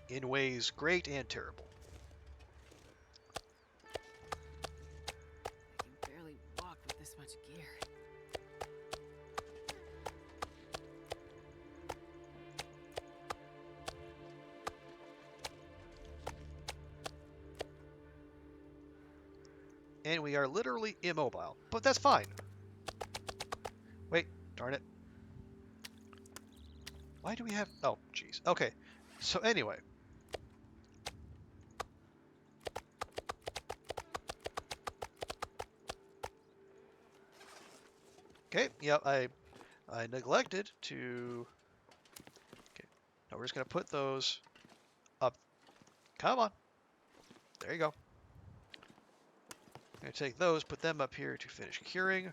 in ways great and terrible. I can barely walk with this much gear. And we are literally immobile, but that's fine. Wait, darn it. Why do we have... Oh, jeez. Okay, so anyway. Okay, yep, I neglected to... Okay, now we're just going to put those up. Come on. There you go. I'm going to take those, put them up here to finish curing.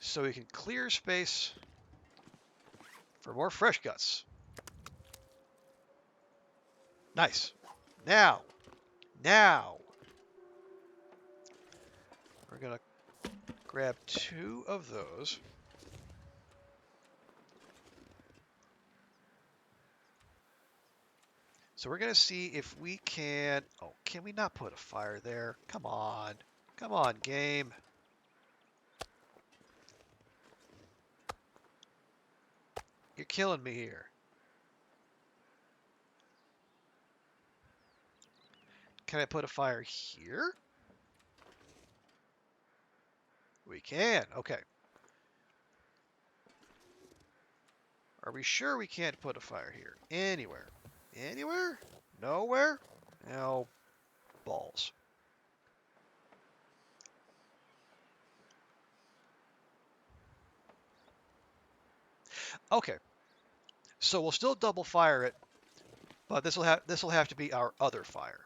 So we can clear space for more fresh guts. Nice. Now, we're going to grab 2 of those. So we're going to see if we can... Oh, can we not put a fire there? Come on. Come on, game. You're killing me here. Can I put a fire here? We can. Okay. Are we sure we can't put a fire here? Anywhere. Anywhere? Nowhere? No. Balls. Okay. So we'll still double fire it, but this will have to be our other fire.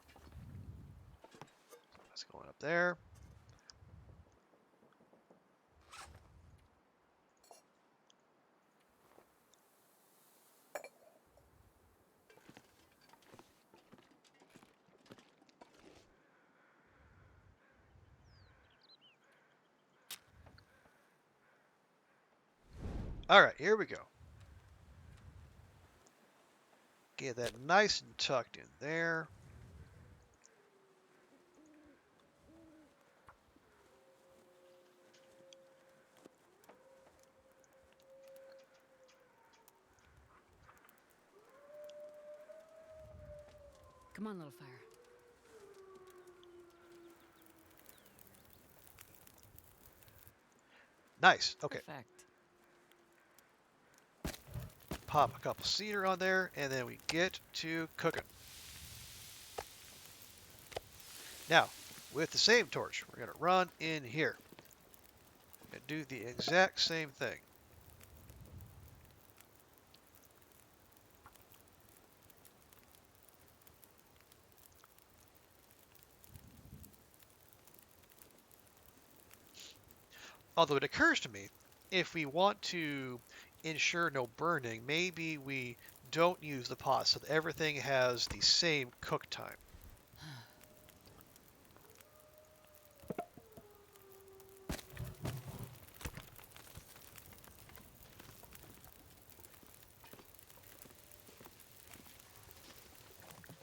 That's going up there. All right, here we go. Get that nice and tucked in there. Come on, little fire. Nice. Okay. Perfect. Pop a couple cedar on there, and then we get to cooking. Now, with the same torch, we're going to run in here and do the exact same thing. Although it occurs to me, if we want to ensure no burning, maybe we don't use the pot so that everything has the same cook time.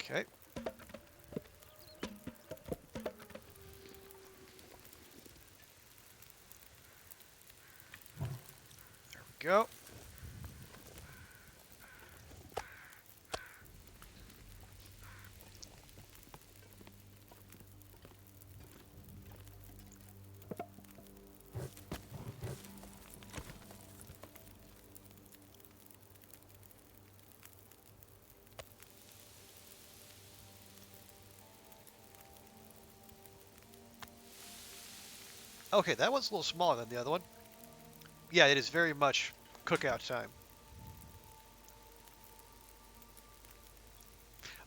Okay. There we go. Okay, that one's a little smaller than the other one. Yeah, it is very much cookout time.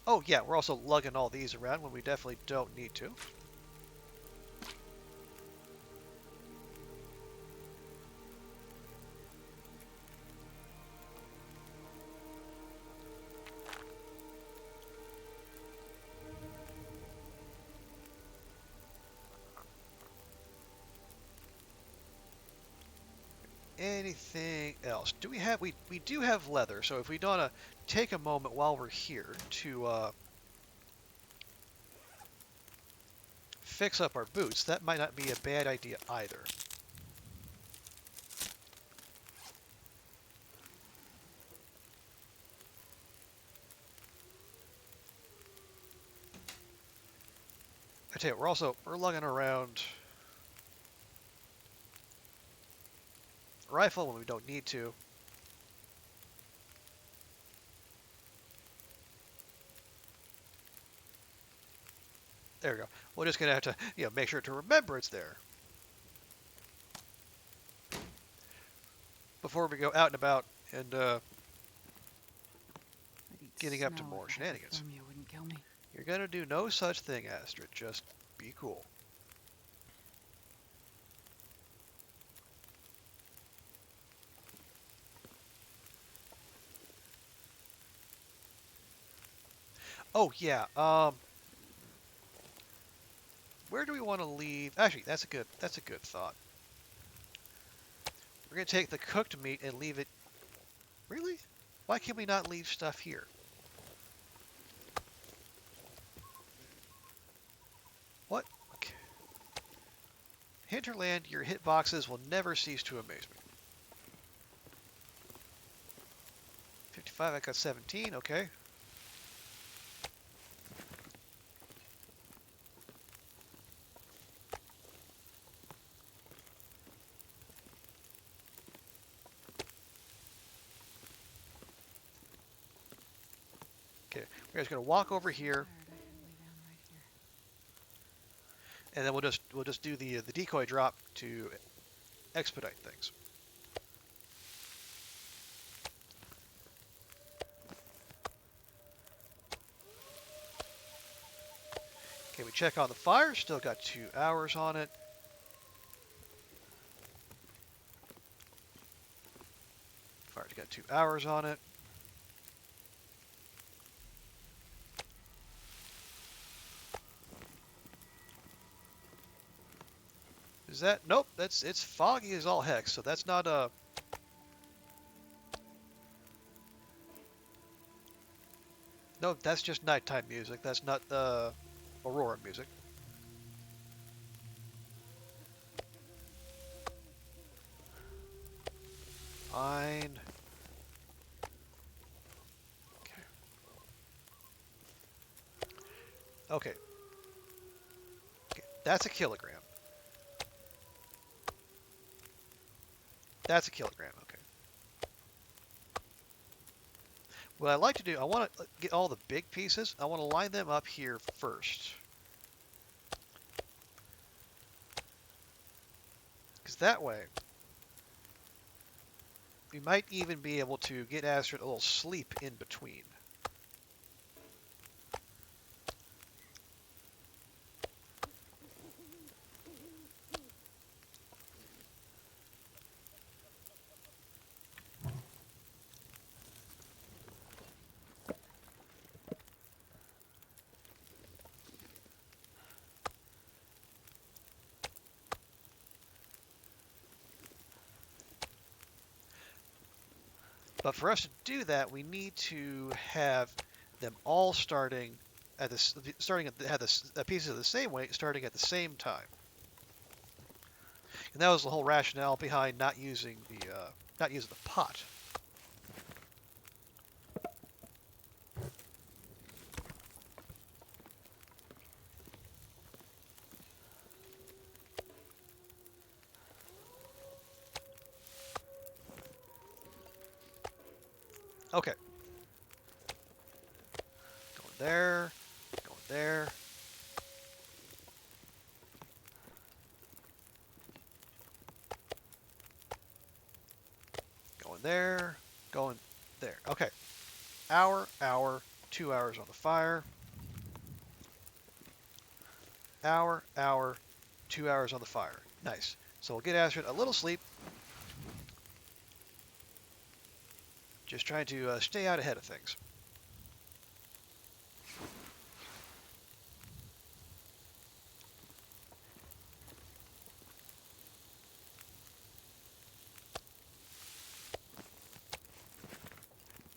Oh yeah, we're also lugging all these around when we definitely don't need to. Anything else? Do we have, we do have leather, so if we want to take a moment while we're here to fix up our boots, that might not be a bad idea either. I tell you, we're lugging around a rifle when we don't need to. There we go. We're just gonna have to, make sure to remember it's there before we go out and about and I'd eat getting up to snow more if I had to shenanigans. farm you, it wouldn't kill me. You're gonna do no such thing, Astrid. Just be cool. Oh yeah. Where do we want to leave? Actually, that's a good thought. We're gonna take the cooked meat and leave it. Really? Why can we not leave stuff here? What? Okay. Hinterland, your hitboxes will never cease to amaze me. 55, I got 17, okay. Okay, we're just gonna walk over here, and then we'll just do the decoy drop to expedite things. Okay, we check on the fire. Still got 2 hours on it. Fire's got 2 hours on it. Is that? Nope. It's foggy as all heck. So that's not a. No, that's just nighttime music. That's not Aurora music. Fine. Okay. Okay. That's a kilogram. That's a kilogram. Okay. What I like to do, I want to get all the big pieces. I want to line them up here first. Because that way, we might even be able to get Astrid a little sleep in between. But for us to do that, we need to have them all starting at this, starting at the, have the pieces of the same weight, starting at the same time. And that was the whole rationale behind not using the pot. Okay, going there, going there. Going there, going there. Okay, hour, 2 hours on the fire. Hour, 2 hours on the fire. Nice. So we'll get Astrid a little sleep. Just trying to stay out ahead of things.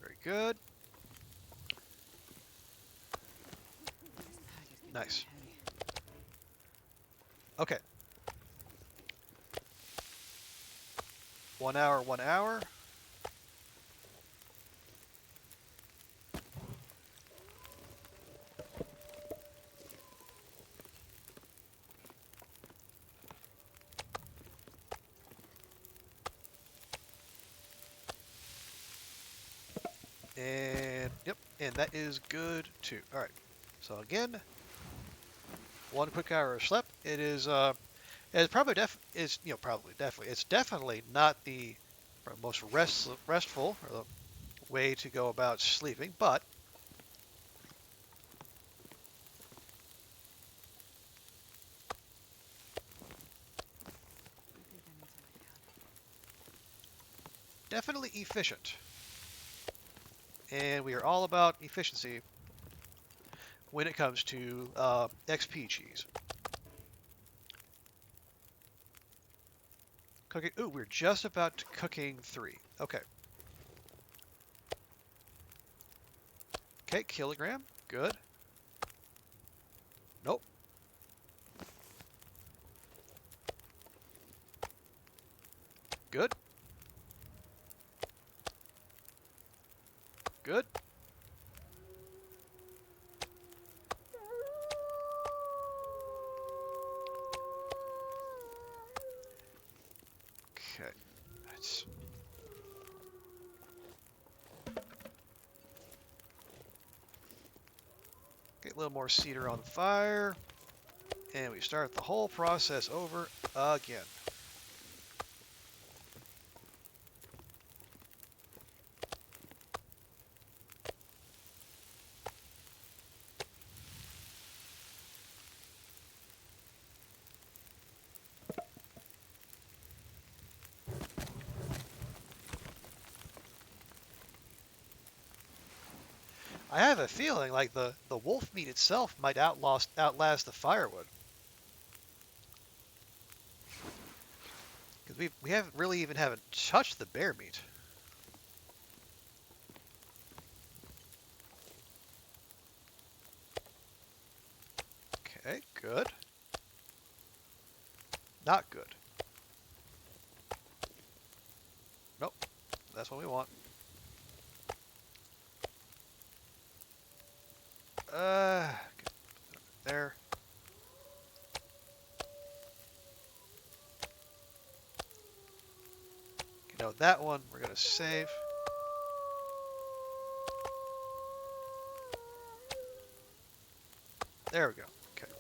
Very good. Nice. Okay. 1 hour, 1 hour. And yep, and that is good too. All right. So again, 1 quick hour of sleep. It is it's probably definitely it's definitely not the most restful or the way to go about sleeping, but definitely efficient. And we are all about efficiency when it comes to XP cheese. Cooking. Ooh, we're just about to cooking 3. Okay. Okay, kilogram. Good. Nope. Good. Good. Okay. Let's get a little more cedar on the fire. And we start the whole process over again. I have a feeling like the wolf meat itself might outlast the firewood. Because we haven't really even haven't touched the bear meat. Good. Not good. Nope. That's what we want. There. You know, that one we're going to save. There we go. Okay.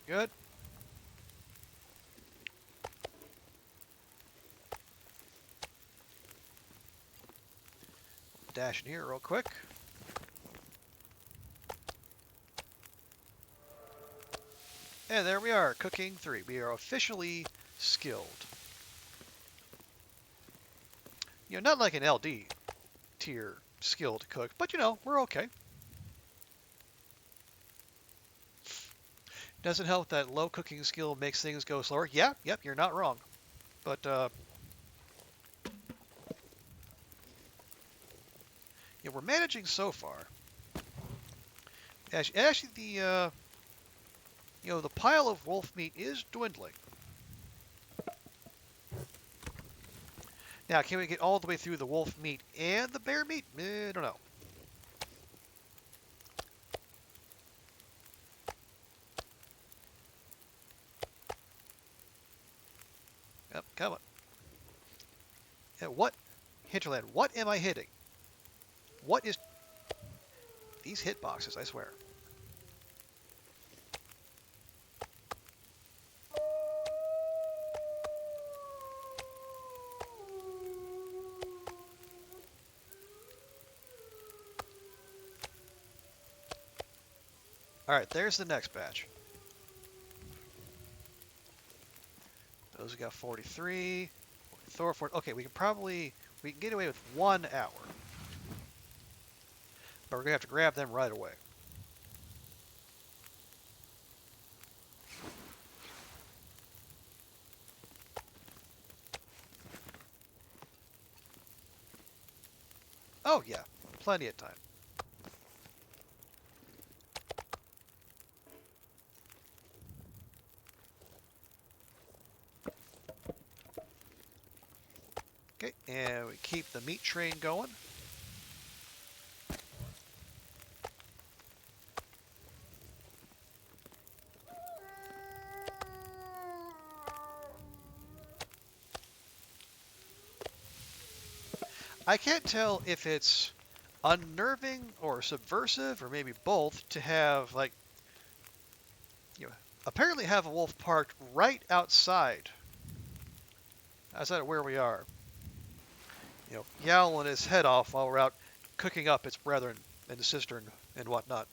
Good. Dash in here real quick. And there we are, cooking 3. We are officially skilled. You know, not like an LD tier skilled cook, but you know, we're okay. Doesn't help that low cooking skill makes things go slower. Yeah, yep, you're not wrong. But, yeah, we're managing so far. Actually the, you know, the pile of wolf meat is dwindling. Now, can we get all the way through the wolf meat and the bear meat? I don't know. Yep, come on. Yeah, what? Hinterland, what am I hitting? What is... These hitboxes, I swear. Alright, there's the next batch. Those got 43. 44. Okay, we can get away with 1 hour. But we're going to have to grab them right away. Oh, yeah. Plenty of time. Okay, and we keep the meat train going. I can't tell if it's unnerving or subversive or maybe both to have, like, you know, apparently have a wolf parked right outside of where we are. You know, yowling his head off while we're out cooking up its brethren in the cistern and whatnot.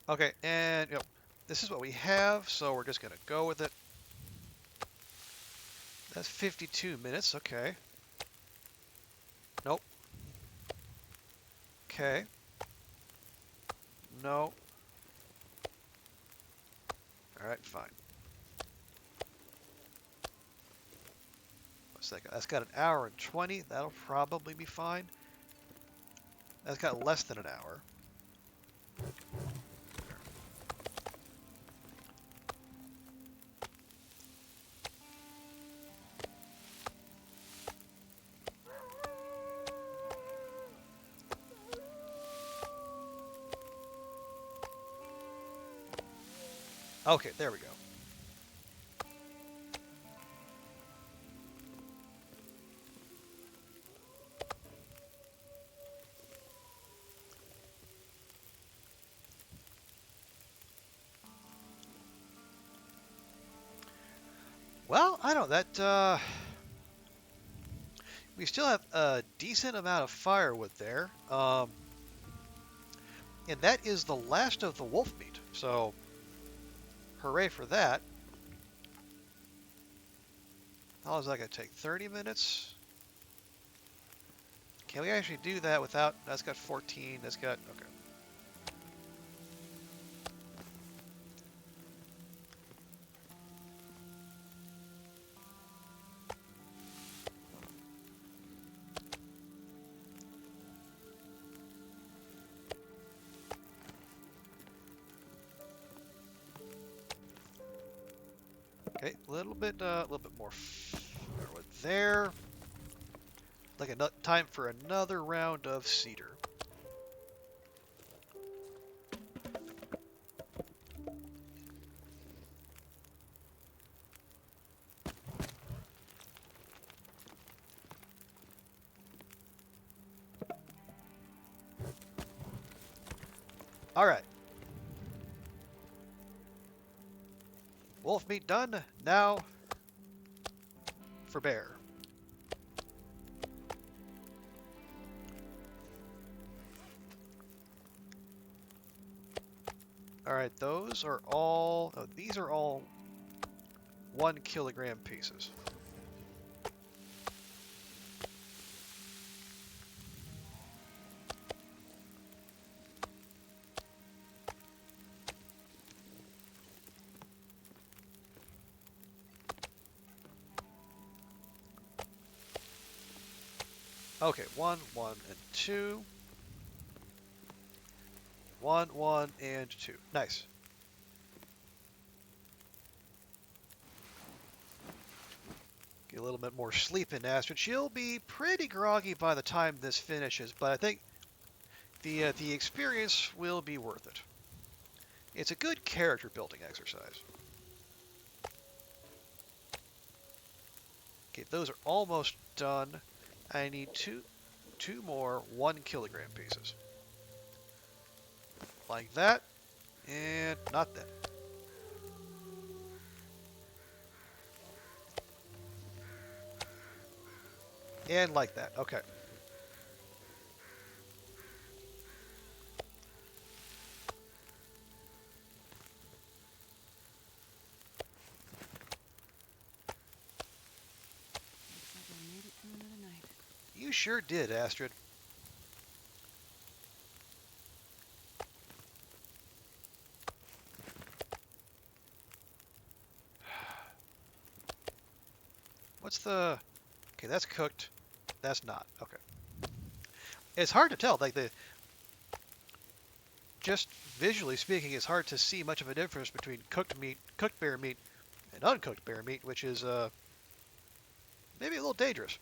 Okay, and you know, this is what we have, so we're just gonna go with it. That's 52 minutes, okay. Nope. Okay. No. Alright, fine. What's that? That's got 1 hour and 20. That'll probably be fine. That's got less than an hour. Okay, there we go. Well, I don't know, that, we still have a decent amount of firewood there. And that is the last of the wolf meat, so hooray for that. How long is that going to take? 30 minutes? Can we actually do that without... That's got 14. That's got... Okay. Okay, a little bit more firewood there. Like time for another round of cedar. All right. Wolf meat done. Now for bear. All right, those are all. Oh, these are all 1 kilogram pieces. Okay, 1, 1, and 2. 1, 1, and 2. Nice. Get a little bit more sleep in Astrid. She'll be pretty groggy by the time this finishes, but I think the experience will be worth it. It's a good character building exercise. Okay, those are almost done. I need two more 1 kilogram pieces. Like that, and not that. And like that, okay. Looks like I made it through another night. You sure did, Astrid. What's the... Okay, that's cooked. That's not. Okay. It's hard to tell. Like just visually speaking, it's hard to see much of a difference between cooked bear meat, and uncooked bear meat, which is maybe a little dangerous.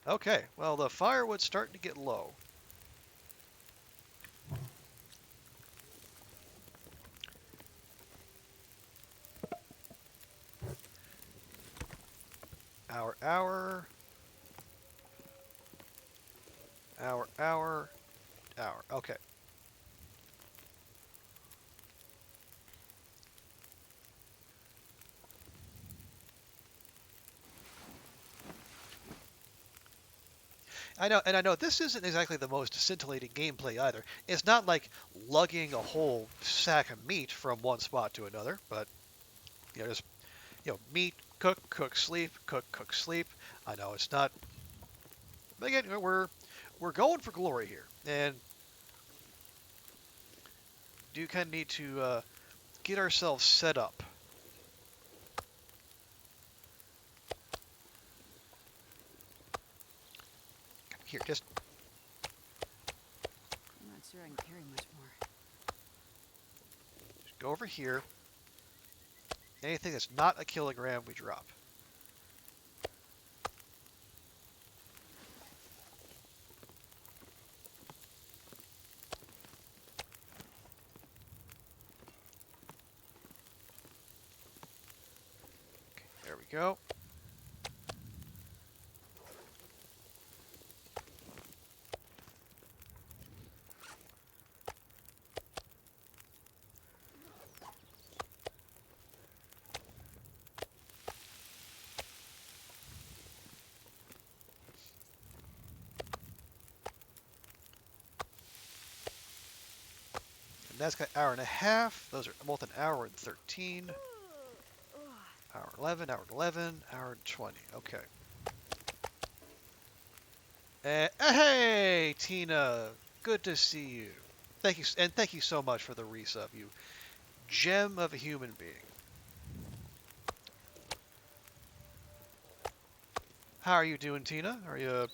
Okay, well, the firewood's starting to get low. Hour, hour. Hour, hour, hour. Okay. I know, and I know this isn't exactly the most scintillating gameplay either. It's not like lugging a whole sack of meat from one spot to another, but just meat, cook, cook, sleep, cook, cook, sleep. I know it's not. But again, we're going for glory here, and do kind of need to get ourselves set up. Here, just I'm not sure I can carry much more. go over here. Anything that's not a kilogram, we drop. Okay, there we go. And that's got hour and a half. Those are both an hour and 13. Hour 11, hour 11, hour and 20. Okay. Hey, Tina. Good to see you. Thank you, and thank you so much for the resub, you gem of a human being. How are you doing, Tina? Are you?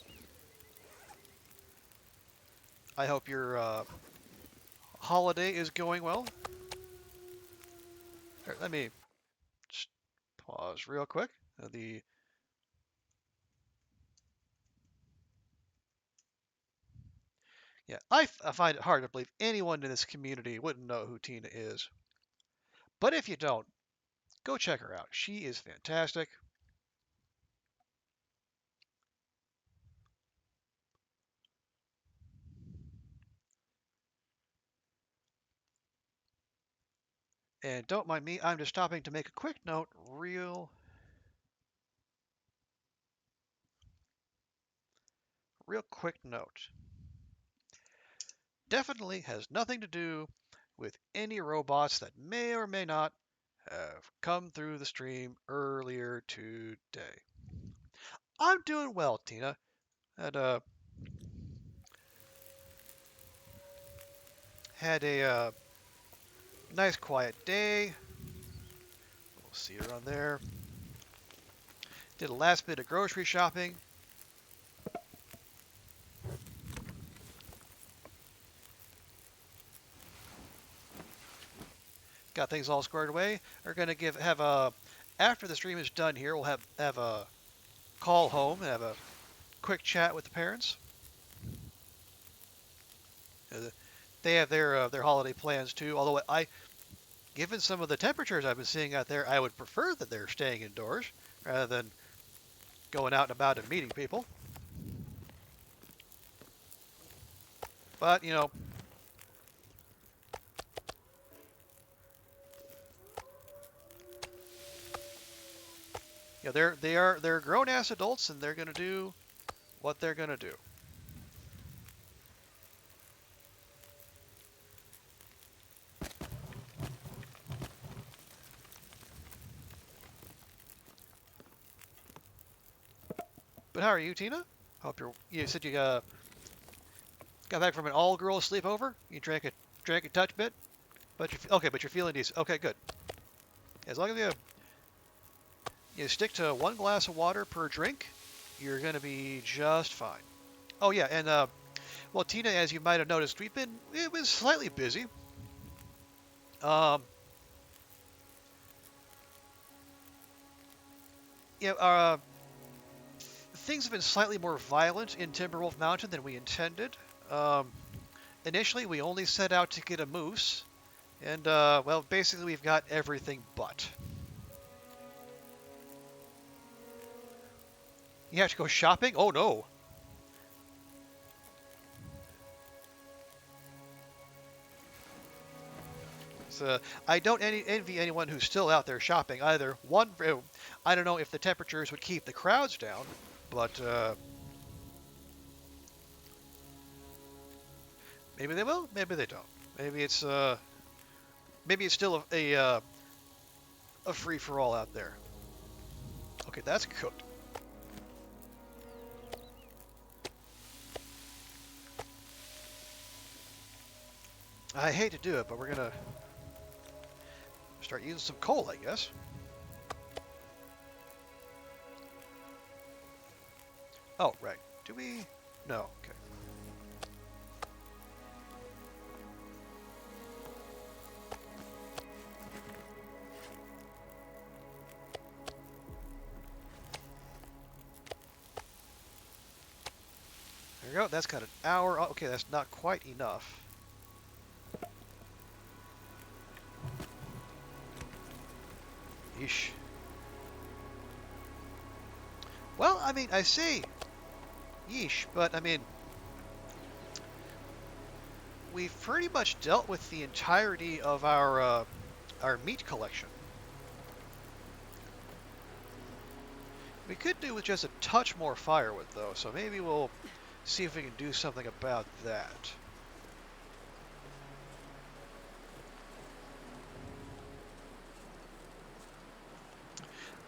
I hope your holiday is going well. Here, let me just pause real quick. The Yeah, I find it hard to believe anyone in this community wouldn't know who Tina is. But if you don't, go check her out. She is fantastic. And don't mind me, I'm just stopping to make a quick note, real quick note. Definitely has nothing to do with any robots that may or may not have come through the stream earlier today. I'm doing well, Tina. Had a nice quiet day. We'll see her on there. Did a last bit of grocery shopping. Got things all squared away. We're gonna have a after the stream is done here. We'll have a call home and have a quick chat with the parents. They have their holiday plans too. Although given some of the temperatures I've been seeing out there, I would prefer that they're staying indoors rather than going out and about and meeting people. But they're grown ass adults and they're gonna do what they're gonna do. But how are you, Tina? Hope you said you got back from an all-girls sleepover. You drank a touch bit, but you're feeling decent. Okay, good. As long as you stick to 1 glass of water per drink, you're gonna be just fine. Oh yeah, and well, Tina, as you might have noticed, it was slightly busy. Um, yeah, things have been slightly more violent in Timberwolf Mountain than we intended. Um, Initially, we only set out to get a moose, and well, basically we've got everything but. You have to go shopping? Oh no. So I don't envy anyone who's still out there shopping either. I don't know if the temperatures would keep the crowds down, but maybe they will, maybe they don't. Maybe it's still a free for all out there. Okay, that's cooked. I hate to do it, but we're gonna start using some coal, I guess. Oh, right. Do we? No. Okay. There we go. That's got an hour. Oh, okay, that's not quite enough. Yeesh. Well, I mean, I see. Yeesh, but I mean, we've pretty much dealt with the entirety of our meat collection. We could do with just a touch more firewood, though, so maybe we'll see if we can do something about that.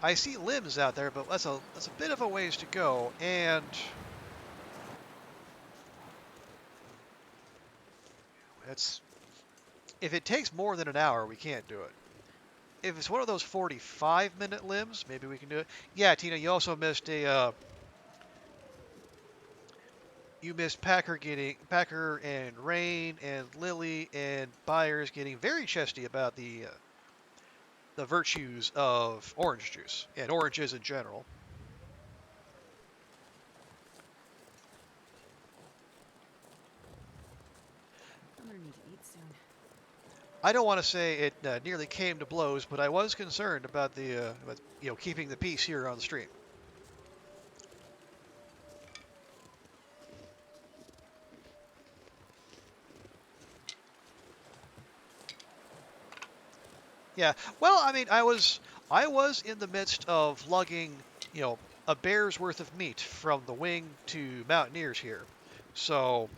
I see limbs out there, but that's a bit of a ways to go, and it's if it takes more than an hour, we can't do it. If it's one of those 45-minute limbs, maybe we can do it. Yeah, Tina, you also missed you missed Packer and Rain and Lily and Byers getting very chesty about the virtues of orange juice and oranges in general. I'm gonna need to eat soon. I don't want to say it nearly came to blows, but I was concerned about keeping the peace here on the stream. Yeah. Well, I mean, I was in the midst of lugging, a bear's worth of meat from the wing to Mountaineers here. So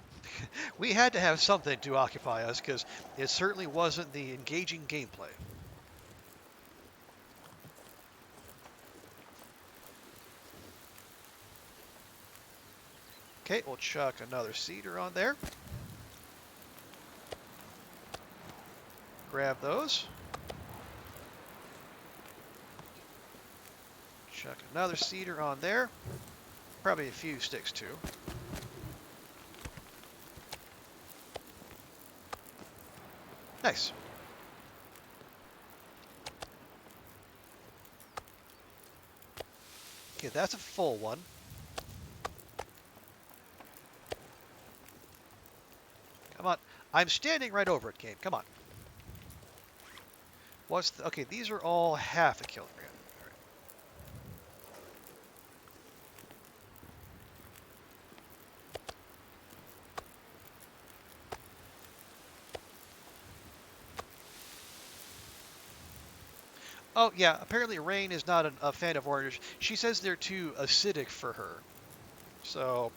we had to have something to occupy us because it certainly wasn't the engaging gameplay. Okay, we'll chuck another cedar on there. Grab those. Chuck another cedar on there. Probably a few sticks too. Nice. Okay, that's a full one. Come on. I'm standing right over it, Kane. Come on. Okay, these are all half a kilogram. All right. Oh, yeah, apparently Rain is not a fan of oranges. She says they're too acidic for her. So,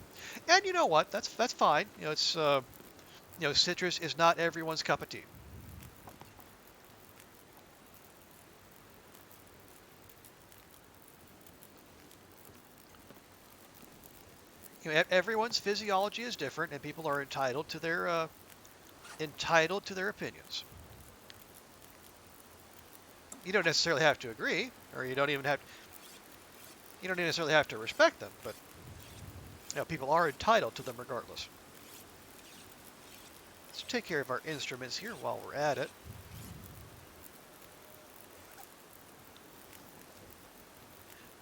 and you know what? That's fine. Citrus is not everyone's cup of tea. Everyone's physiology is different, and people are entitled to their opinions. You don't necessarily have to agree, or you don't necessarily have to respect them, but people are entitled to them regardless. Let's take care of our instruments here while we're at it.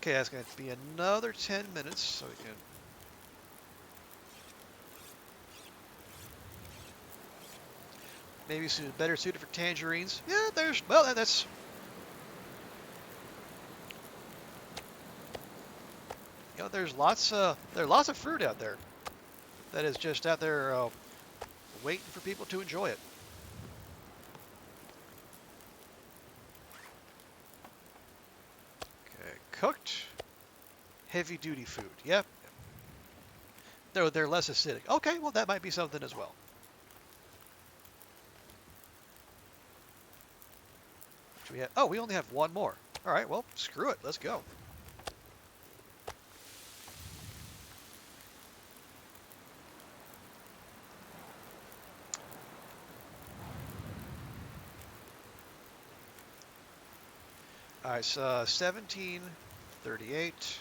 Okay, that's going to be another 10 minutes, so we can. Maybe better suited for tangerines. Yeah, that's. There's lots of fruit out there that is just out there waiting for people to enjoy it. Okay, cooked, heavy-duty food. Yep. They're less acidic. Okay, well that might be something as well. We only have one more. All right, well, screw it. Let's go. All right, so 17, 38,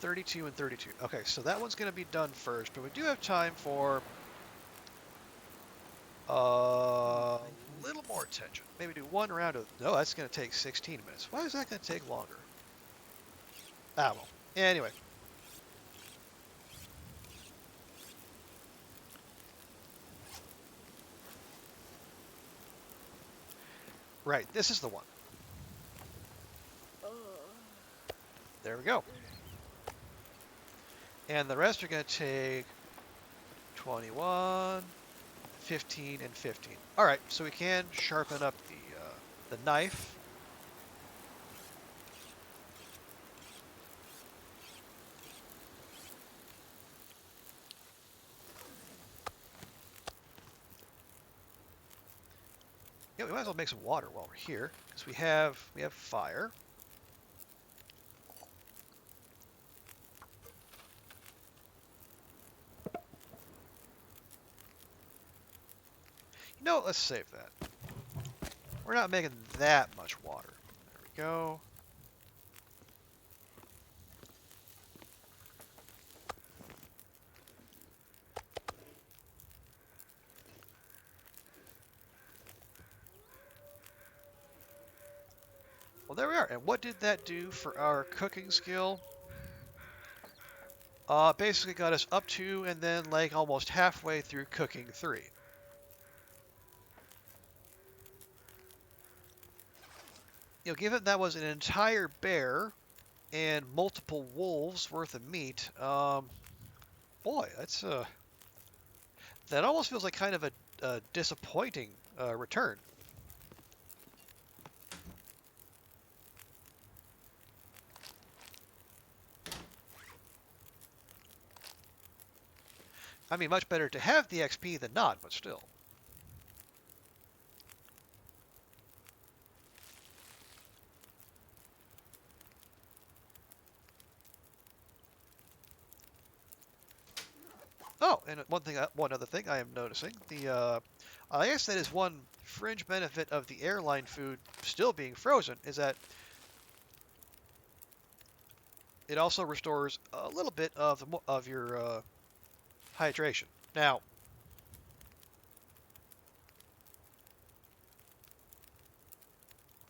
32, and 32. Okay, so that one's going to be done first, but we do have time for a little more attention. Maybe do one round of. No, that's going to take 16 minutes. Why is that going to take longer? Ah, well. Anyway. Right, this is the one. There we go. And the rest are going to take 21, 15, and 15. All right, so we can sharpen up the knife. Yeah, we might as well make some water while we're here, because we have fire. You know, let's save that. We're not making that much water. There we go. Well, there we are. And what did that do for our cooking skill? Basically got us up to and then like almost halfway through cooking 3. You know, given that was an entire bear and multiple wolves worth of meat, boy, that almost feels like kind of a disappointing return. I mean, much better to have the XP than not, but still. Oh, and one other thing I am noticing, I guess that is one fringe benefit of the airline food still being frozen, is that it also restores a little bit of your hydration. Now,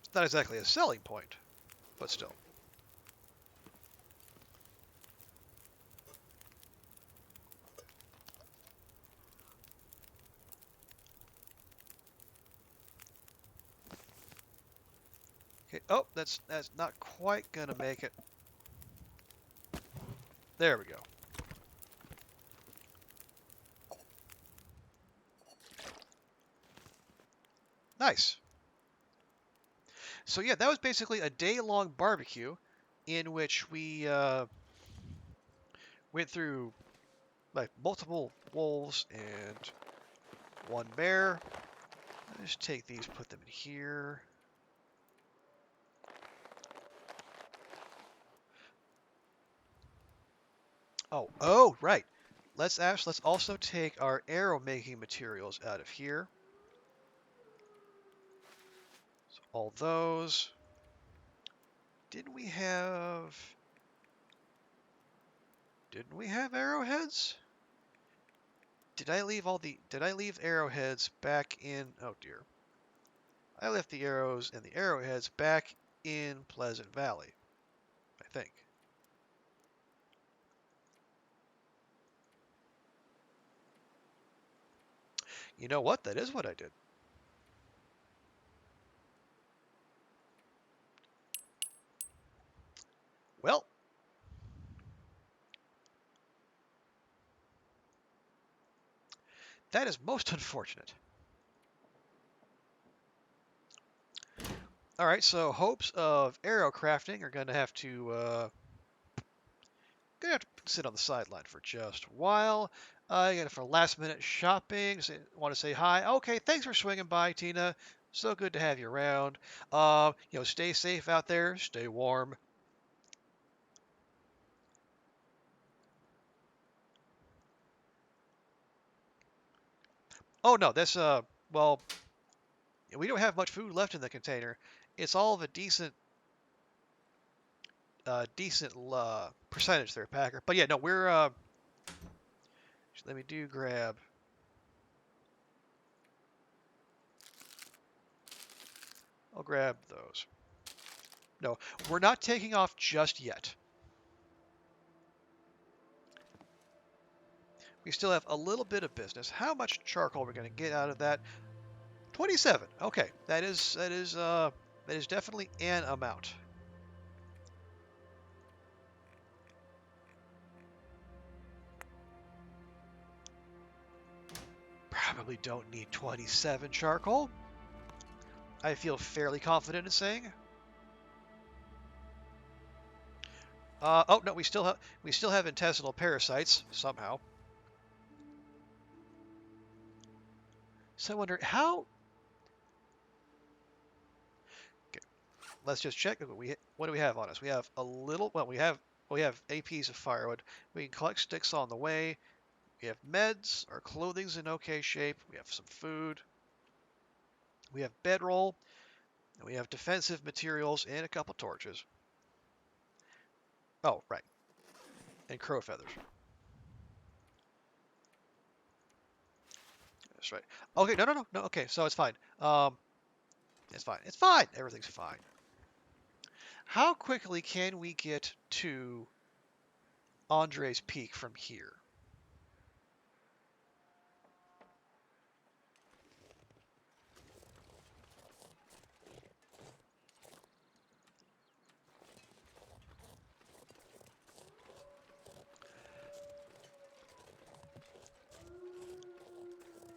it's not exactly a selling point, but still. Okay. Oh, that's not quite gonna make it. There we go. Nice. So yeah, that was basically a day-long barbecue in which we went through like multiple wolves and one bear. Let's just take these, put them in here. Oh, right. Let's also take our arrow making materials out of here. So all those. Didn't we have arrowheads? Did I leave arrowheads back in, oh dear. I left the arrows and the arrowheads back in Pleasant Valley, I think. You know what? That is what I did. Well, that is most unfortunate. All right, so hopes of arrow crafting are gonna have to sit on the sideline for just a while. Again, for last minute shopping, want to say hi. Okay, thanks for swinging by, Tina. So good to have you around. Stay safe out there. Stay warm. Oh no, well, we don't have much food left in the container. It's all of a decent percentage there, Packer. But yeah, no, let me grab. I'll grab those. No, we're not taking off just yet. We still have a little bit of business. How much charcoal are we going to get out of that? 27. Okay, that is definitely an amount. Probably don't need 27 charcoal. I feel fairly confident in saying. Oh no, we still have intestinal parasites somehow. So I wonder let's just check. What do we have on us? We have a little. Well, we have a piece of firewood. We can collect sticks on the way. We have meds. Our clothing's in okay shape. We have some food. We have bedroll. And we have defensive materials and a couple torches. Oh, right. And crow feathers. That's right. Okay, no. Okay, so it's fine. It's fine. It's fine. Everything's fine. How quickly can we get to Andre's Peak from here?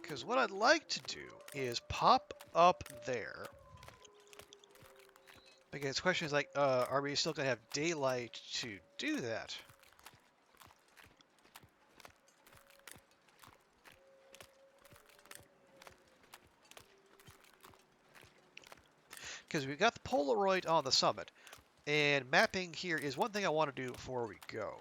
Because what I'd like to do is pop up there. Because the question is like, are we still going to have daylight to do that? Because we've got the Polaroid on the summit. And mapping here is one thing I want to do before we go.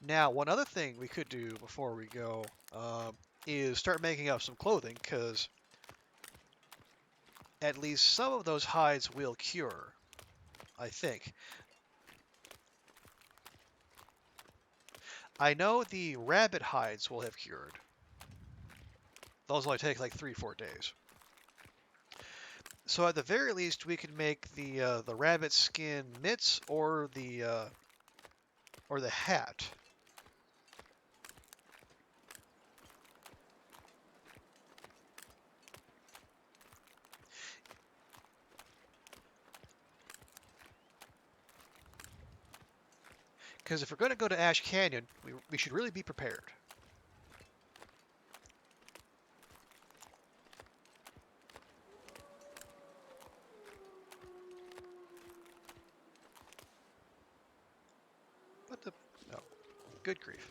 Now, one other thing we could do before we go is start making up some clothing, because at least some of those hides will cure, I think. I know the rabbit hides will have cured. Those only take like 3-4 days. So at the very least, we can make the rabbit skin mitts or the hat. Because if we're going to go to Ash Canyon, we should really be prepared. What the? No. Good grief.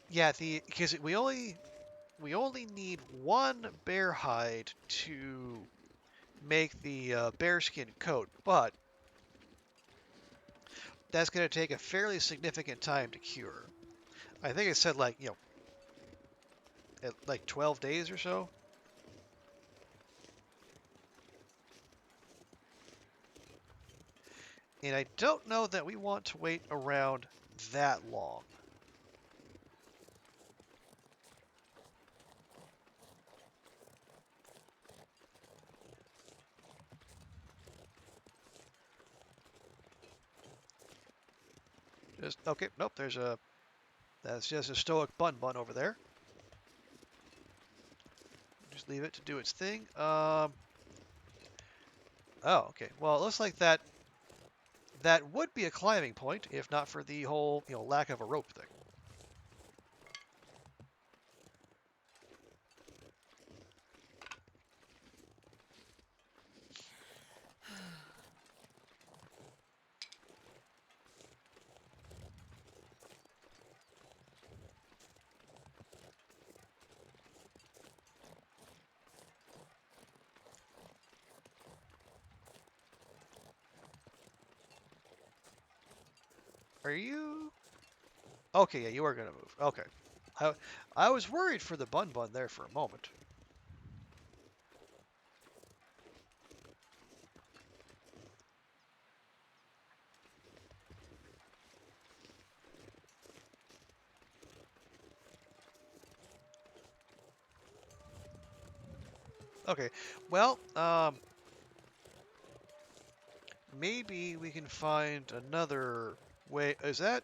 Yeah, because we only need one bear hide to make the bearskin coat, but that's going to take a fairly significant time to cure. I think it said like, at like 12 days or so. And I don't know that we want to wait around that long. Just okay, nope, that's just a stoic bun over there. Just leave it to do its thing. Oh, okay. Well, it looks like that would be a climbing point if not for the whole, lack of a rope thing. Are you? Okay, yeah, you are gonna move. Okay. I, I was worried for the bun there for a moment. Okay, well, maybe we can find another way. Is that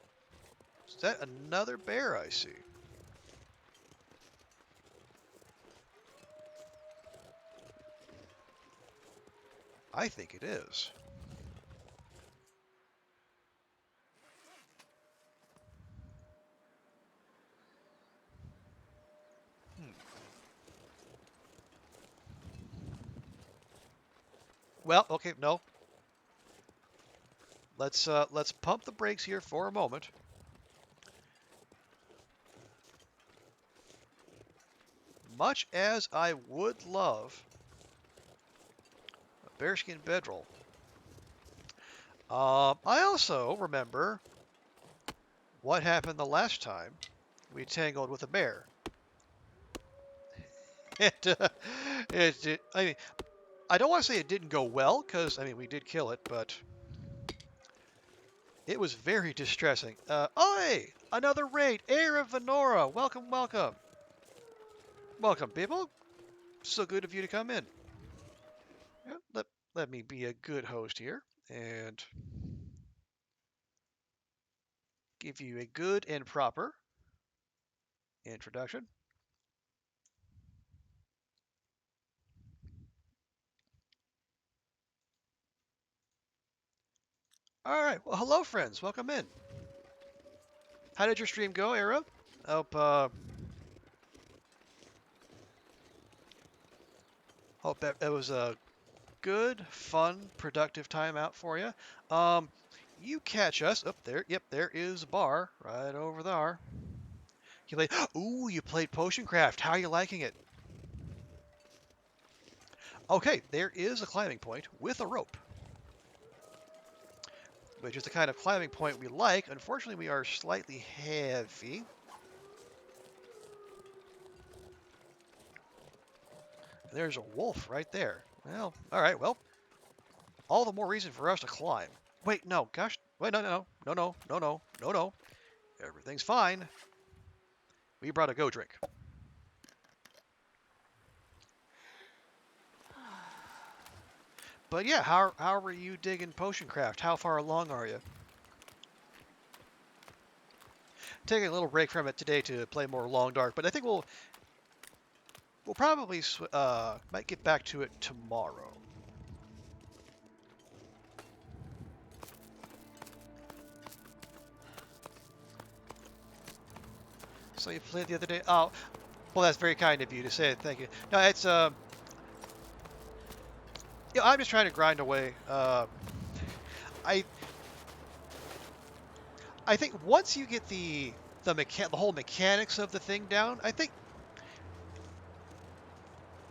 another bear I see? I think it is. Hmm. Well, okay, no. let's pump the brakes here for a moment. Much as I would love a bearskin bedroll, I also remember what happened the last time we tangled with a bear. I mean, I don't want to say it didn't go well, because, I mean, we did kill it, but it was very distressing. Oi! Another raid! Heir of Venora! Welcome, welcome. Welcome, people. So good of you to come in. Yeah, let me be a good host here and give you a good and proper introduction. All right. Well, hello, friends. Welcome in. How did your stream go, Era? Hope that was a good, fun, productive time out for you. You catch us up there. Yep, there is a bar right over there. You play. Ooh, you played Potion Craft. How are you liking it? Okay, there is a climbing point with a rope, which is the kind of climbing point we like. Unfortunately, we are slightly heavy. There's a wolf right there. Well, all right. Well, all the more reason for us to climb. Wait, no, gosh. Wait, no, no, no, no, no, no, no, no. Everything's fine. We brought a go drink. But yeah, how are you digging Potion Craft? How far along are you? Taking a little break from it today to play more Long Dark, but I think we'll probably might get back to it tomorrow. So you played the other day? Oh, well, that's very kind of you to say it. Thank you. No, it's yeah, I'm just trying to grind away. I I think once you get the whole mechanics of the thing down, I think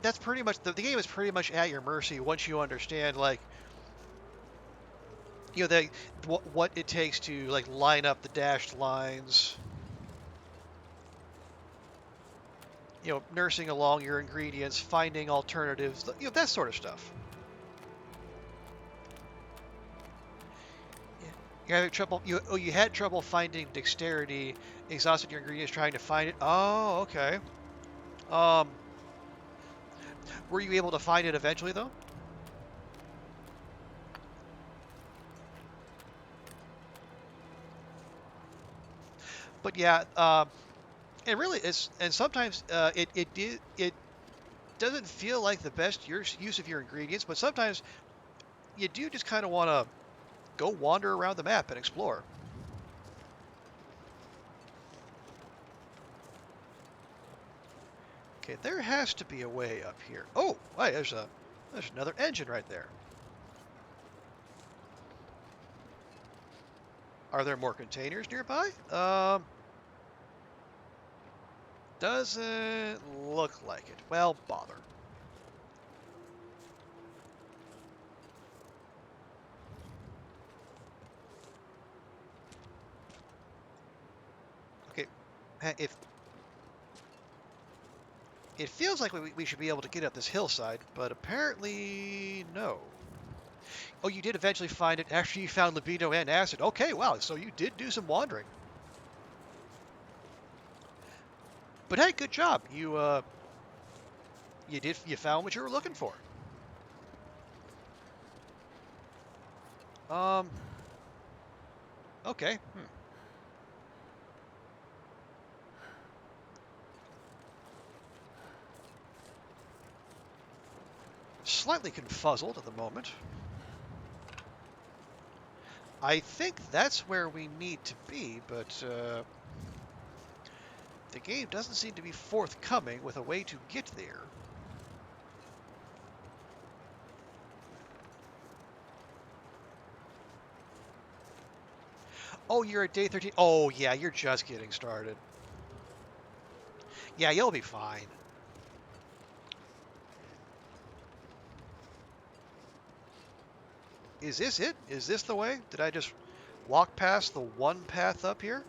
that's pretty much the game is pretty much at your mercy once you understand, like, what it takes to, like, line up the dashed lines, nursing along your ingredients, finding alternatives, that sort of stuff. Yeah. You're having trouble. You had trouble finding dexterity, exhausted your ingredients trying to find it. Oh, okay. Um, were you able to find it eventually though? But yeah, it really is, and sometimes it doesn't feel like the best use of your ingredients, but sometimes you do just kind of want to go wander around the map and explore. Okay, there has to be a way up here. Oh, wait, there's another engine right there. Are there more containers nearby? Doesn't look like it. Well, bother. Okay, if it feels like we should be able to get up this hillside, but apparently no. Oh, you did eventually find it after you found libido and acid. Okay, wow, so you did do some wandering. But hey, good job. You found what you were looking for. Um, okay. Slightly confuzzled at the moment. I think that's where we need to be, but the game doesn't seem to be forthcoming with a way to get there. Oh, you're at day 13. Oh, yeah, you're just getting started. Yeah, you'll be fine. Is this it? Is this the way? Did I just walk past the one path up here?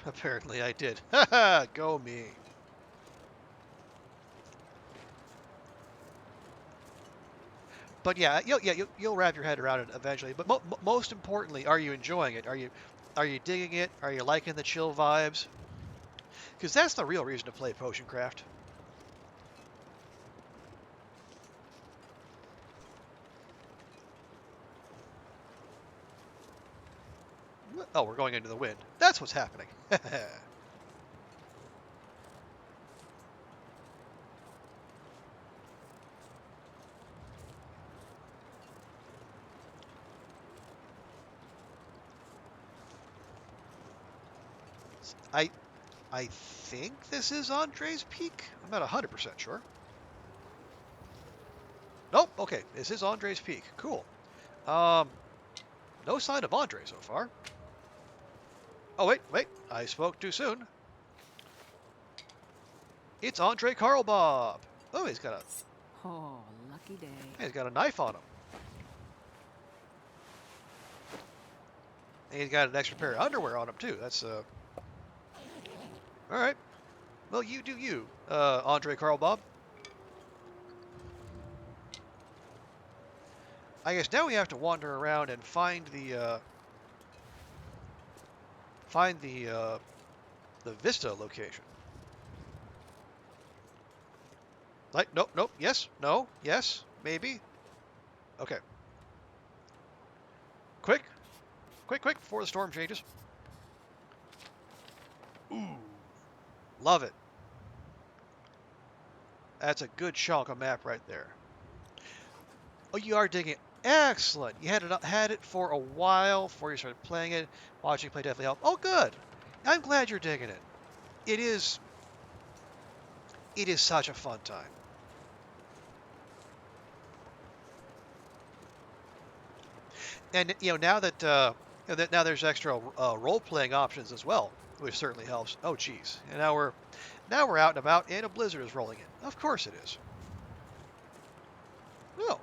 Apparently I did. Haha, go me. But yeah, you'll wrap your head around it eventually. But most importantly, are you enjoying it? Are you digging it? Are you liking the chill vibes? Because that's the real reason to play Potion Craft. Oh, we're going into the wind. That's what's happening. I I think this is Andre's Peak. I'm not 100% sure. Nope. Okay, this is Andre's Peak. Cool. Um, no sign of Andre so far. Oh wait, I spoke too soon. It's Andre Karlbob. Oh, Oh, lucky day. he's got a knife on him. And he's got an extra pair of underwear on him too. That's all right. Well, you do you, Andre Karlbob. I guess now we have to wander around and find the Vista location. Like, nope, yes, no, yes, maybe. Okay. Quick, quick, before the storm changes. Ooh, love it. That's a good chunk of map right there. Oh, you are digging it. Excellent. You had it for a while before you started playing it. Watching play definitely helped. Oh, good. I'm glad you're digging it. It is. It is such a fun time. And now that now there's extra role-playing options as well, which certainly helps. Oh, geez. And now we're out and about, and a blizzard is rolling in. Of course it is. Oh,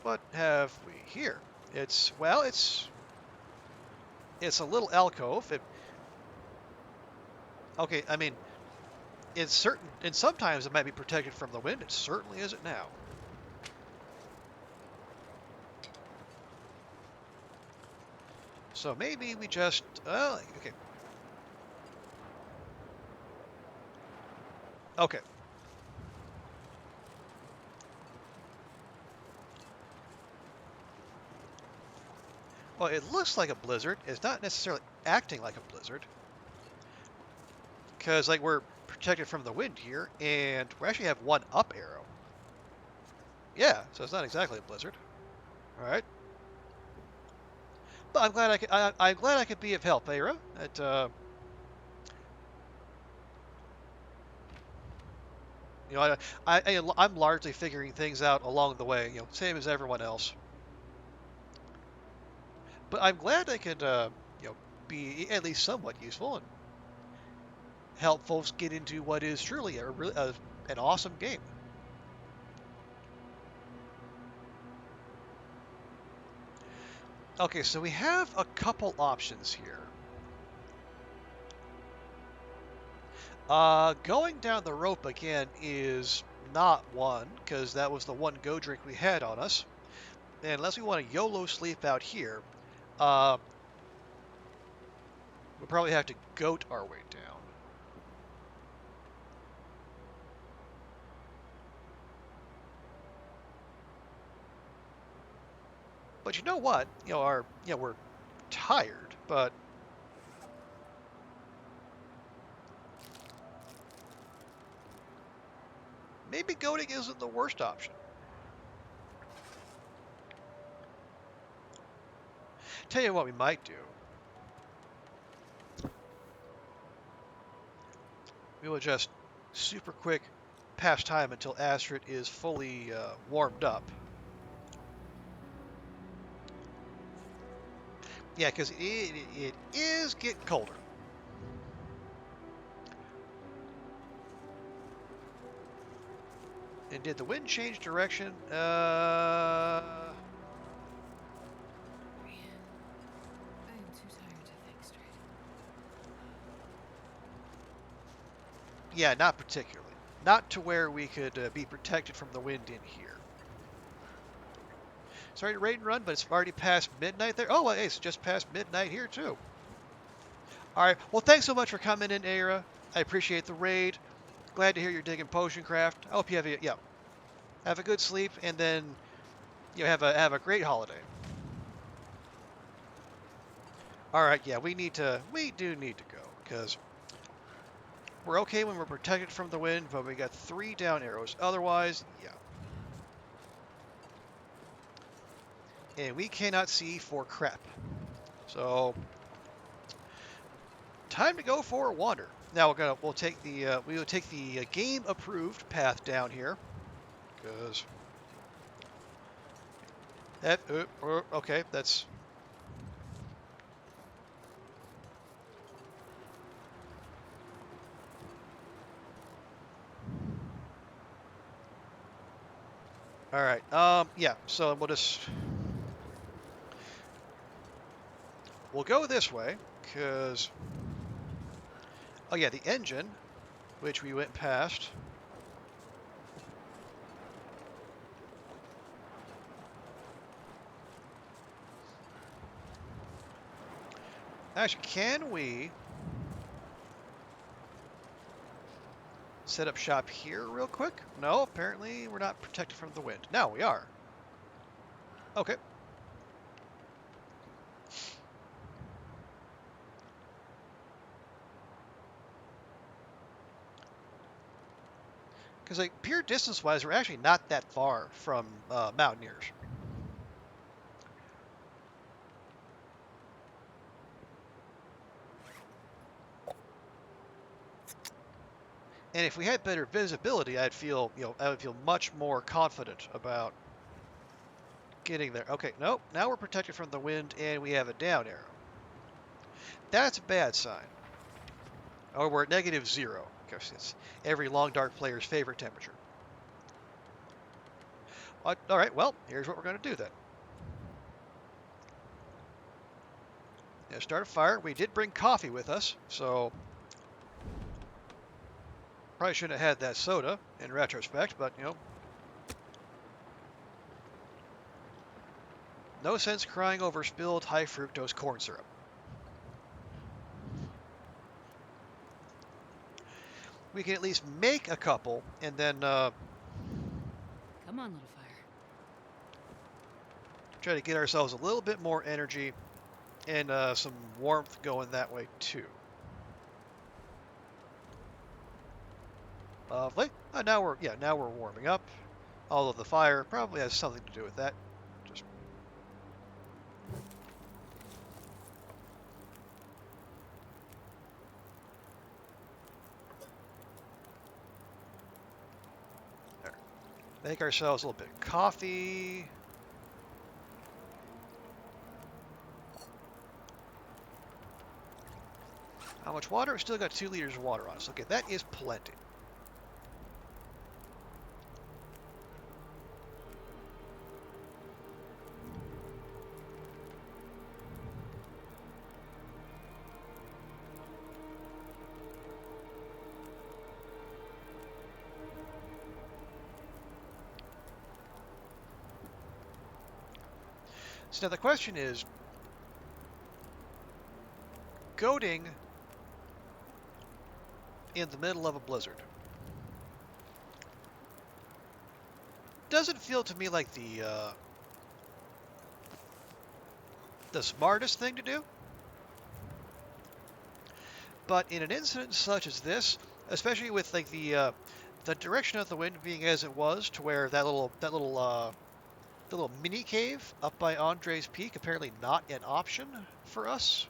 what have we here? It's a little alcove. Okay, I mean, and sometimes it might be protected from the wind. It certainly isn't now. So maybe we just, okay. Okay. Well, it looks like a blizzard. It's not necessarily acting like a blizzard. Because, like, we're protected from the wind here, and we actually have one up arrow. Yeah, so it's not exactly a blizzard. All right. But I'm glad I could be of help, Era. I'm largely figuring things out along the way, same as everyone else. But I'm glad I could, be at least somewhat useful and help folks get into what is truly an awesome game. Okay, so we have a couple options here. Going down the rope again is not one, because that was the one go drink we had on us. And unless we want to YOLO sleep out here, uh, we'll probably have to goat our way down. But you know what? We're tired, but maybe goating isn't the worst option. Tell you what we might do. We will just super quick pass time until Astrid is fully warmed up. Yeah, because it is getting colder. And did the wind change direction? Man, I am too tired to think straight. Yeah, not particularly. Not to where we could be protected from the wind in here. Sorry to raid and run, but it's already past midnight there. Oh, well, hey, it's just past midnight here, too. All right. Well, thanks so much for coming in, Aira. I appreciate the raid. Glad to hear you're digging potion craft. I hope you have a good sleep, and then have a great holiday. All right. Yeah, we do need to go because we're okay when we're protected from the wind, but we got 3 down arrows. Otherwise, yeah. And we cannot see for crap. So time to go for a wander. Now we'll take the game approved path down here because that okay, that's all right. Yeah, so we'll go this way because oh yeah, the engine which we went past. Actually, can we set up shop here real quick? No, apparently we're not protected from the wind. Now we are. Okay. Because like pure distance-wise, we're actually not that far from Mountaineers. And if we had better visibility, I would feel much more confident about getting there. Okay, nope. Now we're protected from the wind, and we have a down arrow. That's a bad sign. Or we're at -0. Because it's every long dark player's favorite temperature. All right. Well, here's what we're going to do then. Now start a fire. We did bring coffee with us, so probably shouldn't have had that soda in retrospect, but no sense crying over spilled high fructose corn syrup. We can at least make a couple and then Come on, little fire. try to get ourselves a little bit more energy and some warmth going that way too. Lovely. Now we're warming up. Although the fire probably has something to do with that. Just there. Make ourselves a little bit of coffee. How much water? We still got 2 liters of water on us. Okay, that is plenty. So now the question is, goading in the middle of a blizzard doesn't feel to me like the smartest thing to do. But in an incident such as this, especially with like the direction of the wind being as it was, to where the little mini cave up by Andre's Peak apparently not an option for us.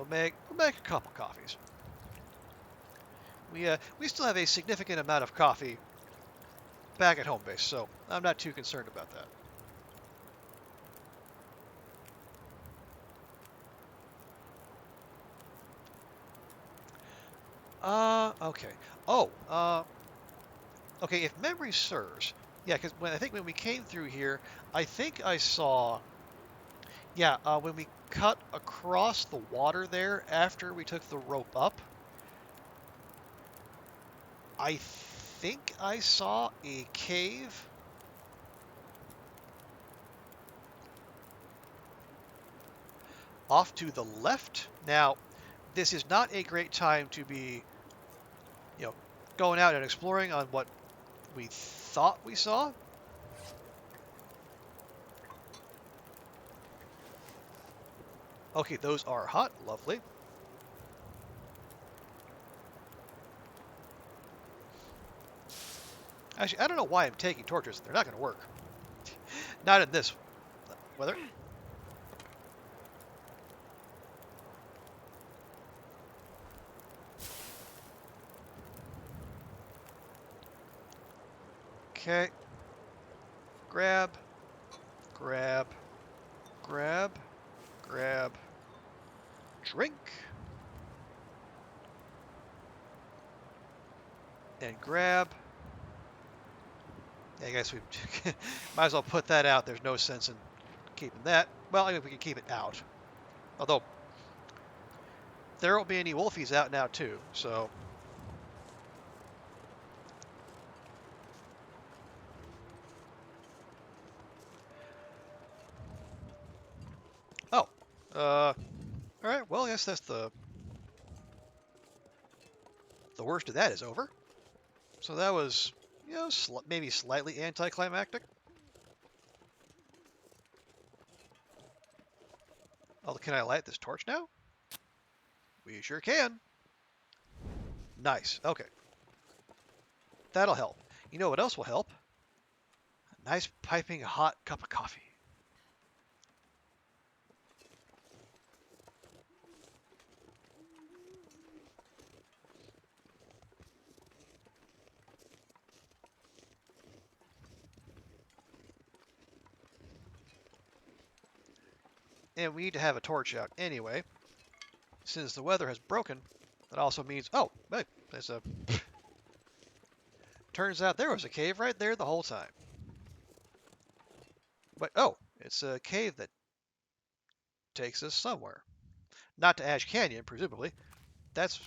We'll make a couple coffees. We still have a significant amount of coffee back at home base, so I'm not too concerned about that. Okay. Oh, okay. If memory serves, yeah, because I think when we came through here, I think I saw, yeah, when we cut across the water there after we took the rope up, I think I saw a cave off to the left. Now, this is not a great time to be, you know, going out and exploring on what we thought we saw. Okay, those are hot. Lovely. Actually, I don't know why I'm taking torches. They're not going to work. Not in this weather. Okay. Grab, grab, grab, grab, drink, and grab. Yeah, I guess we might as well put that out. There's no sense in keeping that. Well, I mean, we can keep it out. Although, there won't be any wolfies out now, too. So, oh. All right. Well, I guess that's the worst of that is over. So that was, you know, maybe slightly anticlimactic. Oh, can I light this torch now? We sure can. Nice. Okay. That'll help. You know what else will help? A nice piping hot cup of coffee. And we need to have a torch out anyway. Since the weather has broken, that also means, oh, hey, there's a... Turns out there was a cave right there the whole time. But, oh, it's a cave that takes us somewhere. Not to Ash Canyon, presumably. That's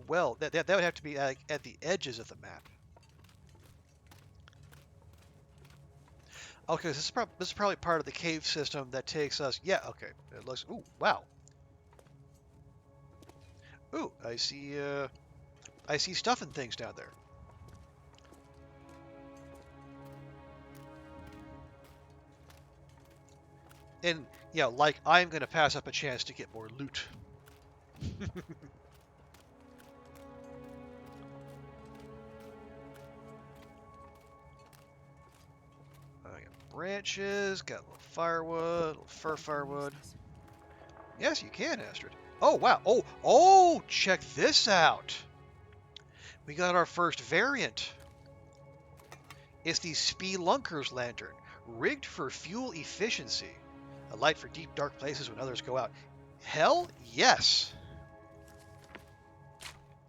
well, that would have to be at the edges of the map. Okay, this is probably part of the cave system that takes us. Yeah, okay. It looks. Ooh, wow. Ooh, I see stuff and things down there. And yeah, like I'm gonna pass up a chance to get more loot. I got branches, got a little firewood, a little fir firewood. Yes, you can, Astrid. Oh, wow. Oh, check this out. We got our first variant. It's the Spelunker's Lantern, rigged for fuel efficiency. A light for deep, dark places when others go out. Hell yes.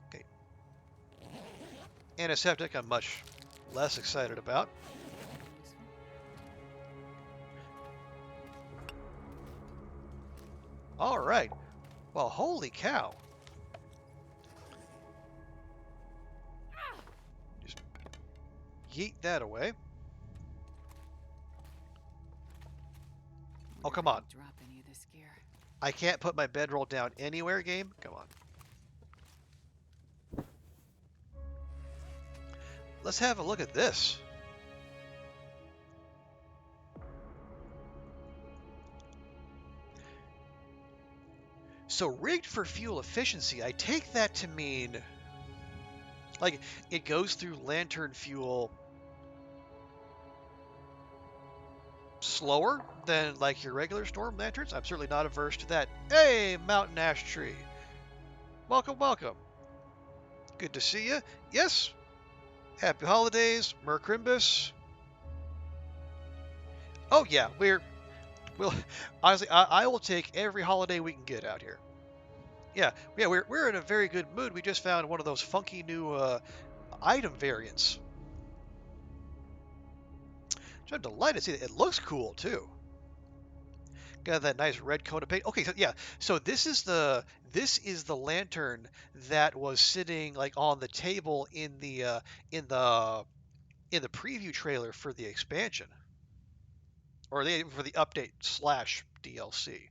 Okay. Antiseptic, I'm much less excited about. All right. Well, holy cow. Just yeet that away. Oh, come on. Drop any of this gear. I can't put my bedroll down anywhere, game? Come on. Let's have a look at this. So rigged for fuel efficiency, I take that to mean like it goes through lantern fuel slower than like your regular storm lanterns, I'm certainly not averse to that. Hey, mountain ash tree. Welcome, welcome. Good to see you. Yes. Happy holidays, Mercrimbus. Oh yeah, we'll honestly I will take every holiday we can get out here. Yeah, we're in a very good mood. We just found one of those funky new item variants. I'm delighted to see that. It looks cool too. Got that nice red coat of paint. Okay, so yeah, so this is the lantern that was sitting like on the table in the in the preview trailer for the expansion or for the update slash DLC.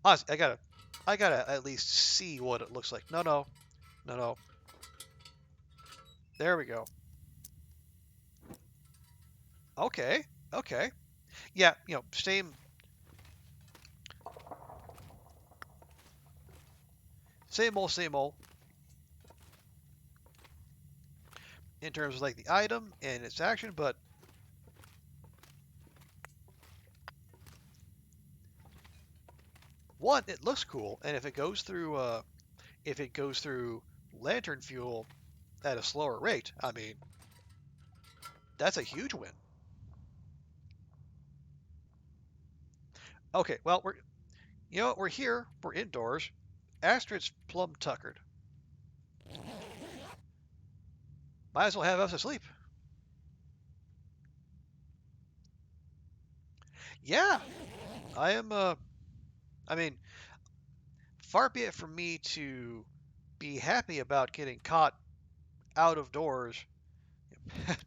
Honestly, I gotta at least see what it looks like. No, no, no, no. There we go. Okay, okay. Yeah, same old in terms of like the item and its action, but one, it looks cool, and if it goes through lantern fuel at a slower rate, I mean, that's a huge win. Okay, well, we're here, we're indoors. Astrid's plumb tuckered. Might as well have us asleep. Yeah, I am. I mean, far be it from me to be happy about getting caught out of doors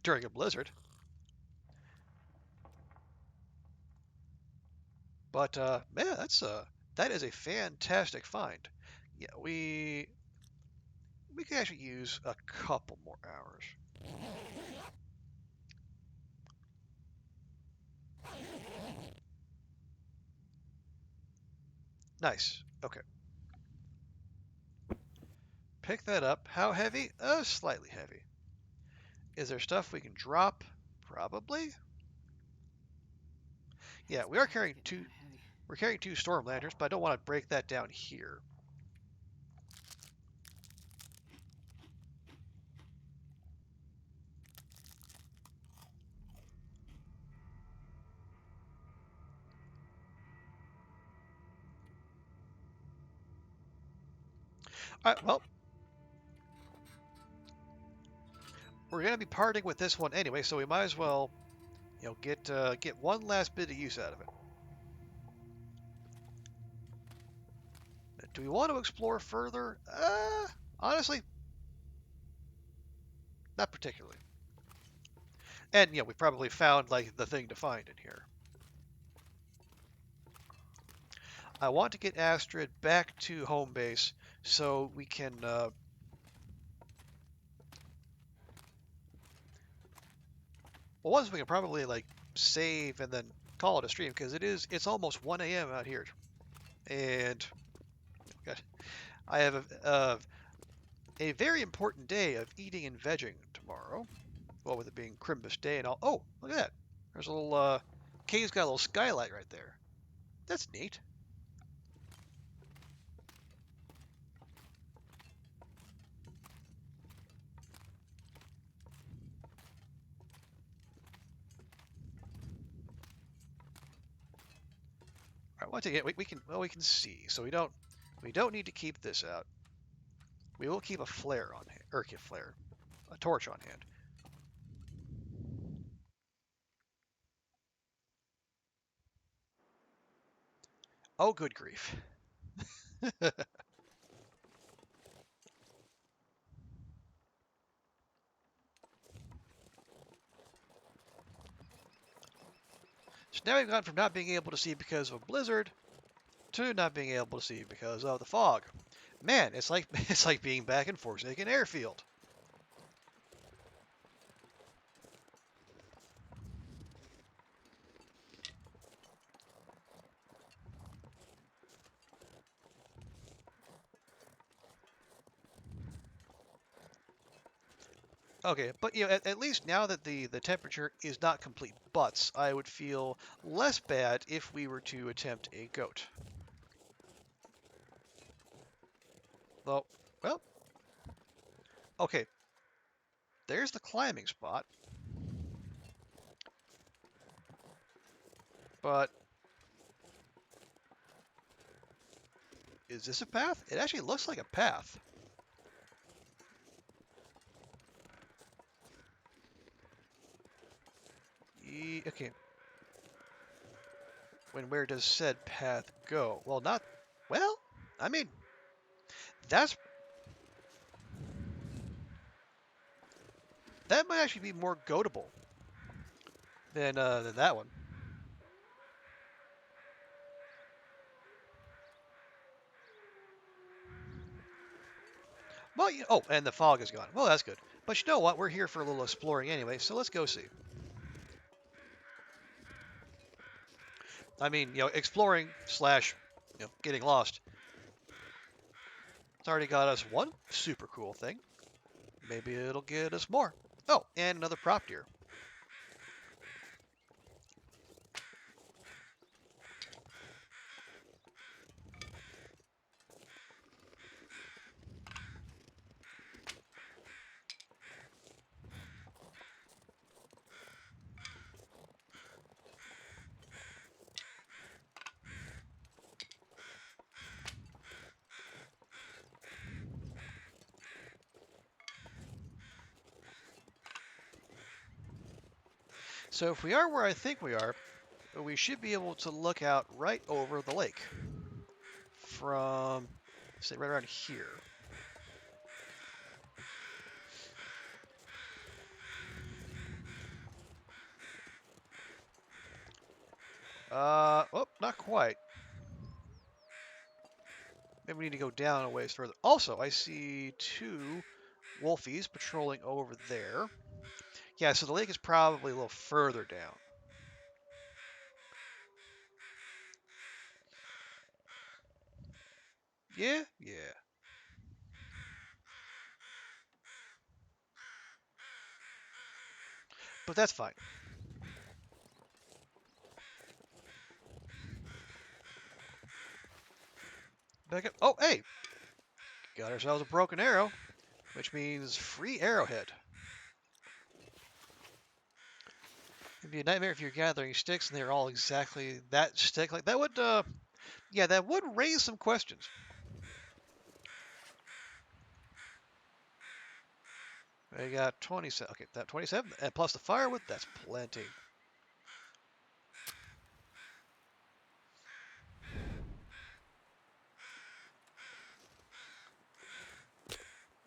during a blizzard, but man, that is a fantastic find. Yeah, we could actually use a couple more hours. Nice. Okay. Pick that up. How heavy? Slightly heavy. Is there stuff we can drop? Probably. Yeah, we are Starting to carrying get two. kind of heavy. We're carrying two storm lanterns, but I don't want to break that down here. All right. Well, we're gonna be parting with this one anyway, so we might as well, get one last bit of use out of it. Do we want to explore further? Honestly, not particularly. And we probably found like the thing to find in here. I want to get Astrid back to home base so we can. Well, once we can probably like save and then call it a stream because it's almost 1 a.m. out here, and God, I have a very important day of eating and vegging tomorrow. Well, with it being Crimbus Day and all. Oh, look at that! There's a little cave's got a little skylight right there. That's neat. All right, once again, we can see, so we don't need to keep this out. We will keep a flare on hand, or a torch on hand. Oh, good grief! So now we've gone from not being able to see because of a blizzard to not being able to see because of the fog. Man, it's like it's like being back in Forsaken Airfield. Okay, but at least now that the temperature is not complete butts, I would feel less bad if we were to attempt a goat. Though, well, okay, there's the climbing spot, but is this a path? It actually looks like a path. Okay, where does said path go? Well, not, well, I mean, that's, that might actually be more goatable than that one. Well, oh, and the fog is gone. Well, that's good. But you know what? We're here for a little exploring anyway, so let's go see. I mean, exploring slash, getting lost. It's already got us one super cool thing. Maybe it'll get us more. Oh, and another prop deer. So if we are where I think we are, we should be able to look out right over the lake from, say, right around here. Oh, not quite. Maybe we need to go down a ways further. Also, I see two wolfies patrolling over there. Yeah, so the lake is probably a little further down. Yeah, yeah. But that's fine. Back up. Oh, hey! Got ourselves a broken arrow, which means free arrowhead. It'd be a nightmare if you're gathering sticks and they're all exactly that stick. Like that would, yeah, that would raise some questions. I got 27. Okay, that 27, and plus the firewood, that's plenty.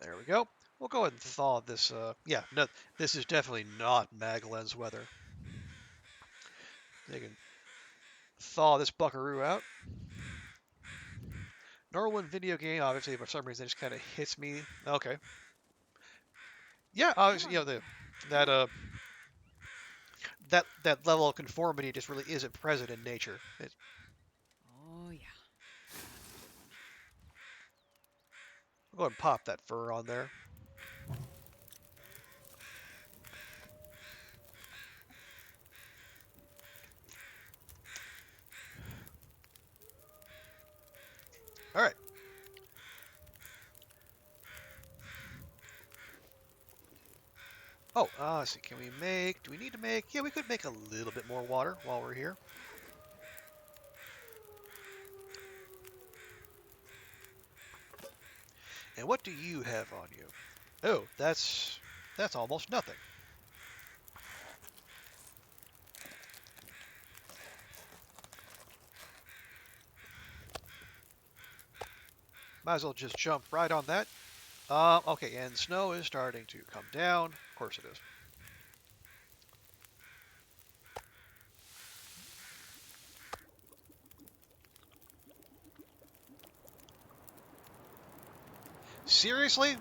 There we go. We'll go ahead and thaw this. Yeah, no, this is definitely not Magellan's weather. They can thaw this buckaroo out. Normal in video game, obviously, for some reason, it just kind of hits me. Okay. Yeah, obviously, that that level of conformity just really isn't present in nature. Oh, yeah. I'll go ahead and pop that fur on there. All right. Oh, let's see. Can we make? Do we need to make? Yeah, we could make a little bit more water while we're here. And what do you have on you? Oh, that's almost nothing. Might as well just jump right on that. Okay, and snow is starting to come down. Of course it is. Seriously?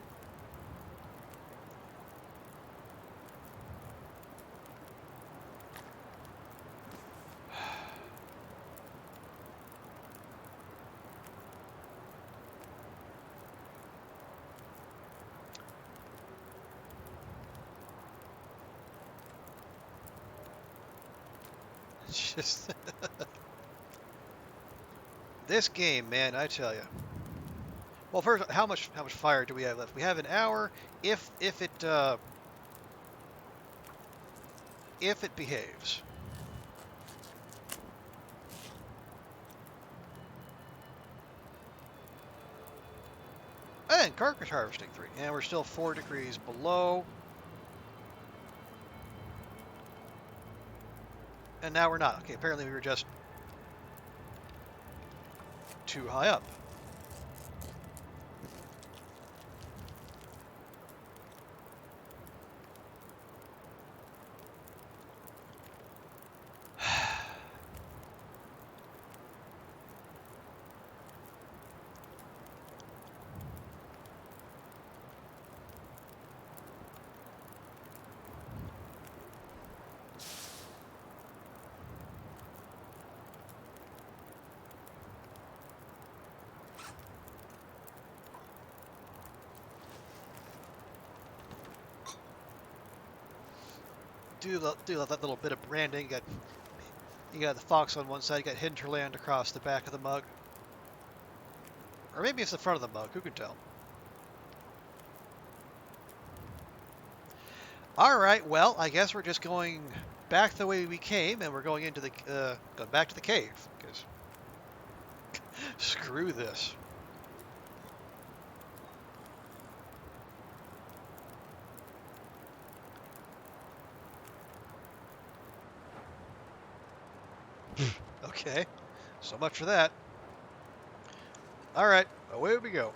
Just this game, man, I tell you. Well, first, how much fire do we have left? We have an hour. If it behaves. And carcass harvesting 3. And we're still 4 degrees below. And now we're not. Okay, apparently we were just too high up. Do that little bit of branding. You got the fox on one side, you got hinterland across the back of the mug. Or maybe it's the front of the mug, who can tell? Alright, well, I guess we're just going back the way we came, and we're going into going back to the cave, because screw this. Okay, so much for that. Alright, away we go.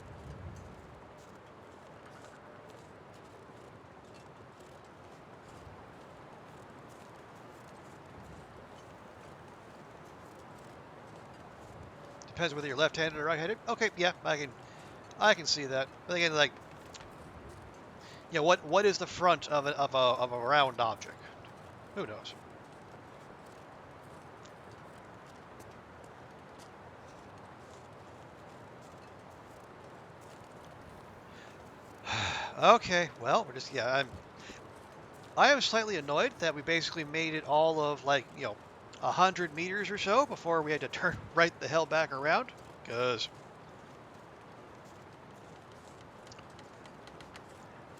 Depends whether you're left-handed or right-handed. Okay, yeah, I can see that. But again, like, yeah, what is the front of a round object? Who knows? Okay, well, we're just I am slightly annoyed that we basically made it all of 100 meters or so before we had to turn right the hell back around, because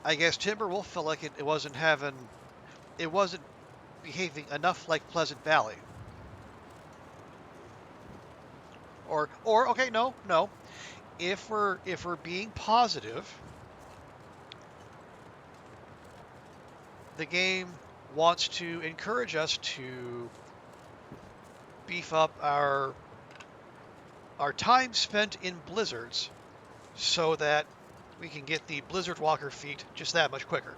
I guess Timberwolf felt like it wasn't behaving enough like Pleasant Valley. Or okay, no. If we're being positive, the game wants to encourage us to beef up our time spent in blizzards so that we can get the Blizzard Walker feat just that much quicker.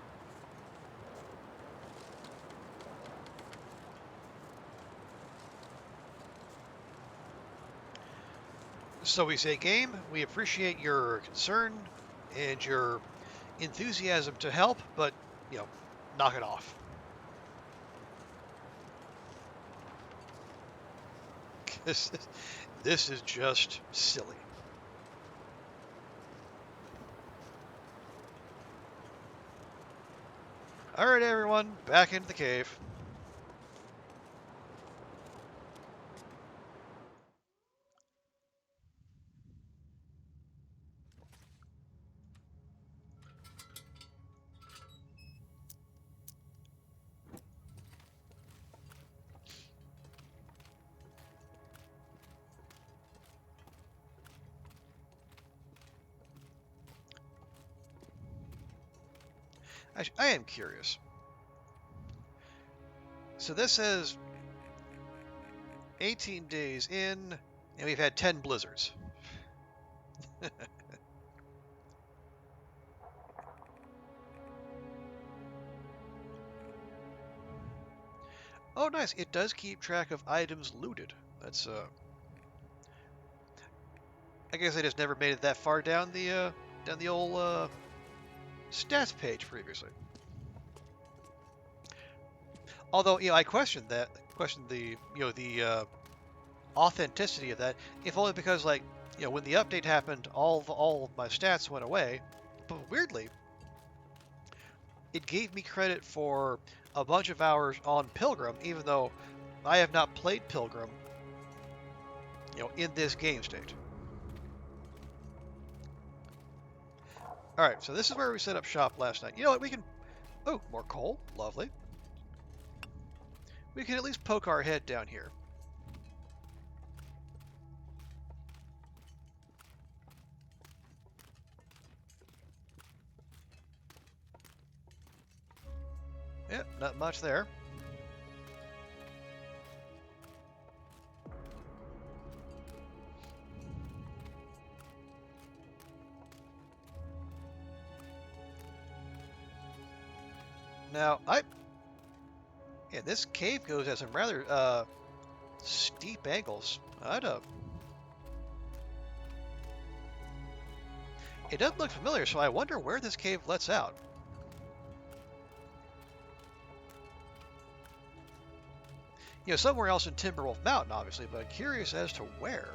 So we say, game, we appreciate your concern and your enthusiasm to help, but, knock it off. This is just silly. All right, everyone, back into the cave. Actually, I am curious. So this says 18 days in, and we've had 10 blizzards. Oh, nice. It does keep track of items looted. That's, I guess I just never made it that far down the old, stats page previously. Although, I questioned the authenticity of that, if only because, when the update happened, all of my stats went away. But weirdly, it gave me credit for a bunch of hours on Pilgrim, even though I have not played Pilgrim, in this game state. All right, so this is where we set up shop last night. You know what? We can. Oh, more coal. Lovely. We can at least poke our head down here. Yep, not much there. Now, yeah, this cave goes at some rather steep angles. It doesn't look familiar, so I wonder where this cave lets out. Somewhere else in Timberwolf Mountain, obviously, but I'm curious as to where.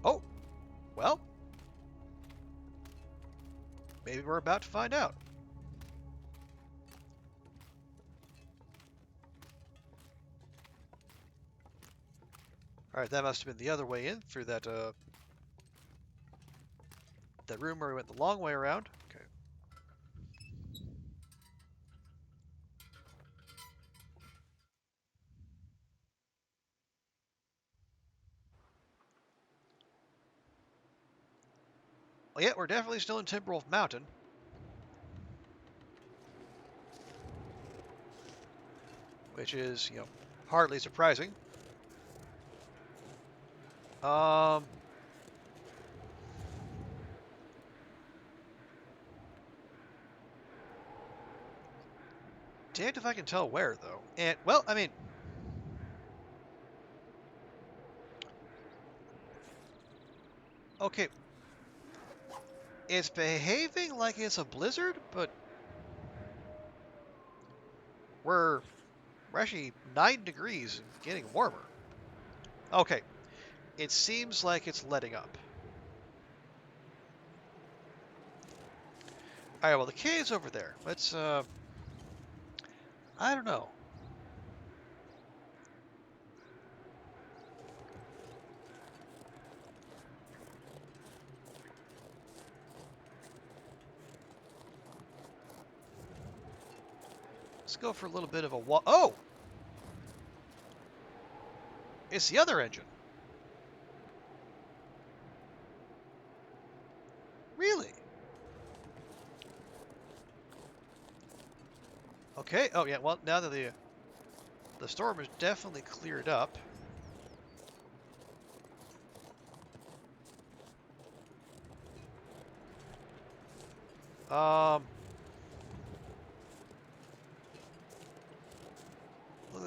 Oh, well, maybe we're about to find out. All right, that must have been the other way in through that room where we went the long way around. Okay. Well, yeah, we're definitely still in Timberwolf Mountain. Which is, hardly surprising. Damned if I can tell where, though. And, well, I mean... Okay. It's behaving like it's a blizzard, but... We're actually 9 degrees and getting warmer. Okay. It seems like it's letting up. Alright, well, the cave's over there. Let's, I don't know. Let's go for a little bit of a walk. Oh! It's the other engine. Really? Okay. Oh, yeah. Well, now that the storm is definitely cleared up.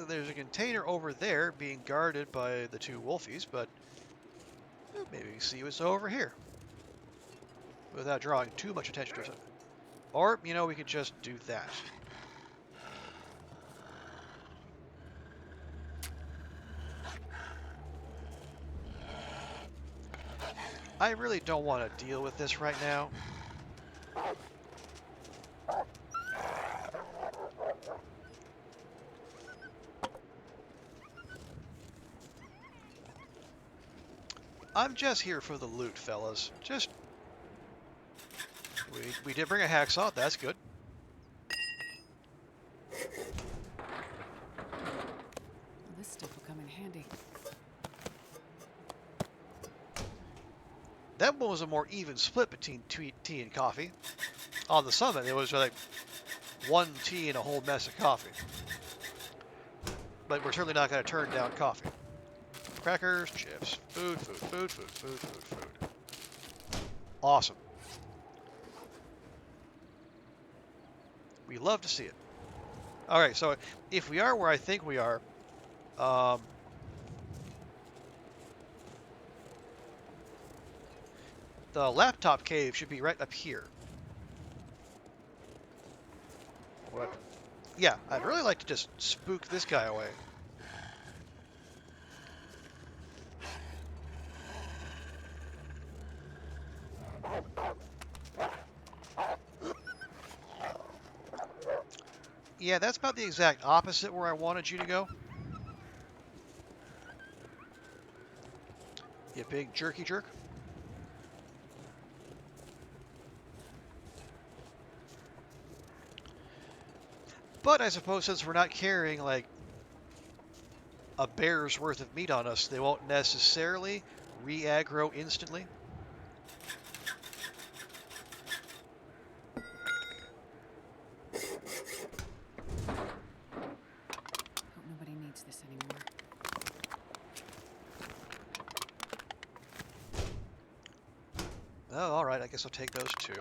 There's a container over there being guarded by the 2 wolfies, but maybe we can see what's over here without drawing too much attention to it. Or, we could just do that. I really don't want to deal with this right now. I'm just here for the loot, fellas. We did bring a hacksaw. That's good. This stuff will come in handy. That one was a more even split between tea and coffee. On the summit, it was like 1 tea and a whole mess of coffee. But we're certainly not going to turn down coffee. Crackers, chips, food. Awesome. We love to see it. All right, so if we are where I think we are, the laptop cave should be right up here. What? Yeah, I'd really like to just spook this guy away. Yeah, that's about the exact opposite where I wanted you to go. You big jerky jerk. But I suppose since we're not carrying like a bear's worth of meat on us, they won't necessarily re-aggro instantly. Hope nobody needs this anymore. Oh, all right. I guess I'll take those too.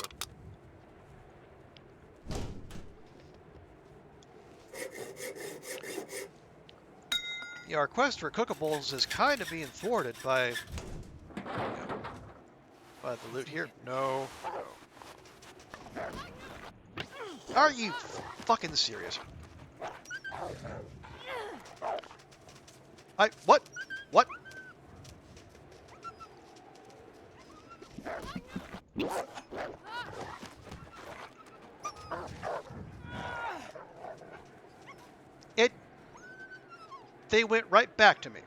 Yeah, our quest for cookables is kind of being thwarted by the loot here. No. Are you fucking serious? What? What? They went right back to me.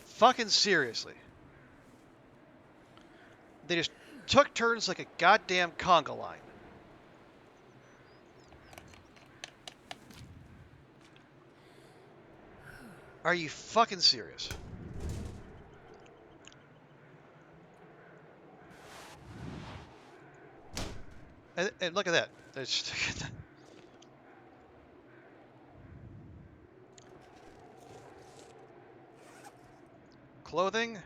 Fucking seriously. They just took turns like a goddamn conga line. Are you fucking serious? And look at that. There's clothing,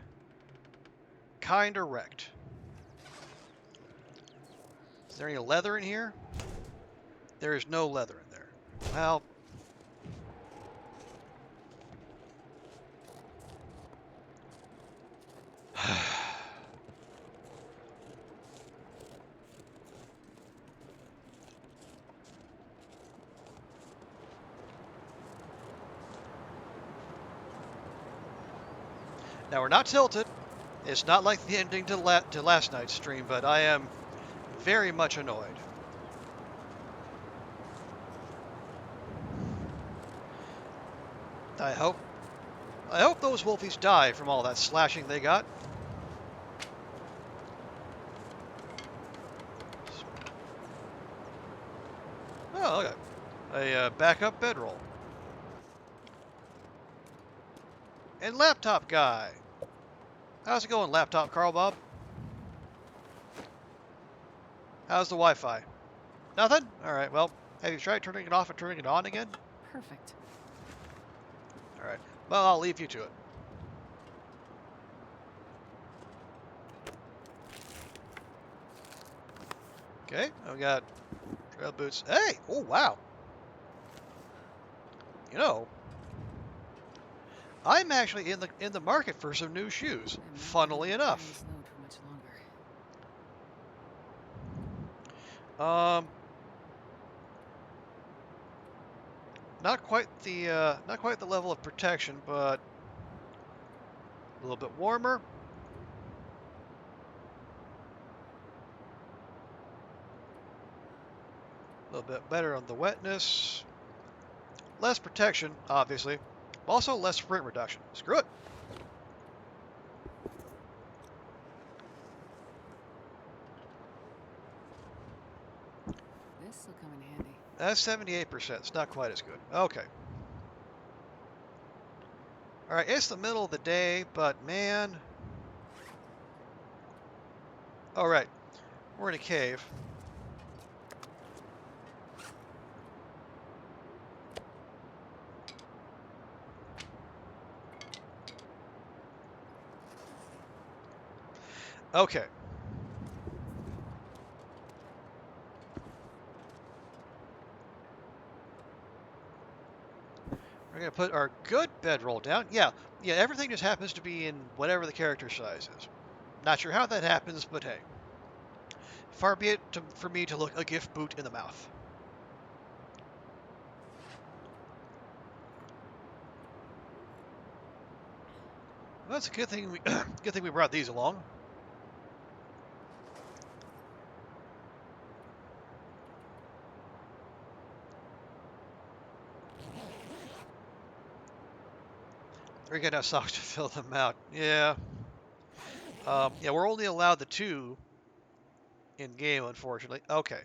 kinda wrecked. Is there any leather in here? There is no leather in there. Well, now we're not tilted. It's not like the ending to last night's stream, but I am very much annoyed. I hope those wolfies die from all that slashing they got. Oh, okay. A backup bedroll. And laptop guy. How's it going, laptop Carl Bob? How's the Wi-Fi? Nothing? Alright, well, have you tried turning it off and turning it on again? Perfect. Alright, well, I'll leave you to it. Okay, I've got trail boots. Hey! Oh, wow. You know, I'm actually in the market for some new shoes, funnily enough. Not quite the level of protection, but a little bit warmer. A little bit better on the wetness. Less protection, obviously. Also less sprint reduction. Screw it. This will come in handy. That's 78%. It's not quite as good. Okay. All right, it's the middle of the day, but man. All right, we're in a cave. Okay. We're going to put our good bedroll down. Yeah, everything just happens to be in whatever the character size is. Not sure how that happens, but hey. Far be it for me to look a gift boot in the mouth. Well, that's a good thing we brought these along. We're gonna have socks to fill them out. Yeah. Yeah, we're only allowed the two in game, unfortunately. Okay.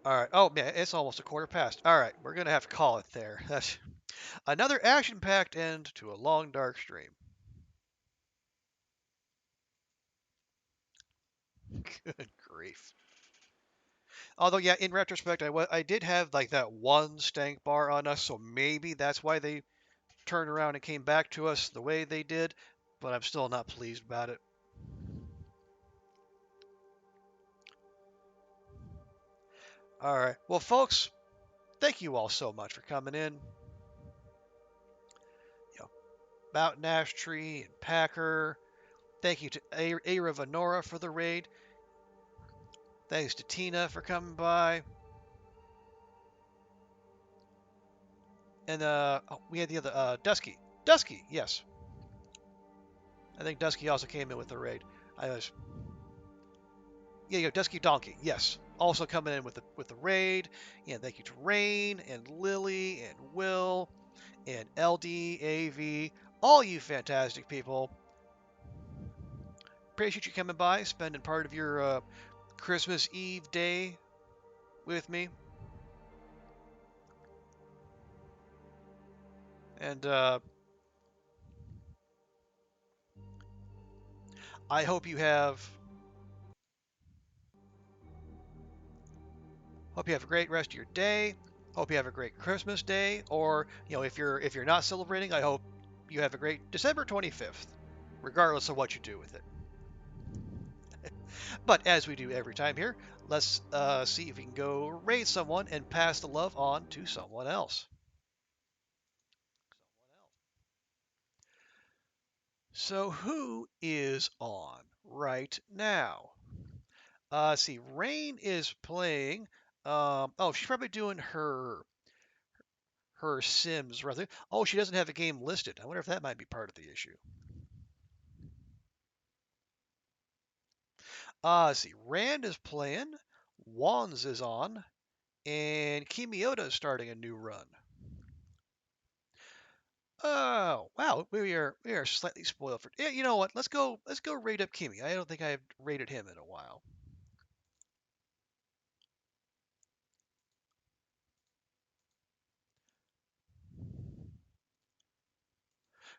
All right. Oh man, it's almost a quarter past. All right, we're gonna have to call it there. That's another action-packed end to a long, dark stream. Good grief. Although, yeah, in retrospect, I did have like that one stank bar on us, so maybe that's why they turned around and came back to us the way they did. But I'm still not pleased about it. All right. Well, folks, thank you all so much for coming in. You know, Mountain Ash Tree and Packer. Thank you to Ara Venora for the raid. Thanks to Tina for coming by. And we had the other Dusky. Dusky, yes. I think Dusky also came in with the raid. I was Dusky Donkey, yes. Also coming in with the raid. And thank you to Rain and Lily and Will and LD, AV, all you fantastic people. Appreciate you coming by, spending part of your Christmas Eve day with me. And I hope you have a great rest of your day. Hope you have a great Christmas day, or if you're not celebrating, I hope you have a great December 25th, regardless of what you do with it. But as we do every time here, let's see if we can go raid someone and pass the love on to someone else. So who is on right now? See, Rain is playing. Oh, she's probably doing her Sims rather. Oh, she doesn't have a game listed. I wonder if that might be part of the issue. See, Rand is playing. Wands is on, and Kimiota is starting a new run. Oh wow, we are slightly spoiled for. Yeah, you know what? Let's go raid up Kimi. I don't think I've raided him in a while.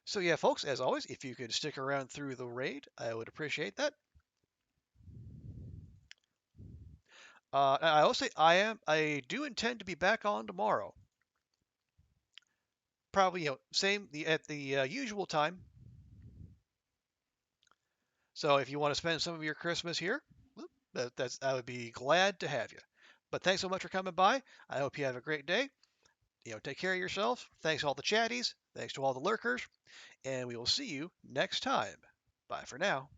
So yeah, folks, as always, if you could stick around through the raid, I would appreciate that. I also say I do intend to be back on tomorrow. Probably same at the usual time. So if you want to spend some of your Christmas here, I would be glad to have you. But thanks so much for coming by. I hope you have a great day. Take care of yourself. Thanks to all the chatties. Thanks to all the lurkers. And we will see you next time. Bye for now.